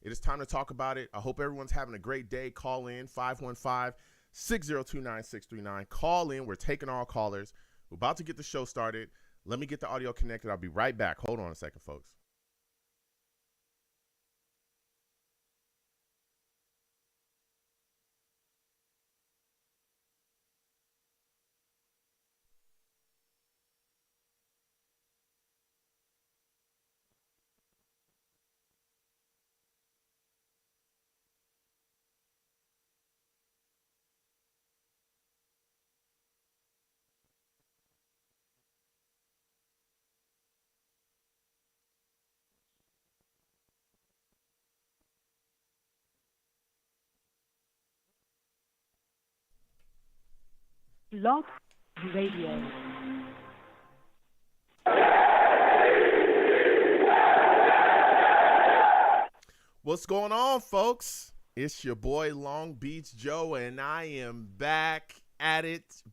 It is time to talk about it. I hope everyone's having a great day. Call in 515-602-9639. Call in. We're taking all callers. We're about to get the show started. Let me get the audio connected. I'll be right back. Hold on a second, folks. Blog Radio. What's going on, folks? It's your boy Long Beach Joe, and I am back at it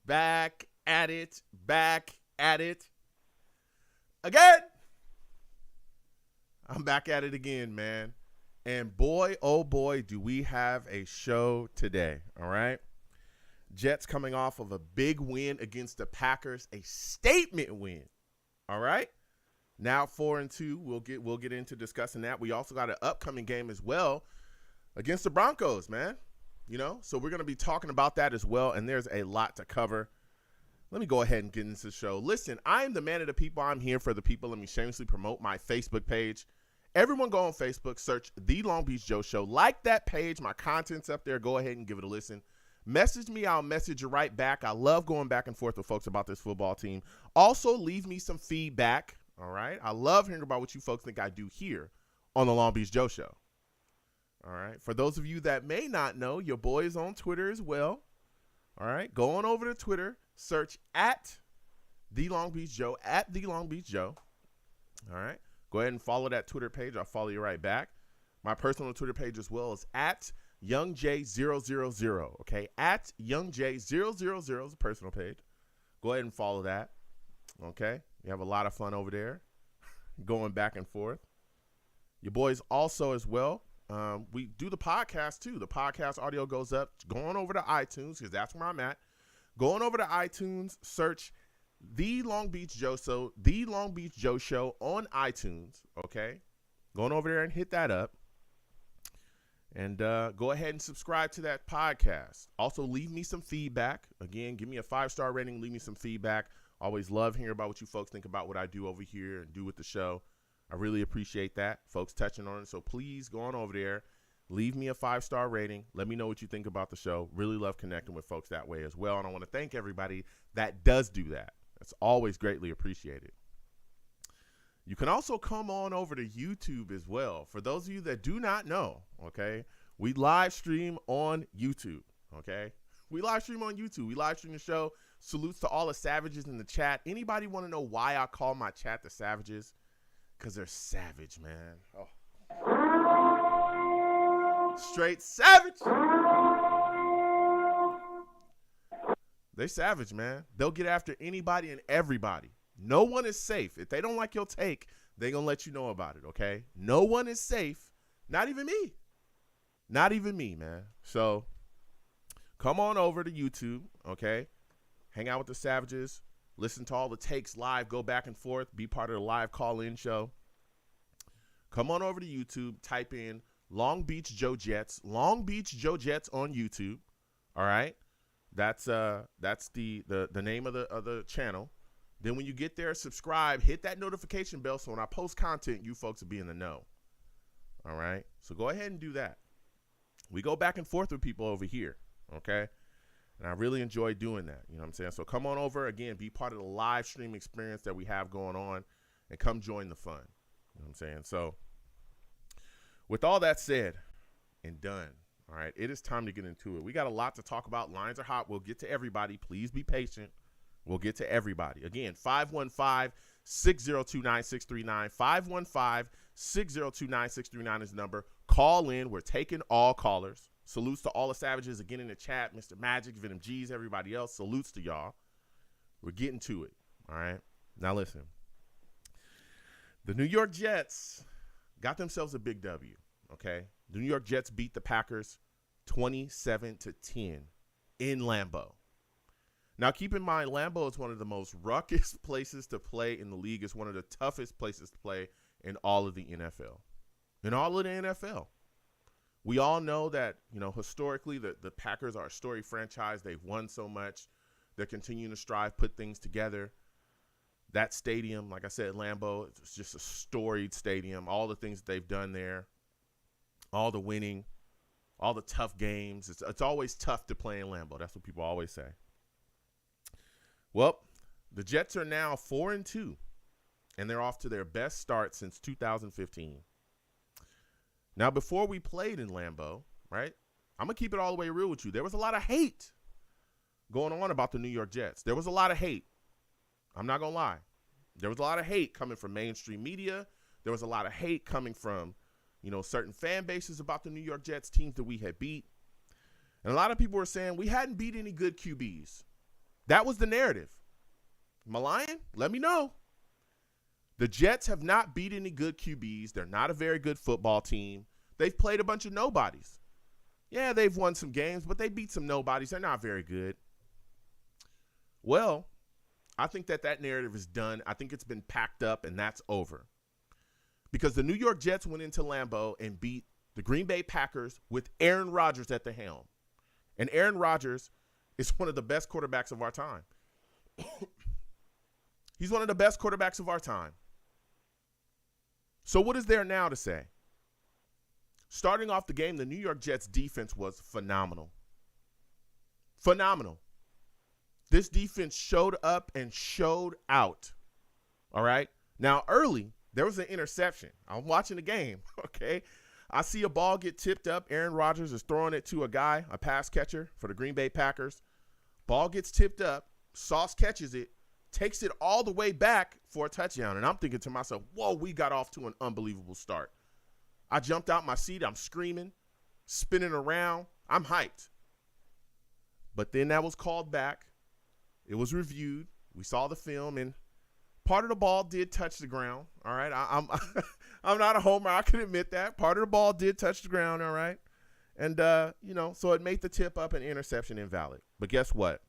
again. I'm back at it again, man. And boy, oh boy, do we have a show today, all right? Jets coming off of a big win against the Packers, a statement win, all right? Now 4-2, we'll get into discussing that. We also got an upcoming game as well against the Broncos, man. You know, so we're going to be talking about that as well, and there's a lot to cover. Let me go ahead and get into the show. Listen, I am the man of the people. I'm here for the people. Let me shamelessly promote my Facebook page. Everyone go on Facebook, search The Long Beach Joe Show. Like that page. My content's up there. Go ahead and give it a listen. Message me. I'll message you right back. I love going back and forth with folks about this football team. Also, leave me some feedback. All right. I love hearing about what you folks think I do here on the Long Beach Joe Show. All right. For those of you that may not know, your boy is on Twitter as well. All right. Go on over to Twitter. Search at The Long Beach Joe, at The Long Beach Joe. All right. Go ahead and follow that Twitter page. I'll follow you right back. My personal Twitter page as well is at YoungJ000. Okay. At YoungJ000 is a personal page. Go ahead and follow that. Okay. You have a lot of fun over there going back and forth. Your boys also as well. We do the podcast too. The podcast audio goes up. Going over to iTunes because that's where I'm at. Going over to iTunes, search The Long Beach Joe Show, The Long Beach Joe Show on iTunes. Okay. Going over there and hit that up. And go ahead and subscribe to that podcast. Also, leave me some feedback. Again, give me a 5-star rating. Leave me some feedback. Always love hearing about what you folks think about what I do over here and do with the show. I really appreciate that. Folks touching on it. So please go on over there. Leave me a 5-star rating. Let me know what you think about the show. Really love connecting with folks that way as well. And I want to thank everybody that does do that. It's always greatly appreciated. You can also come on over to YouTube as well. For those of you that do not know, okay, we live stream on YouTube, okay? We live stream on YouTube. We live stream the show. Salutes to all the savages in the chat. Anybody want to know why I call my chat the savages? Because they're savage, man. Oh. Straight savage. They savage, man. They'll get after anybody and everybody. No one is safe. If they don't like your take, they're going to let you know about it, okay? No one is safe. Not even me. Not even me, man. So come on over to YouTube, okay? Hang out with the savages. Listen to all the takes live. Go back and forth. Be part of the live call-in show. Come on over to YouTube. Type in Long Beach Joe Jets. Long Beach Joe Jets on YouTube. All right? That's the name of the channel. Then when you get there, subscribe, hit that notification bell so when I post content, you folks will be in the know. All right? So go ahead and do that. We go back and forth with people over here, okay? And I really enjoy doing that, you know what I'm saying? So come on over, again, be part of the live stream experience that we have going on, and come join the fun, you know what I'm saying? So with all that said and done, all right, it is time to get into it. We got a lot to talk about. Lines are hot. We'll get to everybody. Please be patient. We'll get to everybody. Again, 515-602-9639. 515-602-9639 is the number. Call in. We're taking all callers. Salutes to all the savages again in the chat. Mr. Magic, Venom G's, everybody else. Salutes to y'all. We're getting to it. All right. Now listen. The New York Jets got themselves a big W. Okay. The New York Jets beat the Packers 27-10 in Lambeau. Now, keep in mind, Lambeau is one of the most ruckus places to play in the league. It's one of the toughest places to play in all of the NFL. In all of the NFL. We all know that, historically, the Packers are a storied franchise. They've won so much. They're continuing to strive, put things together. That stadium, like I said, Lambeau, it's just a storied stadium. All the things that they've done there, all the winning, all the tough games. It's always tough to play in Lambeau. That's what people always say. Well, the Jets are now 4-2, and they're off to their best start since 2015. Now, before we played in Lambeau, right, I'm going to keep it all the way real with you. There was a lot of hate going on about the New York Jets. There was a lot of hate. I'm not going to lie. There was a lot of hate coming from mainstream media. There was a lot of hate coming from, certain fan bases about the New York Jets, teams that we had beat. And a lot of people were saying we hadn't beat any good QBs. That was the narrative. Am I lying? Let me know. The Jets have not beat any good QBs. They're not a very good football team. They've played a bunch of nobodies. Yeah, they've won some games, but they beat some nobodies. They're not very good. Well, I think that narrative is done. I think it's been packed up, and that's over. Because the New York Jets went into Lambeau and beat the Green Bay Packers with Aaron Rodgers at the helm. And Aaron Rodgers is one of the best quarterbacks of our time. He's one of the best quarterbacks of our time. So what is there now to say? Starting off the game, the New York Jets defense was phenomenal. Phenomenal. This defense showed up and showed out. All right. Now, early, there was an interception. I'm watching the game. Okay. I see a ball get tipped up. Aaron Rodgers is throwing it to a guy, a pass catcher for the Green Bay Packers. Ball gets tipped up. Sauce catches it, takes it all the way back for a touchdown. And I'm thinking to myself, whoa, we got off to an unbelievable start. I jumped out my seat. I'm screaming, spinning around. I'm hyped. But then that was called back. It was reviewed. We saw the film, and part of the ball did touch the ground. All right. I'm not a homer. I can admit that. Part of the ball did touch the ground. All right. And, so it made the tip up and interception invalid. But guess what?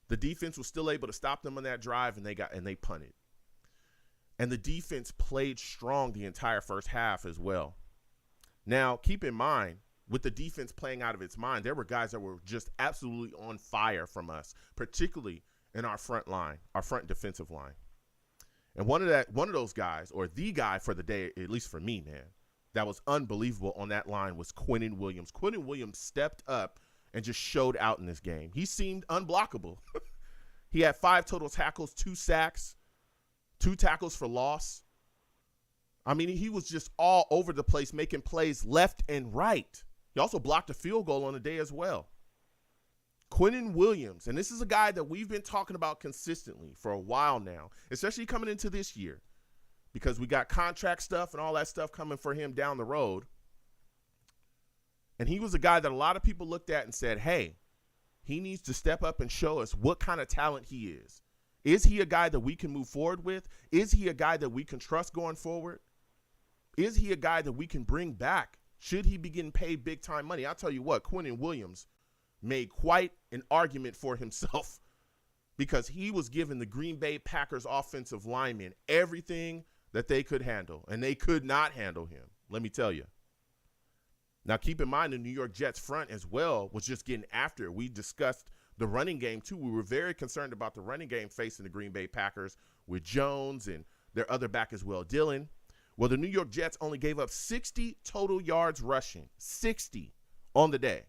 The defense was still able to stop them on that drive, and they punted. And the defense played strong the entire first half as well. Now, keep in mind, with the defense playing out of its mind, there were guys that were just absolutely on fire from us, particularly in our front line, our front defensive line. And one of those guys, or the guy for the day, at least for me, man, that was unbelievable on that line was Quinn and Williams. Quinn and Williams stepped up and just showed out in this game. He seemed unblockable. He had 5 total tackles, 2 sacks, 2 tackles for loss. I mean, he was just all over the place, making plays left and right. He also blocked a field goal on the day as well. Quinn and Williams, and this is a guy that we've been talking about consistently for a while now, especially coming into this year, because we got contract stuff and all that stuff coming for him down the road. And he was a guy that a lot of people looked at and said, hey, he needs to step up and show us what kind of talent he is. Is he a guy that we can move forward with? Is he a guy that we can trust going forward? Is he a guy that we can bring back? Should he be getting paid big time money? I'll tell you what, Quinn and Williams made quite an argument for himself because he was giving the Green Bay Packers offensive linemen everything that they could handle, and they could not handle him, let me tell you. Now, keep in mind the New York Jets front as well was just getting after it. We discussed the running game, too. We were very concerned about the running game facing the Green Bay Packers with Jones and their other back as well, Dillon. Well, the New York Jets only gave up 60 total yards rushing, 60 on the day.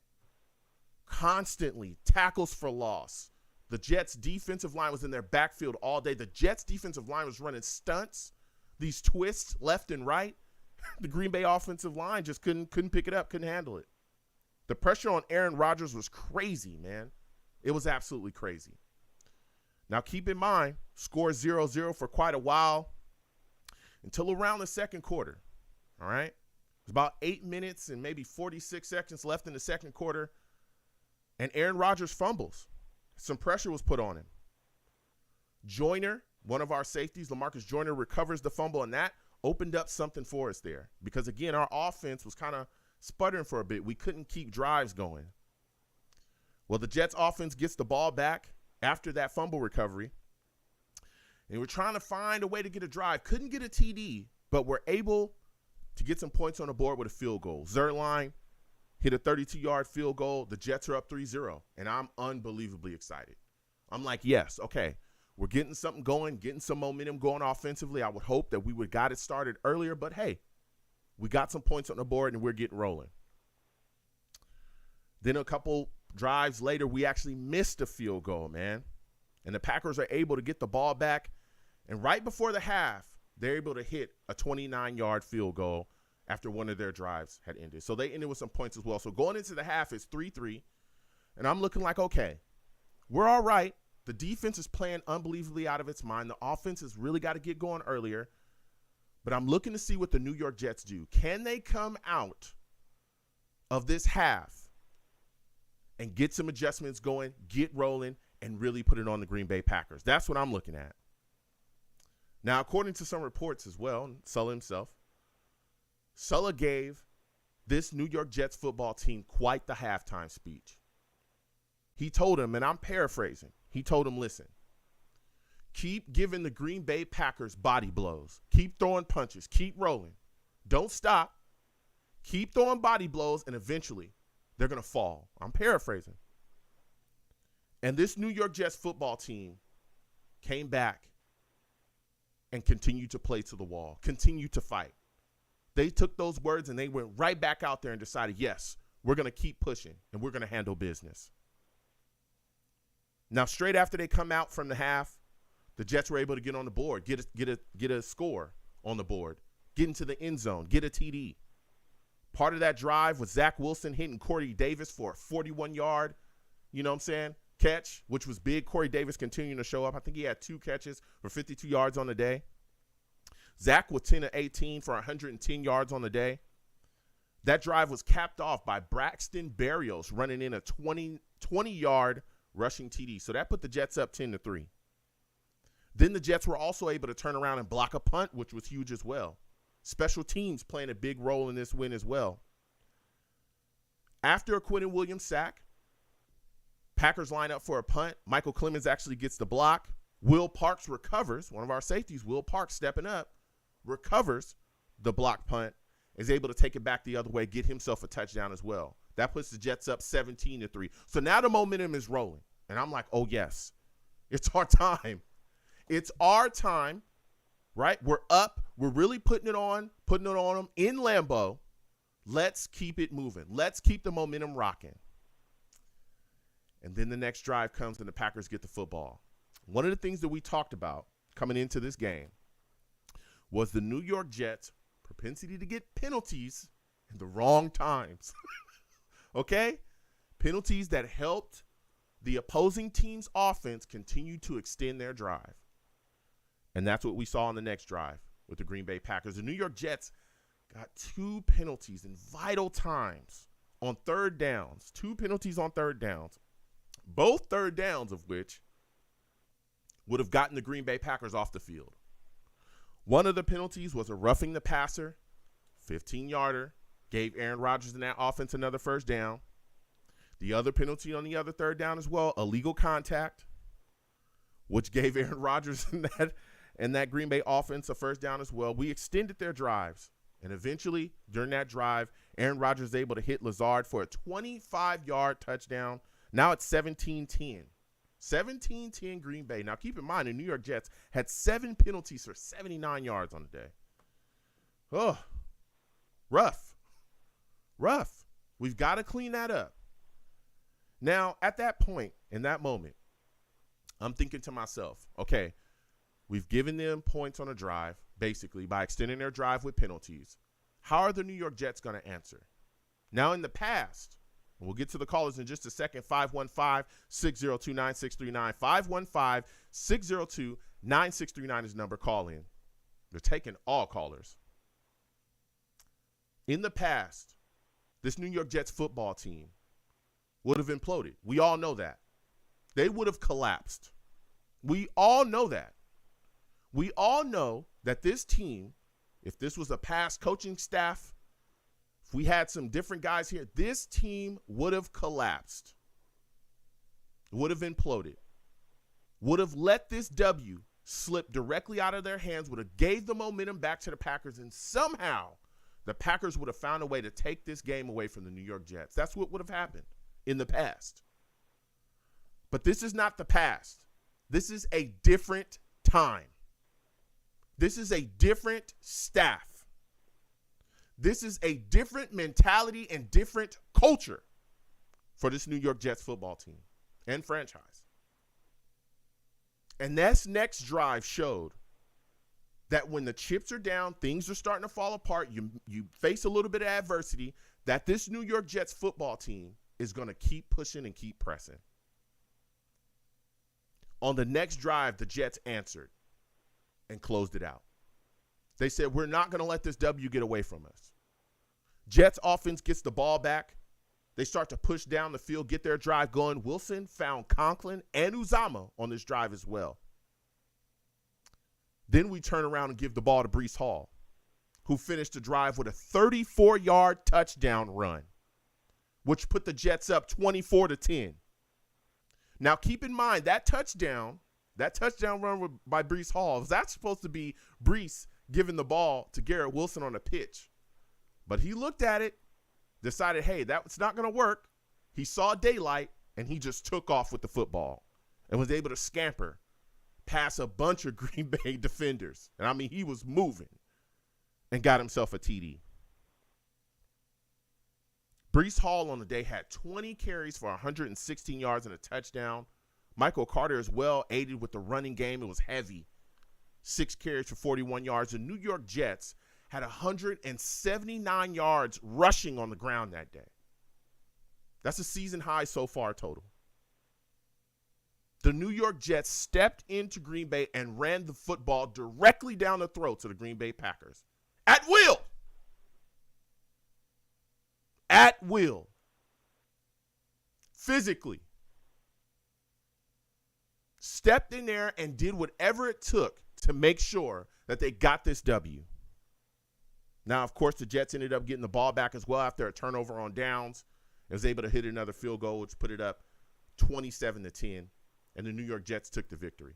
Constantly tackles for loss. The Jets' defensive line was in their backfield all day. The Jets' defensive line was running stunts, these twists left and right. The Green Bay offensive line just couldn't pick it up, couldn't handle it. The pressure on Aaron Rodgers was crazy, man. It was absolutely crazy. Now, keep in mind, score 0-0 for quite a while until around the second quarter, all right? It's about 8 minutes and maybe 46 seconds left in the second quarter, and Aaron Rodgers fumbles. Some pressure was put on him. Joyner, one of our safeties, LaMarcus Joyner, recovers the fumble, and that opened up something for us there because, again, our offense was kind of sputtering for a bit. We couldn't keep drives going. Well, the Jets offense gets the ball back after that fumble recovery, and we're trying to find a way to get a drive. Couldn't get a TD, but we're able to get some points on the board with a field goal. Zerline hit a 32-yard field goal. The Jets are up 3-0, and I'm unbelievably excited. I'm like, yes, okay, we're getting something going, getting some momentum going offensively. I would hope that we would got it started earlier, but hey, we got some points on the board, and we're getting rolling. Then a couple drives later, we actually missed a field goal, man, and the Packers are able to get the ball back, and right before the half, they're able to hit a 29-yard field goal after one of their drives had ended. So they ended with some points as well. So going into the half, it's 3-3, and I'm looking like, okay, we're all right. The defense is playing unbelievably out of its mind. The offense has really got to get going earlier, but I'm looking to see what the New York Jets do. Can they come out of this half and get some adjustments going, get rolling, and really put it on the Green Bay Packers? That's what I'm looking at. Now, according to some reports as well, Sulla himself, Sulla gave this New York Jets football team quite the halftime speech. He told him, and I'm paraphrasing, he told him, listen, keep giving the Green Bay Packers body blows. Keep throwing punches. Keep rolling. Don't stop. Keep throwing body blows, and eventually they're going to fall. I'm paraphrasing. And this New York Jets football team came back and continued to play to the wall, continued to fight. They took those words and they went right back out there and decided, yes, we're going to keep pushing and we're going to handle business. Now, straight after they come out from the half, the Jets were able to get on the board, get a score on the board, get into the end zone, get a TD. Part of that drive was Zach Wilson hitting Corey Davis for a 41-yard, catch, which was big. Corey Davis continuing to show up. I think he had 2 catches for 52 yards on the day. Zach was 10 of 18 for 110 yards on the day. That drive was capped off by Braxton Berrios running in a 20-yard rushing TD. So that put the Jets up 10-3. Then the Jets were also able to turn around and block a punt, which was huge as well. Special teams playing a big role in this win as well. After a Quinn and Williams sack, Packers line up for a punt. Michael Clemens actually gets the block. Will Parks recovers. One of our safeties, Will Parks, stepping up, recovers the block punt, is able to take it back the other way, get himself a touchdown as well. That puts the Jets up 17-3. So now the momentum is rolling. And I'm like, oh, yes, it's our time. It's our time, right? We're up. We're really putting it on them in Lambeau. Let's keep it moving. Let's keep the momentum rocking. And then the next drive comes and the Packers get the football. One of the things that we talked about coming into this game was the New York Jets' propensity to get penalties in the wrong times. Okay? Penalties that helped the opposing team's offense continue to extend their drive. And that's what we saw on the next drive with the Green Bay Packers. The New York Jets got 2 penalties in vital times on third downs. 2 penalties on third downs. Both third downs of which would have gotten the Green Bay Packers off the field. One of the penalties was a roughing the passer, 15-yarder, gave Aaron Rodgers and that offense another first down. The other penalty on the other third down as well, illegal contact, which gave Aaron Rodgers and that Green Bay offense a first down as well. We extended their drives, and eventually during that drive, Aaron Rodgers was able to hit Lazard for a 25-yard touchdown. Now it's 17-10. 17-10 Green Bay. Now keep in mind, the New York Jets had 7 penalties for 79 yards on the day. Oh, rough. We've got to clean that up. Now, at that point, in that moment, I'm thinking to myself, okay, we've given them points on a drive, basically, by extending their drive with penalties. How are the New York Jets going to answer? Now, in the past, and we'll get to the callers in just a second, 515-602-9639. 515-602-9639 is the number. Call in. They're taking all callers. In the past, this New York Jets football team would have imploded. We all know that. They would have collapsed. We all know that. We all know that this team if this was a past coaching staff, if we had some different guys here, this team would have collapsed, would have imploded, would have let this W slip directly out of their hands, would have gave the momentum back to the Packers, and somehow the Packers would have found a way to take this game away from the New York Jets. That's what would have happened in the past. But this is not the past. This is a different time. This is a different staff. This is a different mentality and different culture for this New York Jets football team and franchise. And this next drive showed that when the chips are down, things are starting to fall apart, you face a little bit of adversity, that this New York Jets football team is going to keep pushing and keep pressing. On the next drive, the Jets answered and closed it out. They said, we're not going to let this W get away from us. Jets offense gets the ball back. They start to push down the field, get their drive going. Wilson found Conklin and Uzama on this drive as well. Then we turn around and give the ball to Breece Hall, who finished the drive with a 34-yard touchdown run, which put the Jets up 24-10. Now, keep in mind, that touchdown run by Breece Hall, was that supposed to be Breece giving the ball to Garrett Wilson on a pitch? But he looked at it, decided, hey, that's not going to work. He saw daylight, and he just took off with the football and was able to scamper past a bunch of Green Bay defenders. And, I mean, he was moving and got himself a TD. Breece Hall on the day had 20 carries for 116 yards and a touchdown. Michael Carter as well aided with the running game. It was heavy. 6 carries for 41 yards. The New York Jets had 179 yards rushing on the ground that day. That's a season high so far total. The New York Jets stepped into Green Bay and ran the football directly down the throats of the Green Bay Packers. At will. At will. Physically. Stepped in there and did whatever it took to make sure that they got this W. Now, of course, the Jets ended up getting the ball back as well after a turnover on downs. They was able to hit another field goal, which put it up 27-10, and the New York Jets took the victory.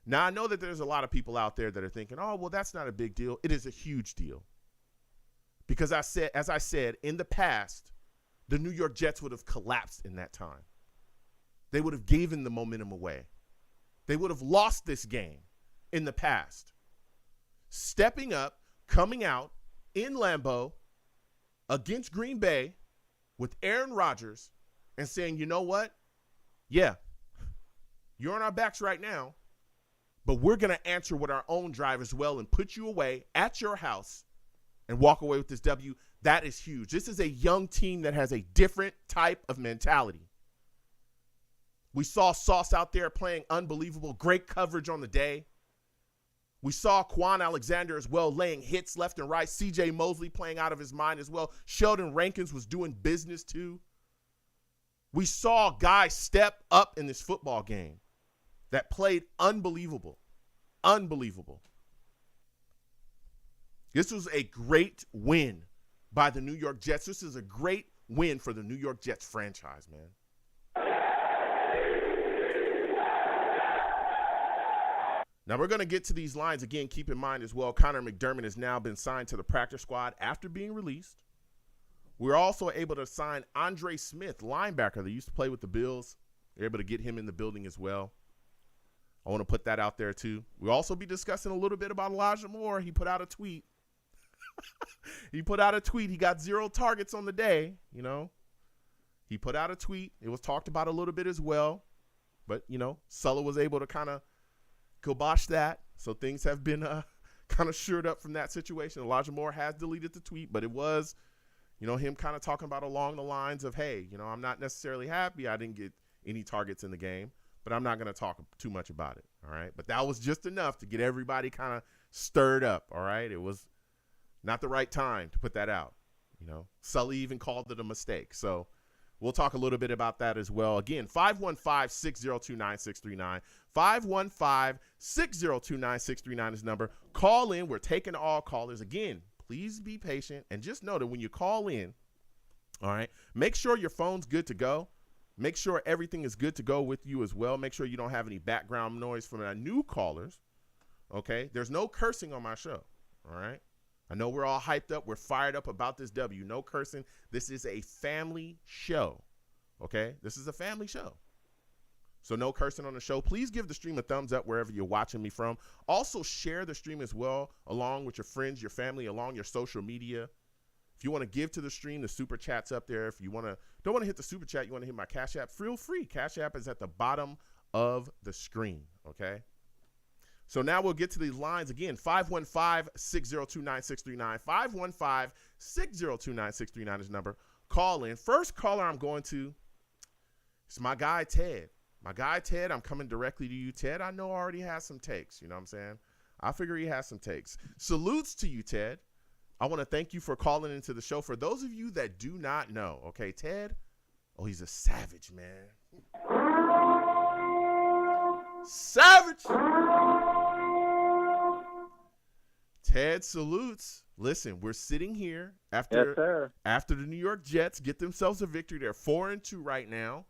Now, I know that there's a lot of people out there that are thinking, oh, well, that's not a big deal. It is a huge deal. Because as I said, in the past, the New York Jets would have collapsed in that time. They would have given the momentum away. They would have lost this game in the past. Stepping up, coming out in Lambeau against Green Bay with Aaron Rodgers and saying, you know what? Yeah, you're on our backs right now, but we're going to answer with our own drive as well and put you away at your house and walk away with this W. That is huge. This is a young team that has a different type of mentality. We saw Sauce out there playing unbelievable, great coverage on the day. We saw Quan Alexander as well laying hits left and right. C.J. Mosley playing out of his mind as well. Sheldon Rankins was doing business too. We saw guys step up in this football game that played unbelievable. Unbelievable. This was a great win by the New York Jets. This is a great win for the New York Jets franchise, man. Now, we're going to get to these lines again. Keep in mind as well, Connor McDermott has now been signed to the practice squad after being released. We're also able to sign Andre Smith, linebacker that used to play with the Bills. They're able to get him in the building as well. I want to put that out there too. We'll also be discussing a little bit about Elijah Moore. He put out a tweet. He got 0 targets on the day, you know. He put out a tweet. It was talked about a little bit as well. But, you know, Sulla was able to kind of kibosh that. So things have been kind of shored up from that situation. Elijah Moore has deleted the tweet, but it was, you know, him kind of talking about along the lines of, hey, you know, I'm not necessarily happy I didn't get any targets in the game, but I'm not going to talk too much about it, all right? But that was just enough to get everybody kind of stirred up, all right? It was not the right time to put that out, you know? Sully even called it a mistake. So We'll talk a little bit about that as well. Again, 515-602-9639. 515-602-9639 is the number. Call in. We're taking all callers. Again, please be patient. And just know that when you call in, all right, make sure your phone's good to go. Make sure everything is good to go with you as well. Make sure you don't have any background noise from our new callers, okay? There's no cursing on my show, all right? I know we're all hyped up. We're fired up about this W. No cursing. This is a family show, okay? This is a family show. So no cursing on the show. Please give the stream a thumbs up wherever you're watching me from. Also share the stream as well along with your friends, your family, along your social media. If you want to give to the stream, the super chat's up there. If you don't want to hit the super chat, you want to hit my Cash App, feel free. Cash App is at the bottom of the screen, okay? So now we'll get to these lines again. 515-602-9639. 515-602-9639 is the number. Call in. First caller I'm going to is my guy Ted. My guy Ted, I'm coming directly to you. Ted, I know already has some takes. You know what I'm saying? I figure he has some takes. Salutes to you, Ted. I want to thank you for calling into the show. For those of you that do not know, okay, Ted, he's a savage, man. Savage. Ted salutes. Listen, we're sitting here after the New York Jets get themselves a victory. They're 4-2 right now.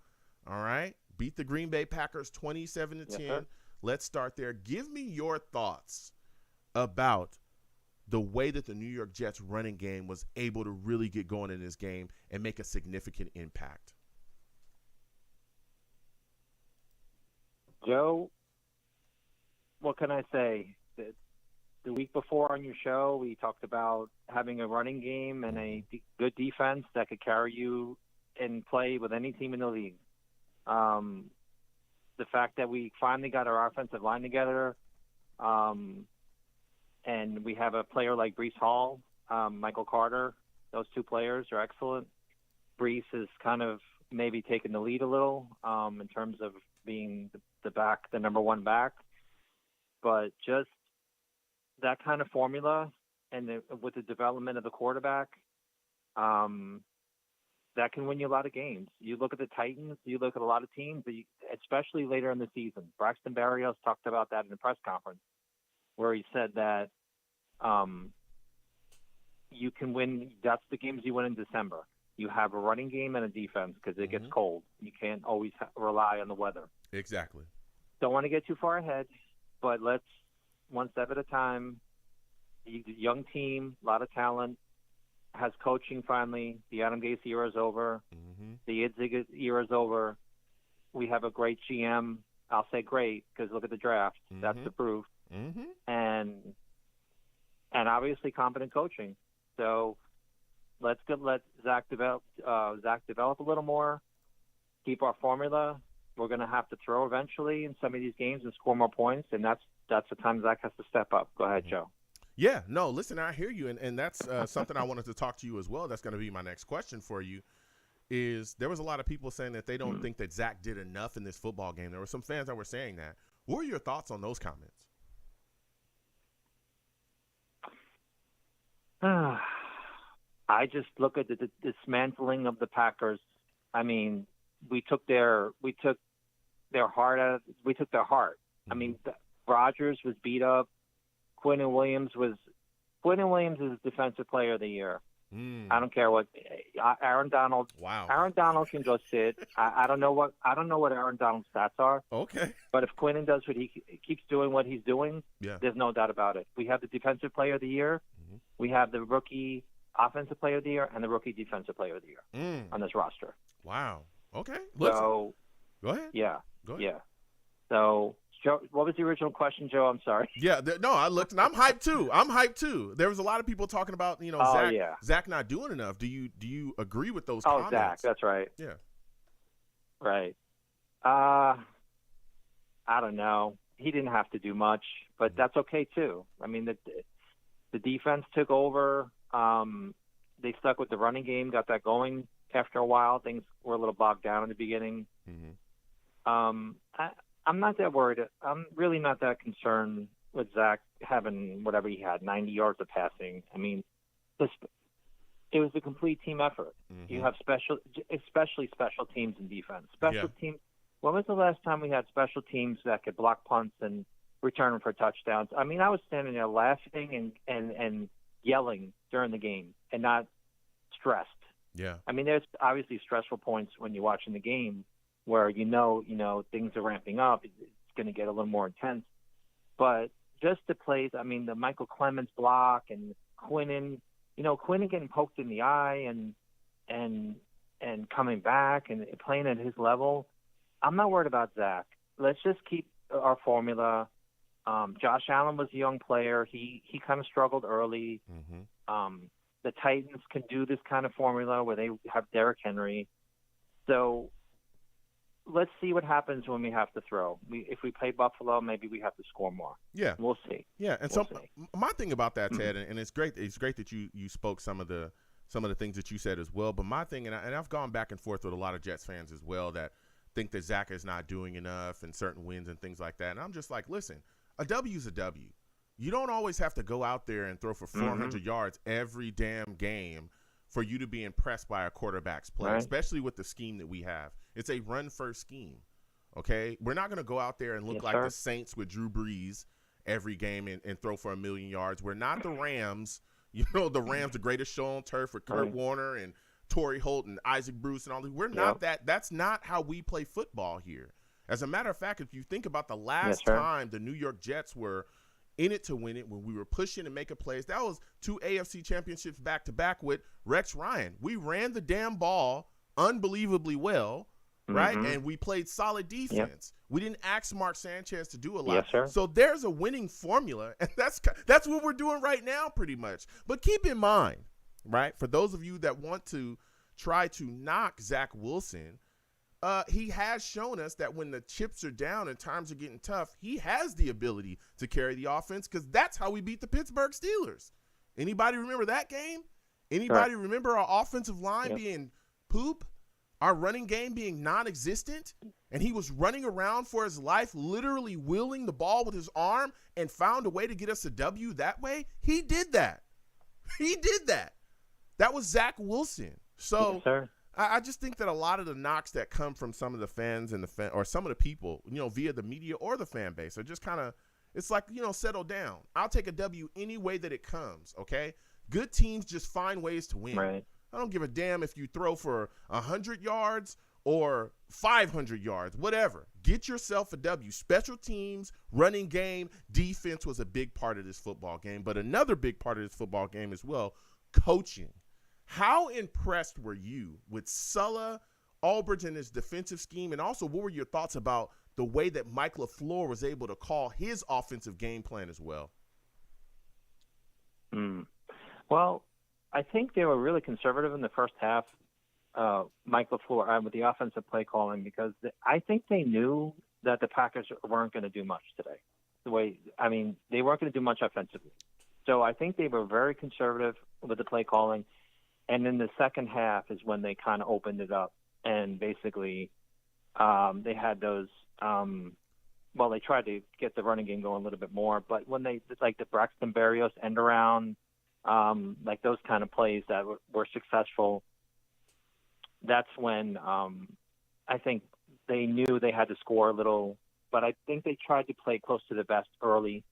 All right. Beat the Green Bay Packers 27-10. Sir. Let's start there. Give me your thoughts about the way that the New York Jets running game was able to really get going in this game and make a significant impact. Joe, what can I say? The week before on your show, we talked about having a running game and a good defense that could carry you and play with any team in the league. The fact that we finally got our offensive line together, and we have a player like Breece Hall, Michael Carter, those two players are excellent. Breece is kind of maybe taking the lead a little in terms of being the number one back. But just that kind of formula and with the development of the quarterback, that can win you a lot of games. You look at the Titans, you look at a lot of teams, especially later in the season. Braxton Berrios talked about that in the press conference where he said that you can win. That's the games you win in December. You have a running game and a defense because it gets cold. You can't always rely on the weather. Exactly. Don't want to get too far ahead, but let's one step at a time. Young team, a lot of talent, has coaching finally. The Adam Gase era is over. The Idzig era is over. We have a great GM. I'll say great because look at the draft. That's the proof. And obviously competent coaching. So let Zach develop a little more. Keep our formula. We're going to have to throw eventually in some of these games and score more points, and that's the time Zach has to step up. Go ahead, Joe. Yeah, no, listen, I hear you, and that's something I wanted to talk to you as well. That's going to be my next question for you. Is there was a lot of people saying that they don't think that Zach did enough in this football game. There were some fans that were saying that. What were your thoughts on those comments? I just look at the dismantling of the Packers. I mean, we took their heart out. We took their heart. I mean, Rodgers was beat up. Quinn and Williams is Defensive Player of the Year. I don't care what Aaron Donald. Wow. Aaron Donald can go sit. I don't know what Aaron Donald's stats are. Okay. But if Quinn does what he keeps doing what he's doing, there's no doubt about it. We have the Defensive Player of the Year. We have the rookie Offensive Player of the Year and the rookie Defensive Player of the Year on this roster. Wow. Okay. So go ahead. Yeah. Go ahead. Yeah. So, Joe, what was the original question, Joe? I'm sorry. Yeah, I looked, and I'm hyped too. There was a lot of people talking about, Zach not doing enough. Do you agree with those comments? Oh, Zach, that's right. Yeah. Right. I don't know. He didn't have to do much, but that's okay too. I mean, the defense took over. They stuck with the running game, got that going. After a while, things were a little bogged down in the beginning. I'm not that worried. I'm really not that concerned with Zach having whatever he had, 90 yards of passing. I mean, it was a complete team effort. Mm-hmm. You have especially special teams and defense. Special Yeah. teams. When was the last time we had special teams that could block punts and return them for touchdowns? I mean, I was standing there laughing and yelling during the game and not stressed. Yeah. I mean, there's obviously stressful points when you're watching the game where you know things are ramping up. It's going to get a little more intense. But just the plays, I mean, the Michael Clemens block and Quinn getting poked in the eye and coming back and playing at his level. I'm not worried about Zach. Let's just keep our formula. Josh Allen was a young player. He kind of struggled early. Mm-hmm. The Titans can do this kind of formula where they have Derrick Henry. So let's see what happens when we have to throw. If we play Buffalo, maybe we have to score more. Yeah. We'll see. Yeah, and we'll so see. my thing about that, Ted, and it's great that you spoke some of the things that you said as well. But my thing, and I've gone back and forth with a lot of Jets fans as well that think that Zach is not doing enough and certain wins and things like that. And I'm just like, listen, a W is a W. You don't always have to go out there and throw for 400 yards every damn game for you to be impressed by a quarterback's play, right. especially with the scheme that we have. It's a run-first scheme, okay? We're not going to go out there and look yes, like sir. the Saints with Drew Brees every game and throw for 1,000,000 yards. We're not the Rams, the Rams, the greatest show on turf with Kurt right. Warner and Torrey Holt and Isaac Bruce and all these. We're not that. That's not how we play football here. As a matter of fact, if you think about the last yes, time the New York Jets were in it to win it, when we were pushing and making plays, that was 2 AFC championships back-to-back with Rex Ryan. We ran the damn ball unbelievably well, right? And we played solid defense. Yep. We didn't ask Mark Sanchez to do a lot. Yes, sir. So there's a winning formula, and that's what we're doing right now pretty much. But keep in mind, right, for those of you that want to try to knock Zach Wilson, he has shown us that when the chips are down and times are getting tough, he has the ability to carry the offense because that's how we beat the Pittsburgh Steelers. Anybody remember that game? Anybody remember our offensive line being poop? Our running game being non-existent? And he was running around for his life, literally wheeling the ball with his arm and found a way to get us a W that way? He did that. He did that. That was Zach Wilson. So yes, sir. I just think that a lot of the knocks that come from some of the fans and or some of the people, via the media or the fan base are just kind of, it's like, settle down. I'll take a W any way that it comes, okay? Good teams just find ways to win. Right. I don't give a damn if you throw for 100 yards or 500 yards, whatever. Get yourself a W. Special teams, running game, defense was a big part of this football game, but another big part of this football game as well, coaching. How impressed were you with Sulla, Albridge, and his defensive scheme? And also, what were your thoughts about the way that Mike LaFleur was able to call his offensive game plan as well? Well, I think they were really conservative in the first half, Mike LaFleur, with the offensive play calling, because I think they knew that the Packers weren't going to do much today. They weren't going to do much offensively. So I think they were very conservative with the play calling. And then the second half is when they kind of opened it up. And basically they had those they tried to get the running game going a little bit more. But when they, like the Braxton Berrios end around, like those kind of plays that were successful, that's when I think they knew they had to score a little. But I think they tried to play close to the vest early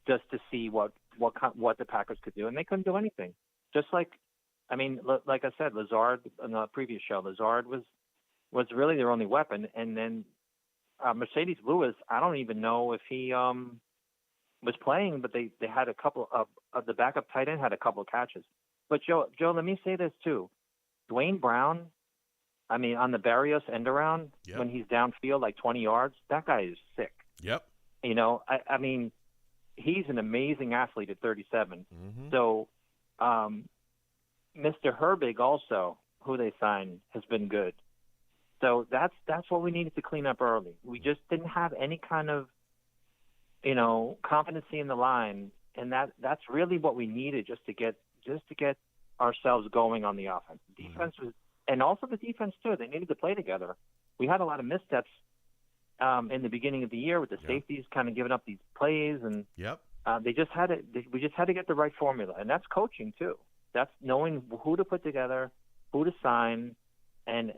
just to see what the Packers could do. And they couldn't do anything. Just like I said, Lazard in the previous show, Lazard was really their only weapon. And then Mercedes Lewis, I don't even know if he was playing, but they had a couple of the backup tight end had a couple of catches. But Joe, let me say this too. Dwayne Brown, on the Barrios end around, when he's downfield like 20 yards, that guy is sick. Yep. He's an amazing athlete at 37. Mm-hmm. So, Mr. Herbig also, who they signed, has been good. So that's what we needed to clean up early. We just didn't have any kind of, competency in the line, and that's really what we needed just to get ourselves going on the offense. The defense was, and also the defense too. They needed to play together. We had a lot of missteps in the beginning of the year with the safeties kind of giving up these plays, and we just had to get the right formula, and that's coaching too. That's knowing who to put together, who to sign, and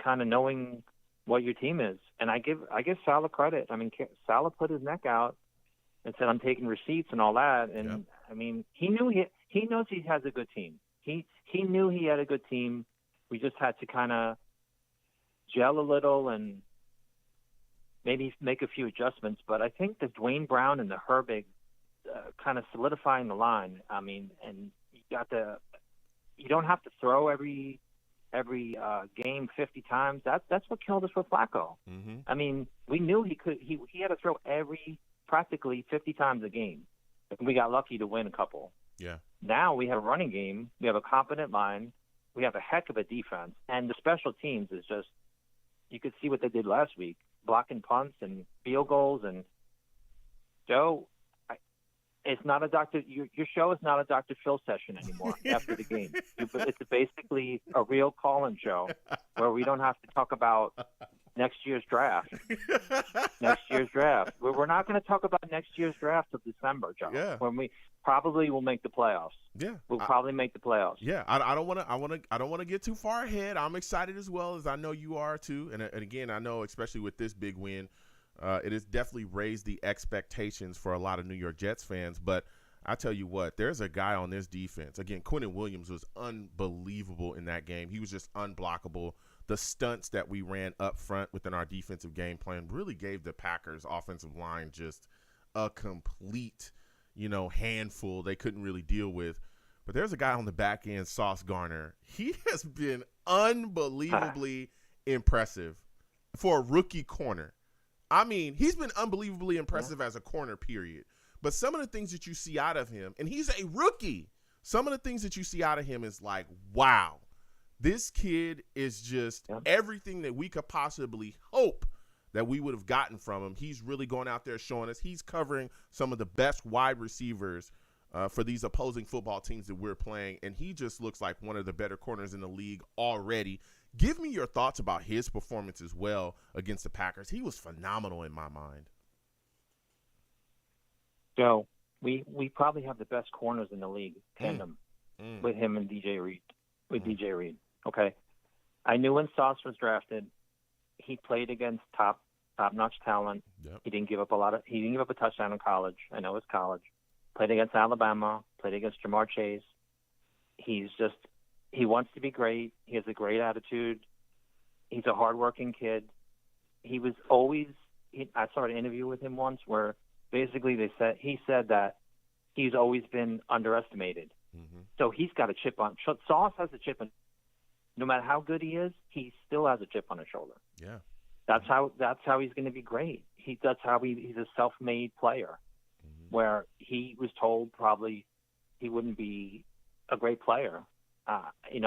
kind of knowing what your team is. And I give Saleh credit. I mean, Saleh put his neck out and said, "I'm taking receipts and all that." And Yep. I mean, he knows he has a good team. He knew he had a good team. We just had to kind of gel a little and maybe make a few adjustments. But I think the Dwayne Brown and the Herbig kind of solidifying the line. I mean, and you don't have to throw every game 50 times. That's what killed us with Flacco. Mm-hmm. I mean, we knew he had to throw practically 50 times a game. And we got lucky to win a couple. Yeah. Now we have a running game. We have a competent line. We have a heck of a defense. And the special teams is just, you could see what they did last week, blocking punts and field goals. And Joe, it's not a your show is not a Dr. Phil session anymore after the game. It's basically a real call-in show where we don't have to talk about next year's draft. We're not going to talk about next year's draft till December, Joe. Yeah. When we probably will make the playoffs. Yeah. We'll probably make the playoffs. Yeah. I don't want to get too far ahead. I'm excited as well, as I know you are too. And again, I know especially with this big win, it has definitely raised the expectations for a lot of New York Jets fans. But I tell you what, there's a guy on this defense. Again, Quinn and Williams was unbelievable in that game. He was just unblockable. The stunts that we ran up front within our defensive game plan really gave the Packers offensive line just a complete, handful they couldn't really deal with. But there's a guy on the back end, Sauce Gardner. He has been unbelievably impressive for a rookie corner. I mean, he's been unbelievably impressive as a corner, period. But some of the things that you see out of him, and he's a rookie, some of the things that you see out of him is like, wow, this kid is just everything that we could possibly hope that we would have gotten from him. He's really going out there showing us he's covering some of the best wide receivers for these opposing football teams that we're playing, and he just looks like one of the better corners in the league already. Give me your thoughts about his performance as well against the Packers. He was phenomenal in my mind. So we probably have the best corners in the league, tandem, with him and DJ Reed. Okay. I knew when Sauce was drafted, he played against top-notch talent. Yep. He didn't give up a touchdown in college. I know it's college. Played against Alabama, played against Jamar Chase. He wants to be great. He has a great attitude. He's a hardworking kid. He was always I saw an interview with him once where basically he said that he's always been underestimated. Mm-hmm. So he's got a chip on. Sauce has a chip on. No matter how good he is, he still has a chip on his shoulder. Yeah. That's how he's going to be great. He's a self-made player, where he was told probably he wouldn't be a great player.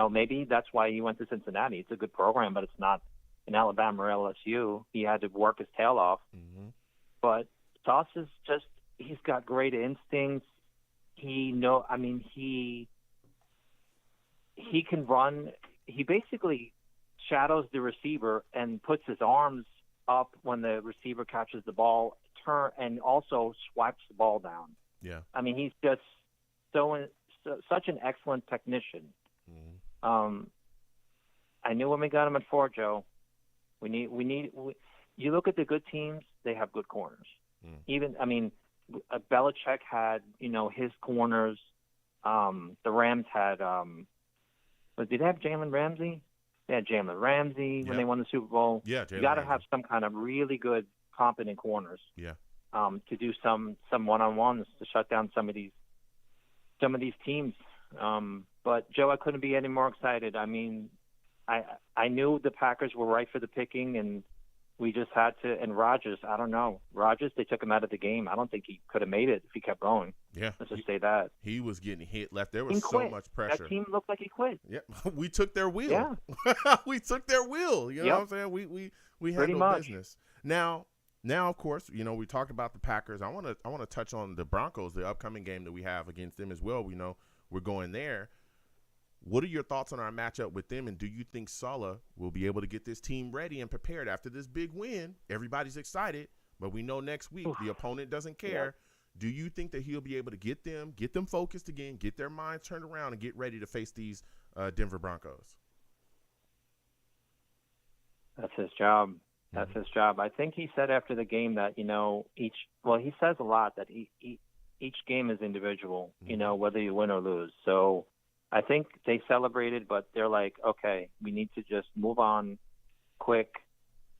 Maybe that's why he went to Cincinnati. It's a good program, but it's not in Alabama or LSU. He had to work his tail off. Mm-hmm. But Sauce is he's got great instincts. He can run. He basically shadows the receiver and puts his arms up when the receiver catches the ball, and also swipes the ball down. Yeah. I mean, he's just such an excellent technician. Mm-hmm. I knew when we got him at 4, Joe. You look at the good teams; they have good corners. Belichick had his corners. The Rams had. Did they have Jalen Ramsey? They had Jalen Ramsey when they won the Super Bowl. Yeah, you got to have some kind of really good, competent corners. Yeah. To do some one-on-ones to shut down some of these teams. But Joe, I couldn't be any more excited. I mean, I knew the Packers were right for the picking, and we just had to. And Rodgers, I don't know. Rodgers, they took him out of the game. I don't think he could have made it if he kept going. Yeah. Let's just say that. He was getting hit left. There was so much pressure. That team looked like he quit. Yeah. We took their wheel. Yeah. We took their wheel. You know what I'm saying? We had no business. Now, of course, we talked about the Packers. I want to touch on the Broncos, the upcoming game that we have against them as well. We know we're going there. What are your thoughts on our matchup with them, and do you think Saleh will be able to get this team ready and prepared after this big win? Everybody's excited, but we know next week the opponent doesn't care. Do you think that he'll be able to get them focused again, get their minds turned around, and get ready to face these Denver Broncos? That's his job. That's his job. I think he said after the game that, he says a lot that each game is individual, whether you win or lose. So I think they celebrated, but they're like, okay, we need to just move on quick.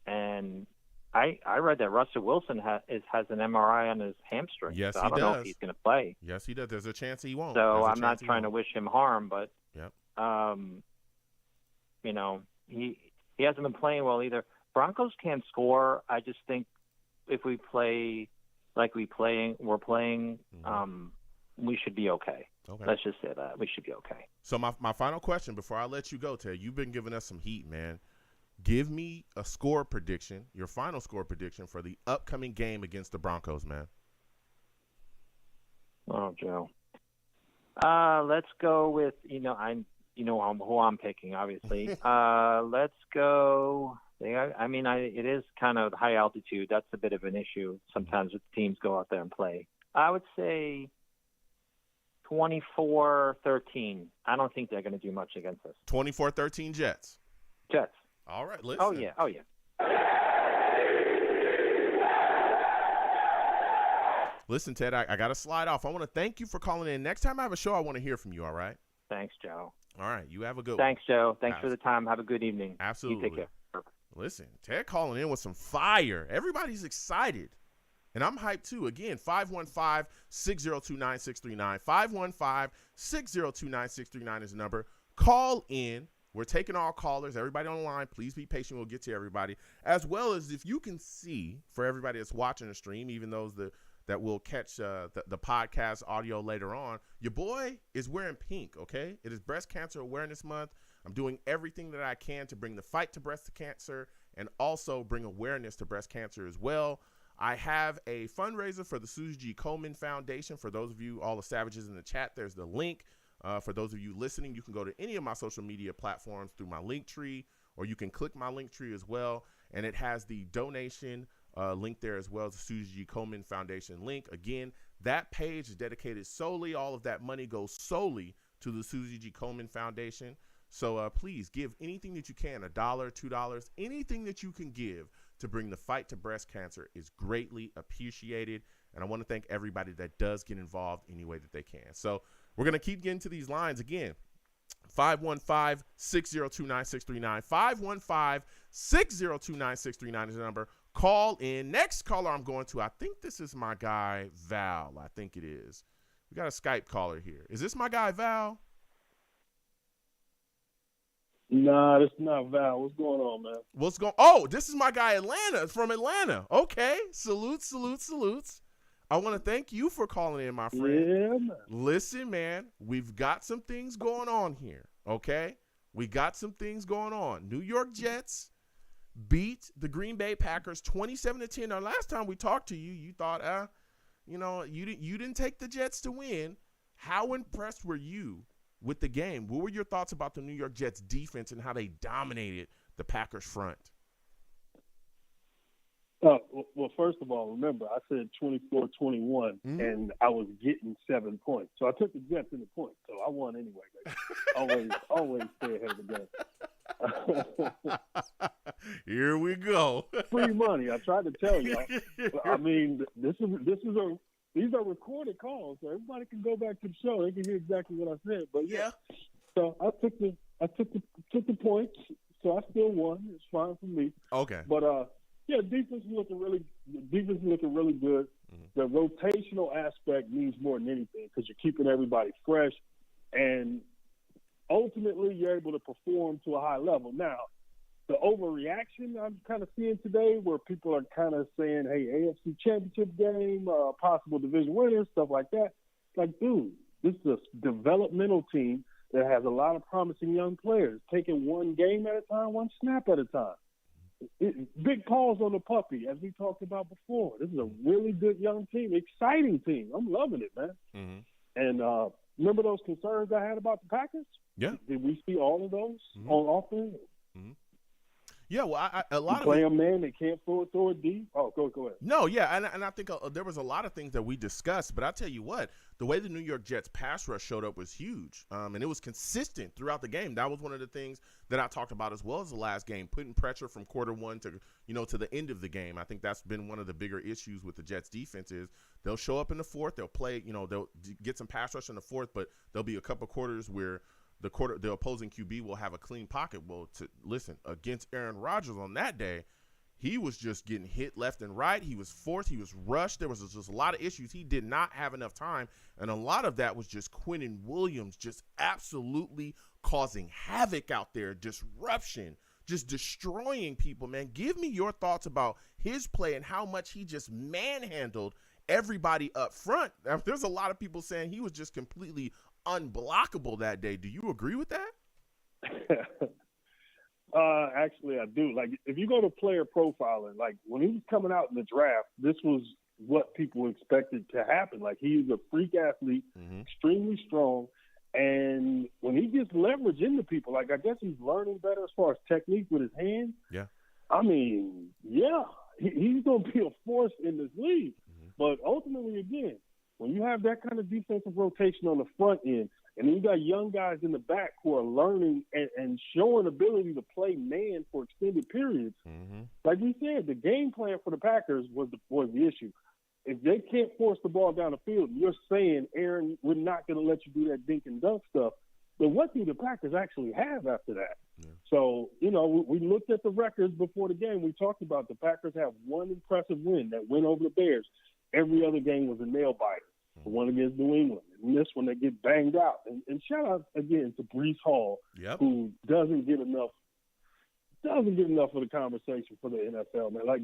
And I read that Russell Wilson has an MRI on his hamstring. Yes, so he I don't does. know if he's going to play. Yes, he does. There's a chance he won't. So I'm not trying to wish him harm, but, yep. He hasn't been playing well either. Broncos can't score. I just think if we play like we're playing, we should be okay. Let's just say that. We should be okay. So my final question before I let you go, Ted, you've been giving us some heat, man. Give me a score prediction, your final score prediction for the upcoming game against the Broncos, man. Oh, Joe. Let's go with, who I'm picking, obviously. Let's go. It is kind of high altitude. That's a bit of an issue sometimes with teams go out there and play. I would say 24-13. I don't think they're going to do much against us. 24-13 Jets. Jets. All right, listen. Oh, yeah. Listen, Ted, I got to slide off. I want to thank you for calling in. Next time I have a show, I want to hear from you, all right? Thanks, Joe. All right, you have a good one. Thanks, Joe. Thanks for the time. Have a good evening. Absolutely. You take care. Listen, Ted calling in with some fire. Everybody's excited. And I'm hyped too. Again, 515-602-9639. 515-602-9639 is the number. Call in. We're taking all callers. Everybody on the line, please be patient. We'll get to everybody. As well as if you can see, for everybody that's watching the stream, even those that will catch the podcast audio later on, your boy is wearing pink, okay? It is Breast Cancer Awareness Month. I'm doing everything that I can to bring the fight to breast cancer and also bring awareness to breast cancer as well. I have a fundraiser for the Susie G. Komen Foundation. For those of you, all the savages in the chat, there's the link. For those of you listening, you can go to any of my social media platforms through my link tree, or you can click my link tree as well. And it has the donation link there as well as the Susie G. Komen Foundation link. Again, that page is dedicated solely, all of that money goes solely to the Susie G. Komen Foundation. So please give anything that you can, $1, $2, anything that you can give to bring the fight to breast cancer is greatly appreciated. And I want to thank everybody that does get involved any way that they can. So we're going to keep getting to these lines again. 515-602-9639. 515-602-9639 is the number. Call in. Next caller I'm going to, I think this is my guy, Val. I think it is. We got a Skype caller here. Is this my guy, Val? Nah, this is not Val. What's going on, man? Oh, this is my guy, Atlanta, from Atlanta. Okay. Salutes. I want to thank you for calling in, my friend. Yeah, man. Listen, man, we've got some things going on here, okay? We got some things going on. New York Jets beat the Green Bay Packers 27-10. Now, last time we talked to you, you thought, you didn't take the Jets to win. How impressed were you with the game? What were your thoughts about the New York Jets defense and how they dominated the Packers front? Well, first of all, remember, I said 24-21, and I was getting 7 points. So I took the Jets in the point, so I won anyway. always stay ahead of the game. Here we go. Free money. I tried to tell y'all. I mean, these are recorded calls, so everybody can go back to the show. They can hear exactly what I said. But yeah. So I took the points, so I still won. It's fine for me. Okay. But defense is looking really good. Mm-hmm. The rotational aspect means more than anything because you're keeping everybody fresh, and ultimately you're able to perform to a high level. Now, the overreaction I'm kind of seeing today, where people are kind of saying, "Hey, AFC Championship game, possible division winners, stuff like that." Like, dude, this is a developmental team that has a lot of promising young players, taking one game at a time, one snap at a time. Big paws on the puppy, as we talked about before. This is a really good young team, exciting team. I'm loving it, man. Mm-hmm. And remember those concerns I had about the Packers? Yeah. Did we see all of those on offense? Mm-hmm. Yeah, well, a lot of play a man that can't throw it deep. Oh, go ahead. No, yeah, and I think there was a lot of things that we discussed, but I tell you what, the way the New York Jets pass rush showed up was huge, and it was consistent throughout the game. That was one of the things that I talked about as well as the last game, putting pressure from quarter one to to the end of the game. I think that's been one of the bigger issues with the Jets defense is they'll show up in the fourth, they'll play, they'll get some pass rush in the fourth, but there'll be a couple quarters where the opposing QB will have a clean pocket. Well, listen, against Aaron Rodgers on that day, he was just getting hit left and right. He was forced. He was rushed. There was just a lot of issues. He did not have enough time, and a lot of that was just Quinn and Williams just absolutely causing havoc out there, disruption, just destroying people, man. Give me your thoughts about his play and how much he just manhandled everybody up front. There's a lot of people saying he was just completely unblockable that day. Do you agree with that? Actually, I do. Like, if you go to player profiling, like when he was coming out in the draft, this was what people expected to happen. Like, he's a freak athlete, extremely strong, and when he gets leverage into people, like I guess he's learning better as far as technique with his hands. Yeah. I mean, yeah, he's going to be a force in this league. But ultimately, again, when you have that kind of defensive rotation on the front end, and then you got young guys in the back who are learning and showing ability to play man for extended periods, like we said, the game plan for the Packers was the issue. If they can't force the ball down the field, you're saying, Aaron, we're not going to let you do that dink and dunk stuff. But what do the Packers actually have after that? Yeah. So, we looked at the records before the game. We talked about the Packers have one impressive win, that win over the Bears. Every other game was a nail-biter. The one against New England, and this one they get banged out. And shout out again to Breece Hall, who doesn't get enough of the conversation for the NFL, man. Like,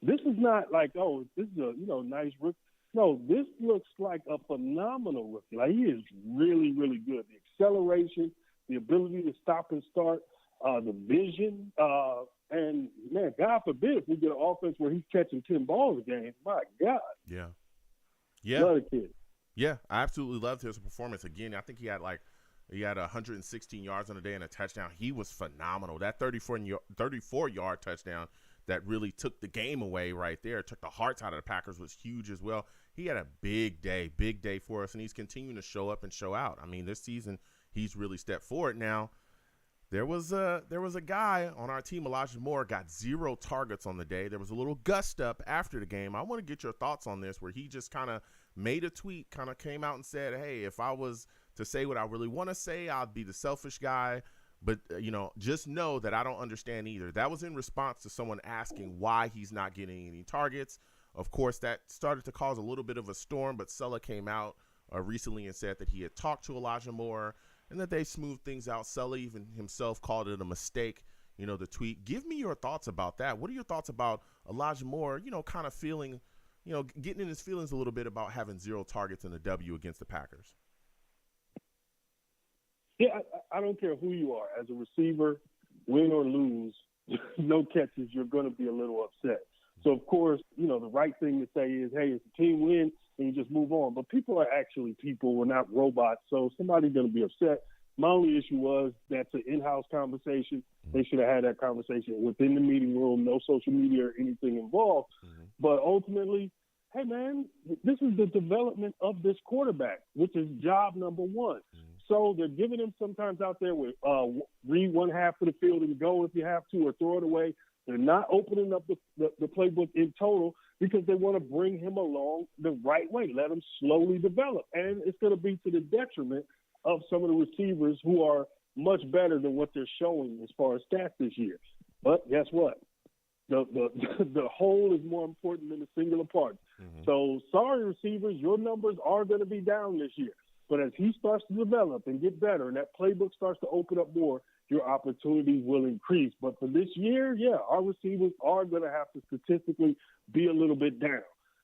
this is not like, oh, this is a nice rookie. No, this looks like a phenomenal rookie. Like, he is really, really good. The acceleration, the ability to stop and start, the vision, and man, God forbid if we get an offense where he's catching 10 balls a game. My God. Yeah. Love the kid. Yeah, I absolutely loved his performance. Again, I think he had 116 yards on the day and a touchdown. He was phenomenal. That 34-yard touchdown that really took the game away right there, took the hearts out of the Packers, was huge as well. He had a big day for us, and he's continuing to show up and show out. I mean, this season he's really stepped forward. Now, there was a guy on our team, Elijah Moore, got 0 targets on the day. There was a little gust up after the game. I want to get your thoughts on this, where he just kind of made a tweet, kind of came out and said, hey, if I was to say what I really want to say, I'd be the selfish guy. But, just know that I don't understand either. That was in response to someone asking why he's not getting any targets. Of course, that started to cause a little bit of a storm, but Sulla came out recently and said that he had talked to Elijah Moore and that they smoothed things out. Sulla even himself called it a mistake, the tweet. Give me your thoughts about that. What are your thoughts about Elijah Moore, kind of feeling, getting in his feelings a little bit about having 0 targets in the W against the Packers? Yeah, I don't care who you are. As a receiver, win or lose, no catches, you're going to be a little upset. So, of course, the right thing to say is, hey, it's a team win, and you just move on. But people are actually people. We're not robots, so somebody's going to be upset. My only issue was that's an in-house conversation. They should have had that conversation within the meeting room, no social media or anything involved. But ultimately, hey, man, this is the development of this quarterback, which is job number one. So they're giving him sometimes out there with read one half of the field and go if you have to, or throw it away. They're not opening up the playbook in total because they want to bring him along the right way, let him slowly develop. And it's going to be to the detriment of some of the receivers who are much better than what they're showing as far as stats this year. But guess what? The whole is more important than the singular part. So sorry, receivers, your numbers are going to be down this year. But as he starts to develop and get better and that playbook starts to open up more, your opportunities will increase. But for this year, yeah, our receivers are going to have to statistically be a little bit down.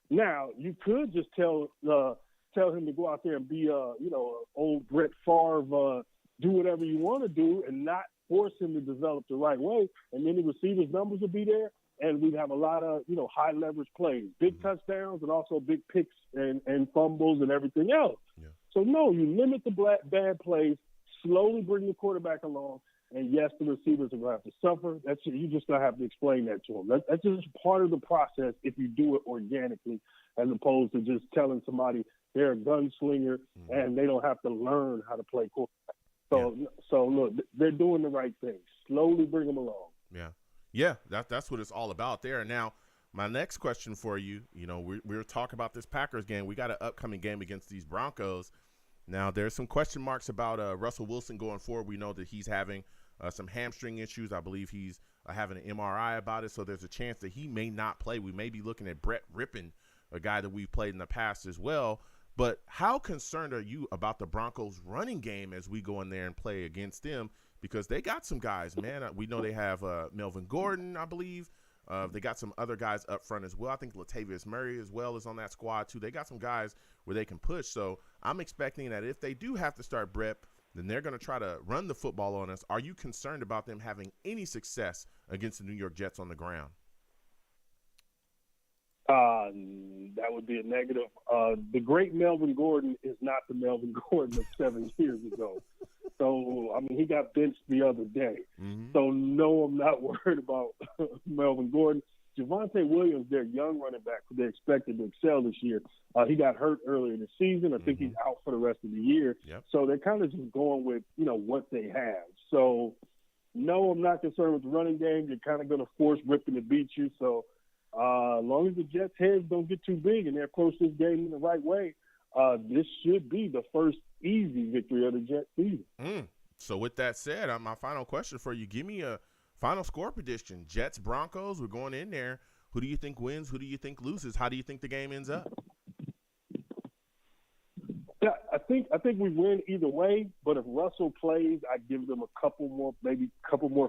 Now, you could just tell him to go out there and be old Brett Favre, do whatever you want to do and not force him to develop the right way. And then the receivers' numbers will be there, and we'd have a lot of, high leverage plays, big touchdowns and also big picks and fumbles and everything else. Yeah. So, no, you limit the bad plays, slowly bring the quarterback along. And yes, the receivers are going to have to suffer. You just going to have to explain that to them. That's just part of the process if you do it organically, as opposed to just telling somebody they're a gunslinger and they don't have to learn how to play quarterback. So look, they're doing the right thing. Slowly bring them along. Yeah. That's what it's all about there. And now, my next question for you, we were talking about this Packers game. We got an upcoming game against these Broncos. Now, there's some question marks about Russell Wilson going forward. We know that he's having some hamstring issues. I believe he's having an MRI about it, so there's a chance that he may not play. We may be looking at Brett Rippon, a guy that we've played in the past as well. But how concerned are you about the Broncos' running game as we go in there and play against them? Because they got some guys, man. We know they have Melvin Gordon, I believe. They got some other guys up front as well. I think Latavius Murray as well is on that squad too. They got some guys where they can push. So I'm expecting that if they do have to start Brett, then they're going to try to run the football on us. Are you concerned about them having any success against the New York Jets on the ground? That would be a negative. The great Melvin Gordon is not the Melvin Gordon of 7 years ago. So, I mean, he got benched the other day. So, no, I'm not worried about Melvin Gordon. Javonte Williams, their young running back, who they expected to excel this year, he got hurt earlier in the season. I think he's out for the rest of the year. So, they're kind of just going with, what they have. So, no, I'm not concerned with the running game. You're kind of going to force Rippon to beat you. So, as long as the Jets' heads don't get too big and they approach this game in the right way, this should be the first easy victory of the Jets season. So with that said, my final question for you, give me a final score prediction. Jets, Broncos, we're going in there. Who do you think wins? Who do you think loses? How do you think the game ends up? Yeah, I think we win either way, but if Russell plays, I'd give them a couple more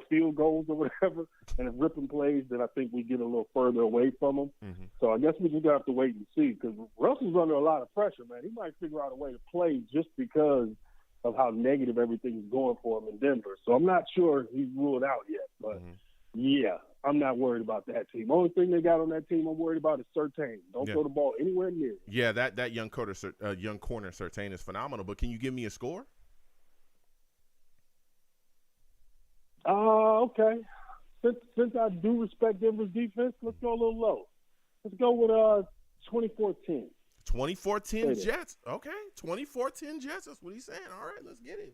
field goals or whatever. And if Rippon plays, then I think we get a little further away from him. So I guess we just have to wait and see, because Russell's under a lot of pressure, man. He might figure out a way to play just because of how negative everything's going for him in Denver. So I'm not sure he's ruled out yet, but yeah, I'm not worried about that team. Only thing they got on that team I'm worried about is Surtain. Don't throw the ball anywhere near him. Yeah, that young corner Surtain is phenomenal. But can you give me a score? Okay. Since I do respect Denver's defense, let's go a little low. Let's go with 24-10. 24-10 Jets. Okay, 24-10 Jets. That's what he's saying. All right, let's get it.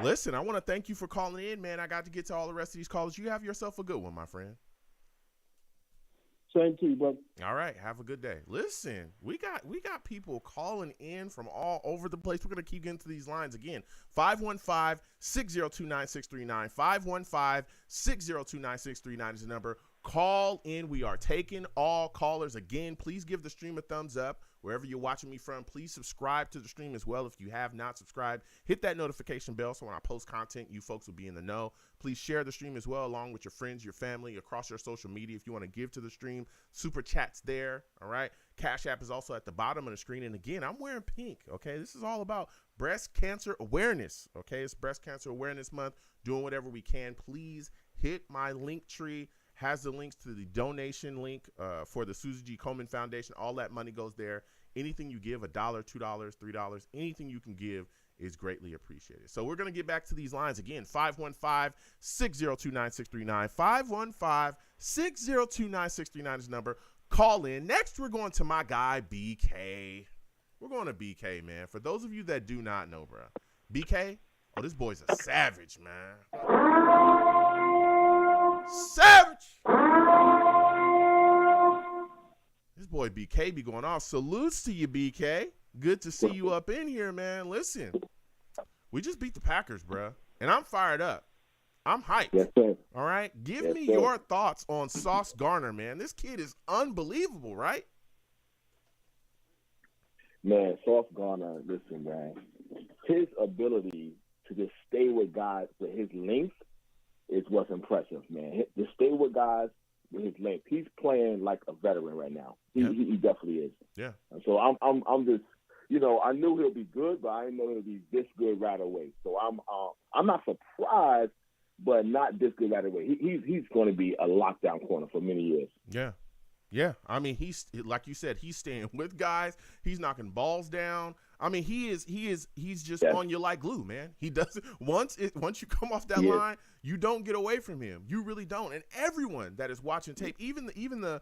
Listen, I want to thank you for calling in, man. I got to get to all the rest of these callers. You have yourself a good one, my friend. Same to you, brother. All right, have a good day. Listen, we got people calling in from all over the place. We're going to keep getting to these lines again. 515-602-9639. 515-602-9639 is the number. Call in. We are taking all callers. Again, please give the stream a thumbs up. Wherever you're watching me from, please subscribe to the stream as well. If you have not subscribed, hit that notification bell so when I post content, you folks will be in the know. Please share the stream as well along with your friends, your family, across your social media. If you want to give to the stream, Super Chat's there, all right? Cash App is also at the bottom of the screen. And again, I'm wearing pink, okay? This is all about breast cancer awareness, okay? It's Breast Cancer Awareness Month, doing whatever we can. Please hit my link tree. Has the links to the donation link for the Susie G. Komen Foundation. All that money goes there. Anything you give, $1, $2, $3, anything you can give is greatly appreciated. So we're going to get back to these lines again. 515-602-9639. 515-602-9639 is the number. Call in. Next, we're going to my guy, BK. We're going to BK, man. For those of you that do not know, bro, BK, this boy's a savage, man. Savage! This boy BK be going off. Salutes to you, BK. Good to see you up in here, man. Listen, we just beat the Packers, bro, and I'm fired up. I'm hyped. Yes, sir. All right? Give me your thoughts on Sauce Gardner, man. This kid is unbelievable, right? Man, Sauce Gardner, listen, man. His ability to just stay with guys with his length is what's impressive, man. To stay with guys with his length. He's playing like a veteran right now. He definitely is. Yeah. And so I'm just, I knew he'll be good, but I didn't know he'll be this good right away. So I'm not surprised, but not this good right away. He's going to be a lockdown corner for many years. Yeah. Yeah, I mean, he's like you said, he's staying with guys. He's knocking balls down. I mean, he's just on you like glue, man. He doesn't once you come off that line, you don't get away from him. You really don't. And everyone that is watching tape, even the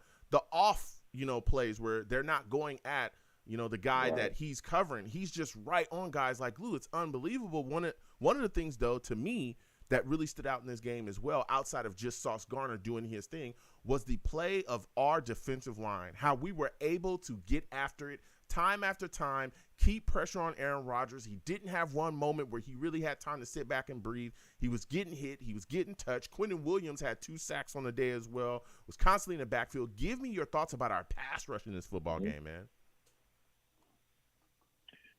off, plays where they're not going at, the guy that he's covering, he's just right on guys like glue. It's unbelievable. One of the things, though, to me, that really stood out in this game as well, outside of just Sauce Gardner doing his thing, was the play of our defensive line, how we were able to get after it time after time, keep pressure on Aaron Rodgers. He didn't have one moment where he really had time to sit back and breathe. He was getting hit. He was getting touched. Quinn and Williams had 2 sacks on the day as well, was constantly in the backfield. Give me your thoughts about our pass rush in this football game, man.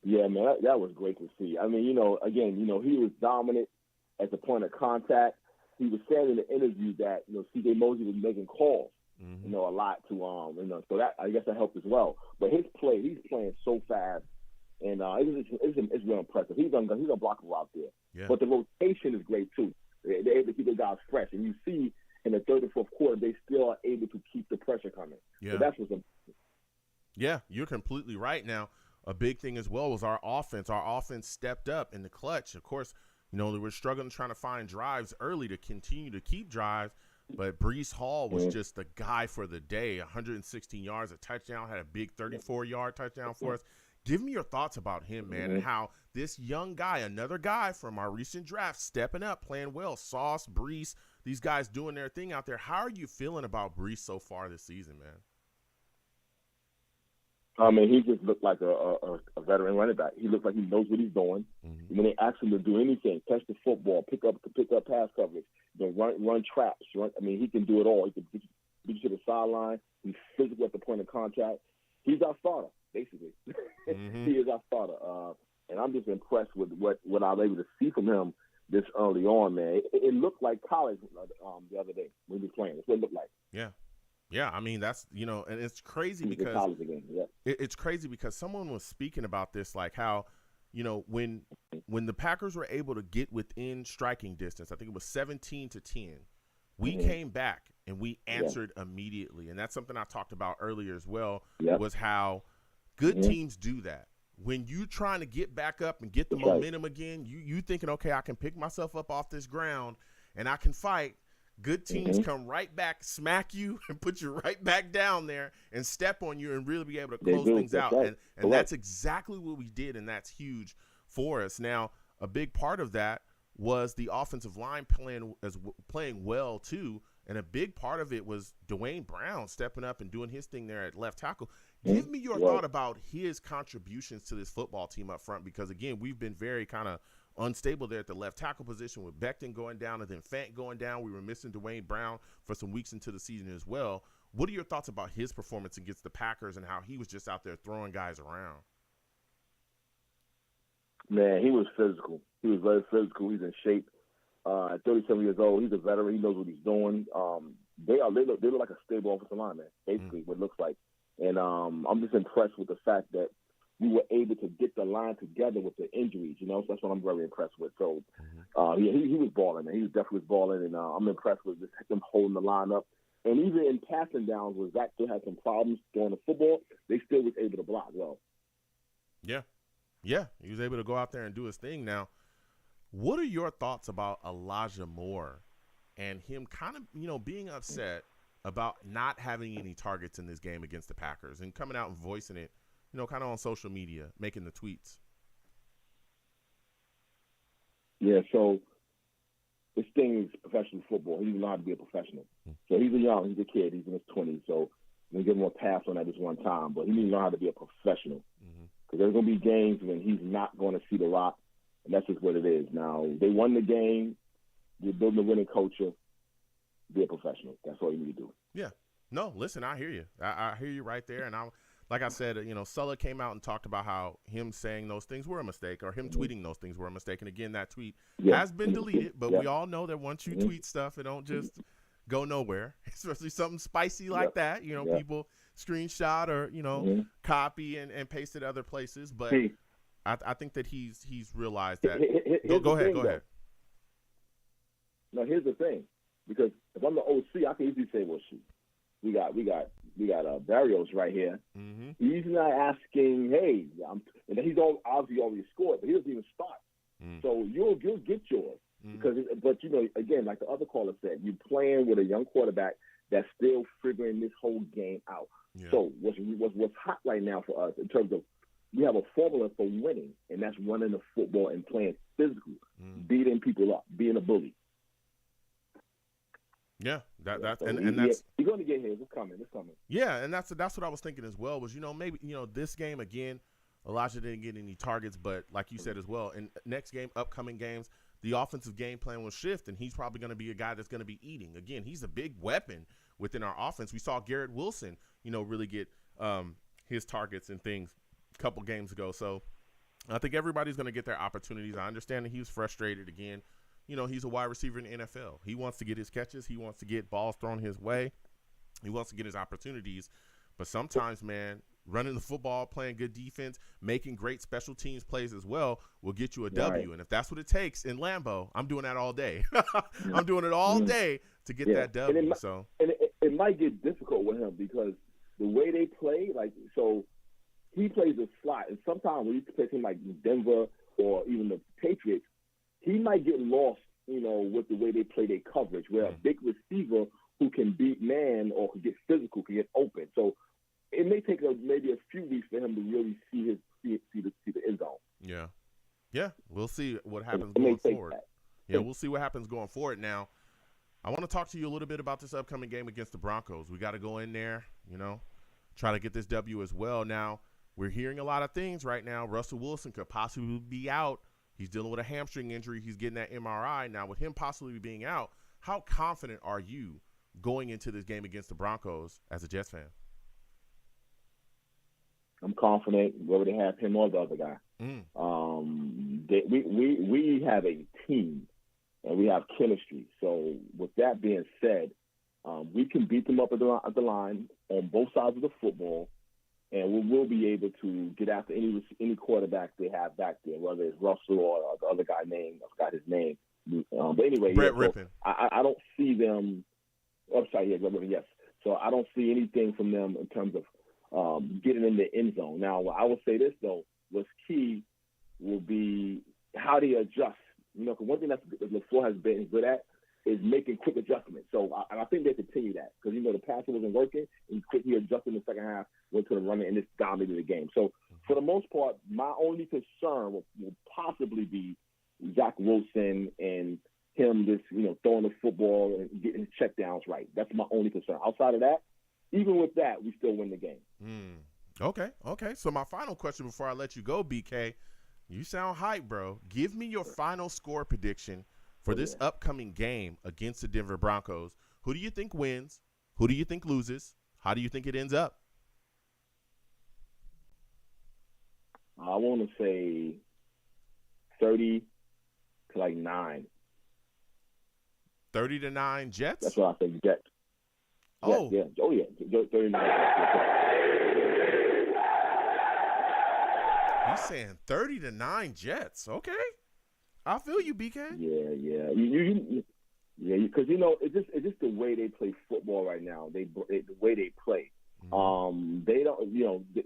Yeah, man, that was great to see. I mean, again, he was dominant at the point of contact. He was saying in the interview that, C.J. Mosley was making calls, a lot to, so that, I guess that helped as well. But his play, he's playing so fast, and it's real impressive. He's gonna block him out there. Yeah. But the rotation is great, too. They're able to keep the guys fresh. And you see in the third and fourth quarter, they still are able to keep the pressure coming. Yeah. So that's what's impressive. Yeah, you're completely right. Now, a big thing as well was our offense. Our offense stepped up in the clutch. Of course, they were struggling trying to find drives early to continue to keep drives, but Breece Hall was just the guy for the day. 116 yards, a touchdown, had a big 34-yard touchdown for us. Give me your thoughts about him, man, and how this young guy, another guy from our recent draft, stepping up, playing well. Sauce, Breece, these guys doing their thing out there. How are you feeling about Breece so far this season, man? I mean, he just looked like a veteran running back. He looked like he knows what he's doing. When they ask him to do anything, catch the football, pick up pass coverage, run traps. He can do it all. He can get you to the sideline. He's physical at the point of contact. He's our starter, basically. He is our starter. And I'm just impressed with what I was able to see from him this early on, man. It looked like college the other day when he was playing. That's what it looked like. Yeah. Yeah, I mean, that's, and it's crazy because it's crazy because someone was speaking about this, like how, when the Packers were able to get within striking distance, I think it was 17-10, we came back and we answered immediately. And that's something I talked about earlier as well, was how good teams do that. When you trying to get back up and get the momentum again, you thinking, okay, I can pick myself up off this ground and I can fight. Good teams come right back, smack you, and put you right back down there and step on you and really be able to close things out. Right. And that's exactly what we did, and that's huge for us. Now, a big part of that was the offensive line playing well, too, and a big part of it was Dwayne Brown stepping up and doing his thing there at left tackle. Give me your thought about his contributions to this football team up front because, again, we've been very kind of unstable there at the left tackle position with Becton going down and then Fant going down. We were missing Dwayne Brown for some weeks into the season as well. What are your thoughts about his performance against the Packers and how he was just out there throwing guys around? Man, he was physical. He was very physical. He's in shape. At 37 years old, he's a veteran. He knows what he's doing. They look like a stable offensive line, man, basically what it looks like. And I'm just impressed with the fact that we were able to get the line together with the injuries, so that's what I'm very impressed with. So he was balling, man. He was definitely balling, and I'm impressed with just him holding the line up. And even in passing downs, where Zach still had some problems throwing the football, they still was able to block well. Yeah, he was able to go out there and do his thing. Now, what are your thoughts about Elijah Moore and him kind of, being upset about not having any targets in this game against the Packers and coming out and voicing it, kind of on social media, making the tweets? Yeah, so this thing is professional football. He doesn't know how to be a professional. So he's a kid. He's in his 20s. So I'm going to give him a pass on that this one time. But he needs to know how to be a professional. Because there's going to be games when he's not going to see the rock, and that's just what it is. Now, they won the game. They're building a winning culture. Be a professional. That's all you need to do. Yeah. No, listen, I hear you. I hear you right there. And like I said, Sulla came out and talked about how him saying those things were a mistake or him tweeting those things were a mistake. And, again, that tweet has been deleted. But we all know that once you tweet stuff, it don't just go nowhere, especially something spicy like that. People screenshot or, copy and paste it other places. But I think that he's realized that. Go ahead. Now, here's the thing. Because if I'm the OC, I can easily say, well, shoot, we got Barrios right here. Mm-hmm. He's not asking, hey, and he's obviously already scored, but he doesn't even start. So you'll get yours because, but again, like the other caller said, you're playing with a young quarterback that's still figuring this whole game out. Yeah. So what's hot right now for us in terms of we have a formula for winning, and that's running the football and playing physical, beating people up, being a bully. Yeah, that's you're going to get his. It's coming. Yeah, and that's what I was thinking as well. Was maybe this game again, Elijah didn't get any targets, but like you said as well, in next game, upcoming games, the offensive game plan will shift, and he's probably going to be a guy that's going to be eating. Again, he's a big weapon within our offense. We saw Garrett Wilson, really get his targets and things a couple games ago. So I think everybody's going to get their opportunities. I understand that he was frustrated again. He's a wide receiver in the NFL. He wants to get his catches. He wants to get balls thrown his way. He wants to get his opportunities. But sometimes, man, running the football, playing good defense, making great special teams plays as well will get you a W. Right. And if that's what it takes in Lambeau, I'm doing that all day. I'm doing it all day to get that W. And it might get difficult with him because the way they play, so he plays a slot. And sometimes when you play him like Denver or even the Patriots, he might get lost, with the way they play their coverage, where a big receiver who can beat man or can get physical can get open. So it may take maybe a few weeks for him to really see the end zone. Yeah. We'll see what happens going forward. Yeah, we'll see what happens going forward. Now, I want to talk to you a little bit about this upcoming game against the Broncos. We got to go in there, try to get this W as well. Now, we're hearing a lot of things right now. Russell Wilson could possibly be out. He's dealing with a hamstring injury. He's getting that MRI. Now, with him possibly being out, how confident are you going into this game against the Broncos as a Jets fan? I'm confident whether they have him or the other guy. We have a team, and we have chemistry. So with that being said, we can beat them up at the line on both sides of the football. And we will be able to get after any quarterback they have back there, whether it's Russell or the other guy named, I forgot his name. But anyway, Brett Rippon. I don't see them. I'm sorry, Brett Rippon, yes. So I don't see anything from them in terms of getting in the end zone. Now, I will say this, though. What's key will be how they adjust. Because one thing that LaFleur has been good at is making quick adjustments. So I think they continue that because, the passer wasn't working, and quickly adjusted in the second half, went to the running, and this dominated the game. So for the most part, my only concern will possibly be Zach Wilson and him just, throwing the football and getting his checkdowns right. That's my only concern. Outside of that, even with that, we still win the game. Okay. So my final question before I let you go, BK, you sound hype, bro. Give me your final score prediction for this upcoming game against the Denver Broncos. Who do you think wins? Who do you think loses? How do you think it ends up? I want to say 30 to 9. 30-9 Jets? That's what I think, Jets. Oh. Yeah. Oh, yeah. 39 He's saying 30-9 Jets. Okay. I feel you, BK. Yeah. Because it's just the way they play football right now. The way they play. They don't.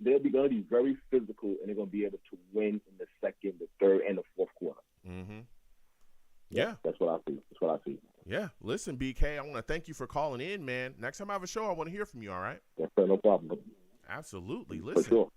They're going to be very physical, and they're going to be able to win in the second, the third, and the fourth quarter. Yeah, that's what I see. Yeah. Listen, BK, I want to thank you for calling in, man. Next time I have a show, I want to hear from you. All right? That's no problem. Absolutely. Listen. For sure.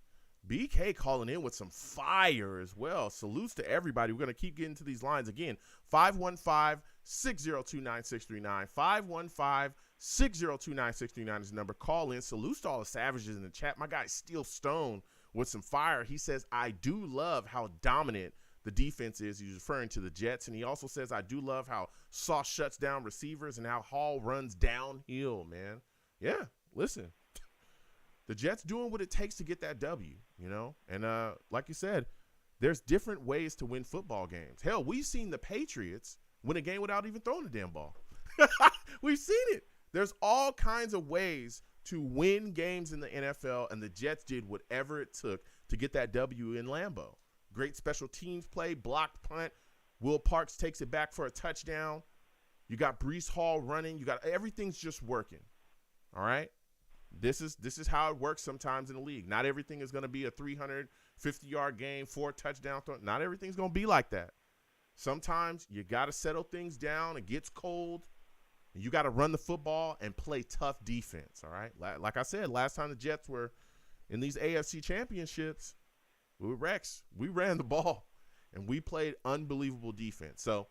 BK calling in with some fire as well. Salutes to everybody. We're going to keep getting to these lines again. 515-602-9639. 515-602-9639 is the number. Call in. Salutes to all the savages in the chat. My guy Steel Stone with some fire. He says, I do love how dominant the defense is. He's referring to the Jets. And he also says, I do love how Sauce shuts down receivers and how Hall runs downhill, man. Yeah, listen. The Jets doing what it takes to get that W, And like you said, there's different ways to win football games. Hell, we've seen the Patriots win a game without even throwing a damn ball. We've seen it. There's all kinds of ways to win games in the NFL, and the Jets did whatever it took to get that W in Lambeau. Great special teams play, blocked punt. Will Parks takes it back for a touchdown. You got Breece Hall running. You got everything's just working. All right? This is how it works sometimes in the league. Not everything is going to be a 350-yard game, 4 touchdown throw. Not everything's going to be like that. Sometimes you got to settle things down. It gets cold. You got to run the football and play tough defense, all right? Like I said, last time the Jets were in these AFC championships, we were Rex. We ran the ball, and we played unbelievable defense. So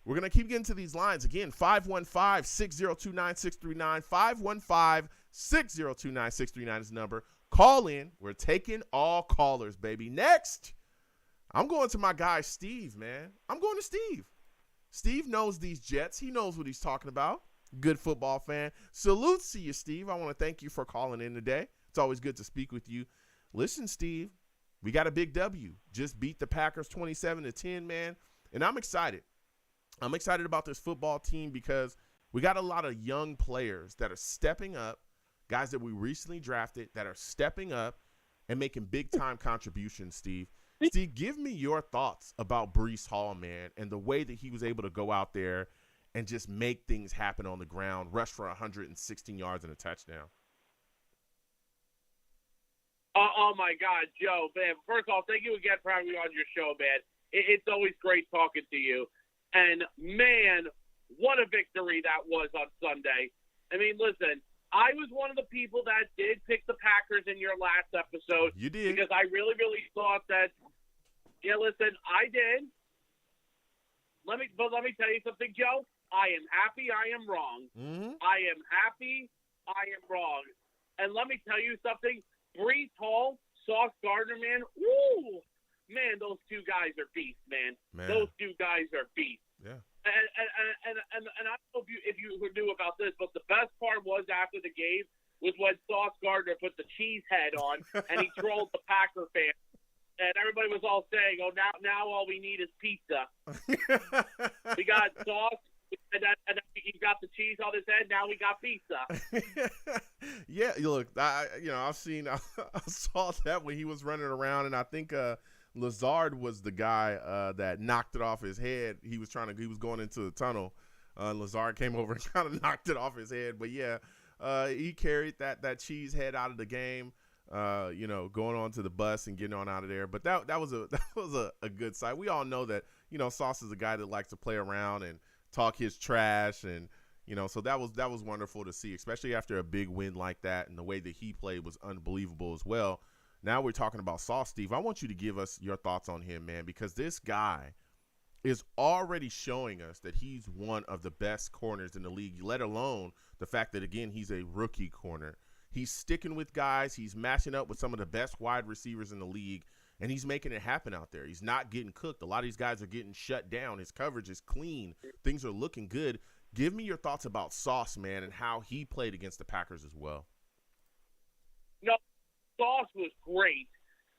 we're going to keep getting to these lines. Again, 515-602-9639, 515-602-9639 is the number. Call in. We're taking all callers, baby. Next, I'm going to my guy Steve, man. I'm going to Steve. Steve knows these Jets. He knows what he's talking about. Good football fan. Salutes to you, Steve. I want to thank you for calling in today. It's always good to speak with you. Listen, Steve, we got a big W. Just beat the Packers 27-10, man. And I'm excited. I'm excited about this football team because we got a lot of young players that are stepping up, guys that we recently drafted that are stepping up and making big-time contributions, Steve. Steve, give me your thoughts about Breece Hall, man, and the way that he was able to go out there and just make things happen on the ground, rush for 116 yards and a touchdown. Oh, my God, Joe, man. First of all, thank you again for having me on your show, man. It's always great talking to you. And, man, what a victory that was on Sunday. I mean, listen, I was one of the people that did pick the Packers in your last episode. You did. Because I really, really thought that, yeah, listen, I did. Let me tell you something, Joe. I am happy I am wrong. Mm-hmm. I am happy I am wrong. And let me tell you something. Breece Hall, Sauce Gardner, man, woo! Man, those two guys are beasts, man. Those two guys are beasts. Yeah. And I don't know if you knew about this, but the best part was after the game was when Sauce Gardner put the cheese head on and he trolled the Packer fans. And everybody was all saying, "Oh, now all we need is pizza." We got sauce, and he got the cheese on his head. Now we got pizza. Yeah, look, I saw that when he was running around, and I think Lazard was the guy that knocked it off his head. He was going into the tunnel. Lazard came over and kind of knocked it off his head. But yeah, he carried that cheese head out of the game. Going on to the bus and getting on out of there. But that was a good sight. We all know that, Sauce is a guy that likes to play around and talk his trash, and so that was wonderful to see, especially after a big win like that, and the way that he played was unbelievable as well. Now we're talking about Sauce, Steve. I want you to give us your thoughts on him, man, because this guy is already showing us that he's one of the best corners in the league, let alone the fact that, again, he's a rookie corner. He's sticking with guys. He's matching up with some of the best wide receivers in the league, and he's making it happen out there. He's not getting cooked. A lot of these guys are getting shut down. His coverage is clean. Things are looking good. Give me your thoughts about Sauce, man, and how he played against the Packers as well. No, Sauce was great.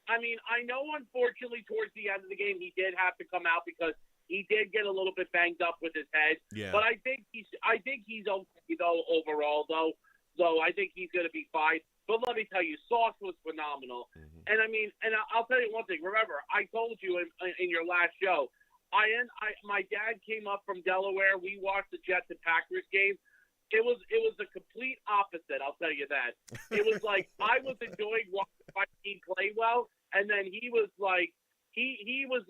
I mean, I know, unfortunately, towards the end of the game, he did have to come out because he did get a little bit banged up with his head. Yeah. But I think he's okay, though, overall, though. So I think he's going to be fine. But let me tell you, Sauce was phenomenal. Mm-hmm. And, I mean, I'll tell you one thing. Remember, I told you in your last show, my dad came up from Delaware. We watched the Jets and Packers game. It was the complete opposite, I'll tell you that. It was like I was enjoying watching my team play well, and then he was like, he was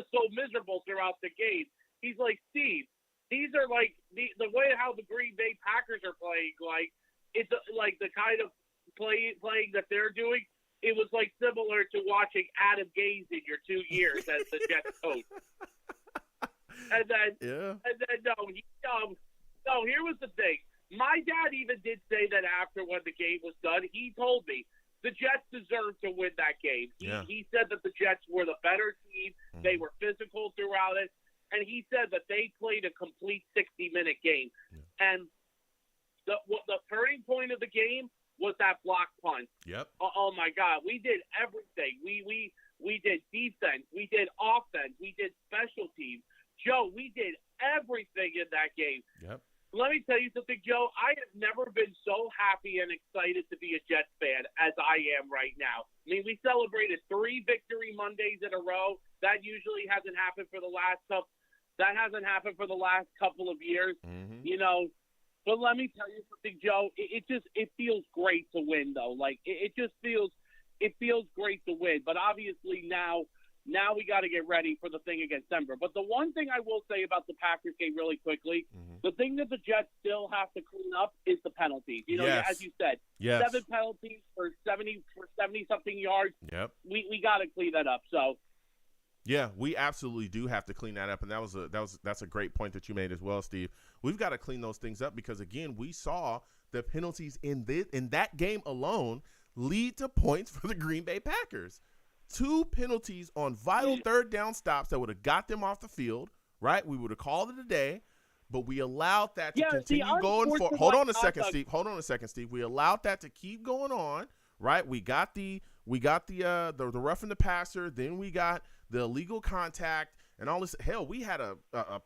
so miserable throughout the game. He's like, Steve, these are like the way how the Green Bay Packers are playing, like, it's like the kind of playing that they're doing. It was like similar to watching Adam Gase in your 2 years as the Jets coach. And then here was the thing. My dad even did say that after when the game was done, he told me the Jets deserved to win that game. He said that the Jets were the better team. Mm-hmm. They were physical throughout it. And he said that they played a complete 60-minute game. Yeah. And the turning point of the game was that block punt. Yep. Oh my God. We did everything. We did defense. We did offense. We did special teams. Joe, we did everything in that game. Yep. Let me tell you something, Joe. I have never been so happy and excited to be a Jets fan as I am right now. I mean, we celebrated 3 victory Mondays in a row. That usually hasn't happened for the last couple. That hasn't happened for the last couple of years. Mm-hmm. But let me tell you something, Joe. It feels great to win, though. Like it feels great to win. But obviously now we got to get ready for the thing against Denver. But the one thing I will say about the Packers game really quickly, the thing that the Jets still have to clean up is the penalties. You know, as you said, 7 penalties for 70 something yards. Yep. We got to clean that up. So. Yeah, we absolutely do have to clean that up, and that's a great point that you made as well, Steve. We've got to clean those things up because again, we saw the penalties in that game alone lead to points for the Green Bay Packers. 2 penalties on vital third down stops that would have got them off the field, right? We would have called it a day, but we allowed that to continue going for. Hold on a second, Steve. We allowed that to keep going on, right? We got the roughing the passer, then we got the illegal contact and all this. Hell, we had a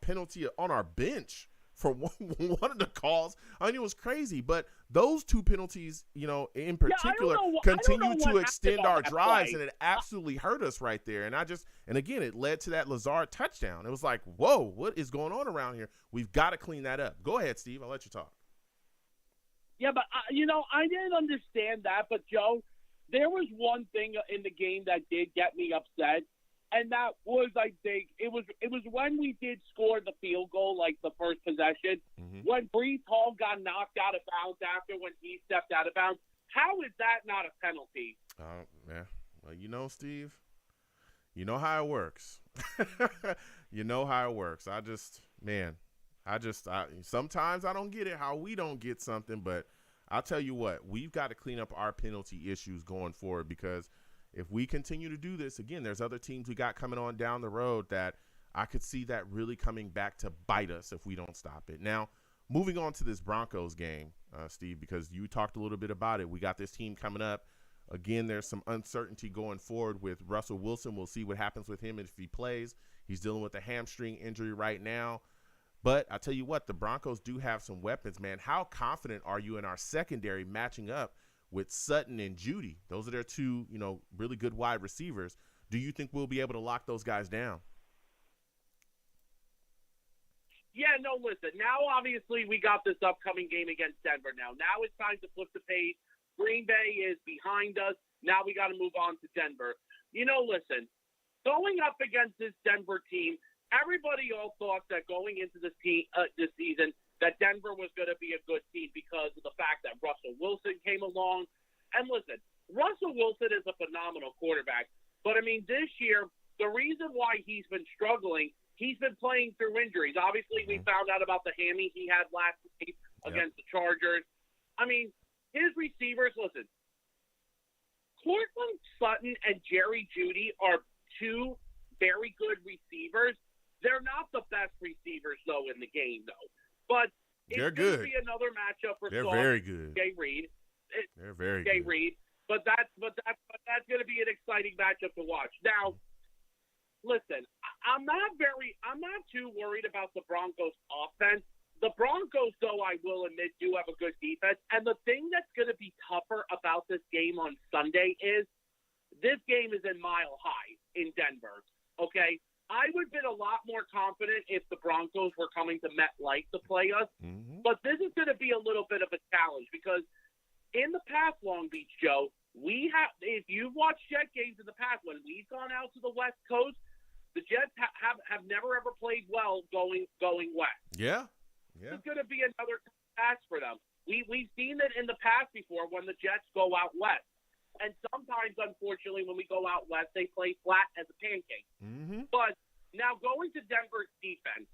penalty on our bench for one of the calls. I mean, it was crazy. But those 2 penalties, you know, in particular, continue to extend our drives, and it absolutely hurt us right there. And again, it led to that Lazard touchdown. It was like, whoa, what is going on around here? We've got to clean that up. Go ahead, Steve. I'll let you talk. Yeah, but, I didn't understand that. But, Joe, there was one thing in the game that did get me upset. And that was, I think, it was when we did score the field goal, like the first possession, when Breece Hall got knocked out of bounds after when he stepped out of bounds. How is that not a penalty? Yeah. Well, you know, Steve, you know how it works. You know how it works. Sometimes I don't get it, how we don't get something, but I'll tell you what, we've got to clean up our penalty issues going forward because – if we continue to do this, again, there's other teams we got coming on down the road that I could see that really coming back to bite us if we don't stop it. Now, moving on to this Broncos game, Steve, because you talked a little bit about it. We got this team coming up. Again, there's some uncertainty going forward with Russell Wilson. We'll see what happens with him if he plays. He's dealing with a hamstring injury right now. But I tell you what, the Broncos do have some weapons, man. How confident are you in our secondary matching up with Sutton and Judy? Those are their 2, you know, really good wide receivers. Do you think we'll be able to lock those guys down? Yeah, no, listen. Now, obviously, we got this upcoming game against Denver now. Now it's time to flip the page. Green Bay is behind us. Now we got to move on to Denver. You know, listen, going up against this Denver team, everybody all thought that going into this season that Denver was going to be a good team because of the fact that Russell Wilson came along. And listen, Russell Wilson is a phenomenal quarterback. But, I mean, this year, the reason why he's been struggling, he's been playing through injuries. Obviously, we found out about the hammy he had last week against the Chargers. I mean, his receivers, listen, Courtland Sutton and Jerry Jeudy are 2 very good receivers. They're not the best receivers, though, in the game, though. But it's going to be another matchup for very good. Jay Reed. They're very Jay good. Reed. But that's going to be an exciting matchup to watch. Now, listen, I'm not too worried about the Broncos offense. The Broncos, though, I will admit, do have a good defense. And the thing that's going to be tougher about this game on Sunday is this game is in Mile High in Denver. Okay? I would have been a lot more confident if the Broncos were coming to MetLife to play us. But this is going to be a little bit of a challenge because in the past, Long Beach, Joe, if you've watched Jet games in the past, when we've gone out to the West Coast, the Jets have never, ever played well going west. Yeah. It's going to be another task for them. We've seen it in the past before when the Jets go out west. And sometimes, unfortunately, when we go out west, they play flat as a pancake. But now going to Denver's defense,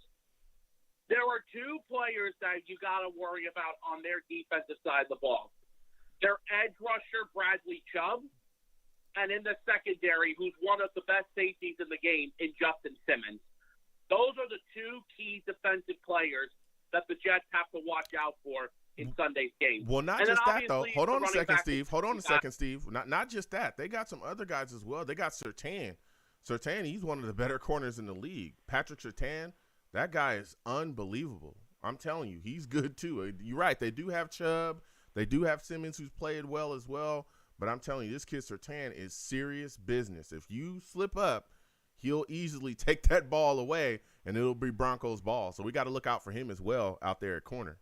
there are 2 players that you got to worry about on their defensive side of the ball. Their edge rusher, Bradley Chubb, and in the secondary, who's one of the best safeties in the game, in Justin Simmons. Those are the 2 key defensive players that the Jets have to watch out for in Sunday's game. Well, not just that, though. Hold on a second, Steve. Not just that. They got some other guys as well. They got Surtain. Surtain, he's one of the better corners in the league. Patrick Surtain, that guy is unbelievable. I'm telling you, he's good, too. You're right. They do have Chubb. They do have Simmons, who's played well as well. But I'm telling you, this kid Surtain is serious business. If you slip up, he'll easily take that ball away, and it'll be Broncos ball. So we got to look out for him as well out there at corner.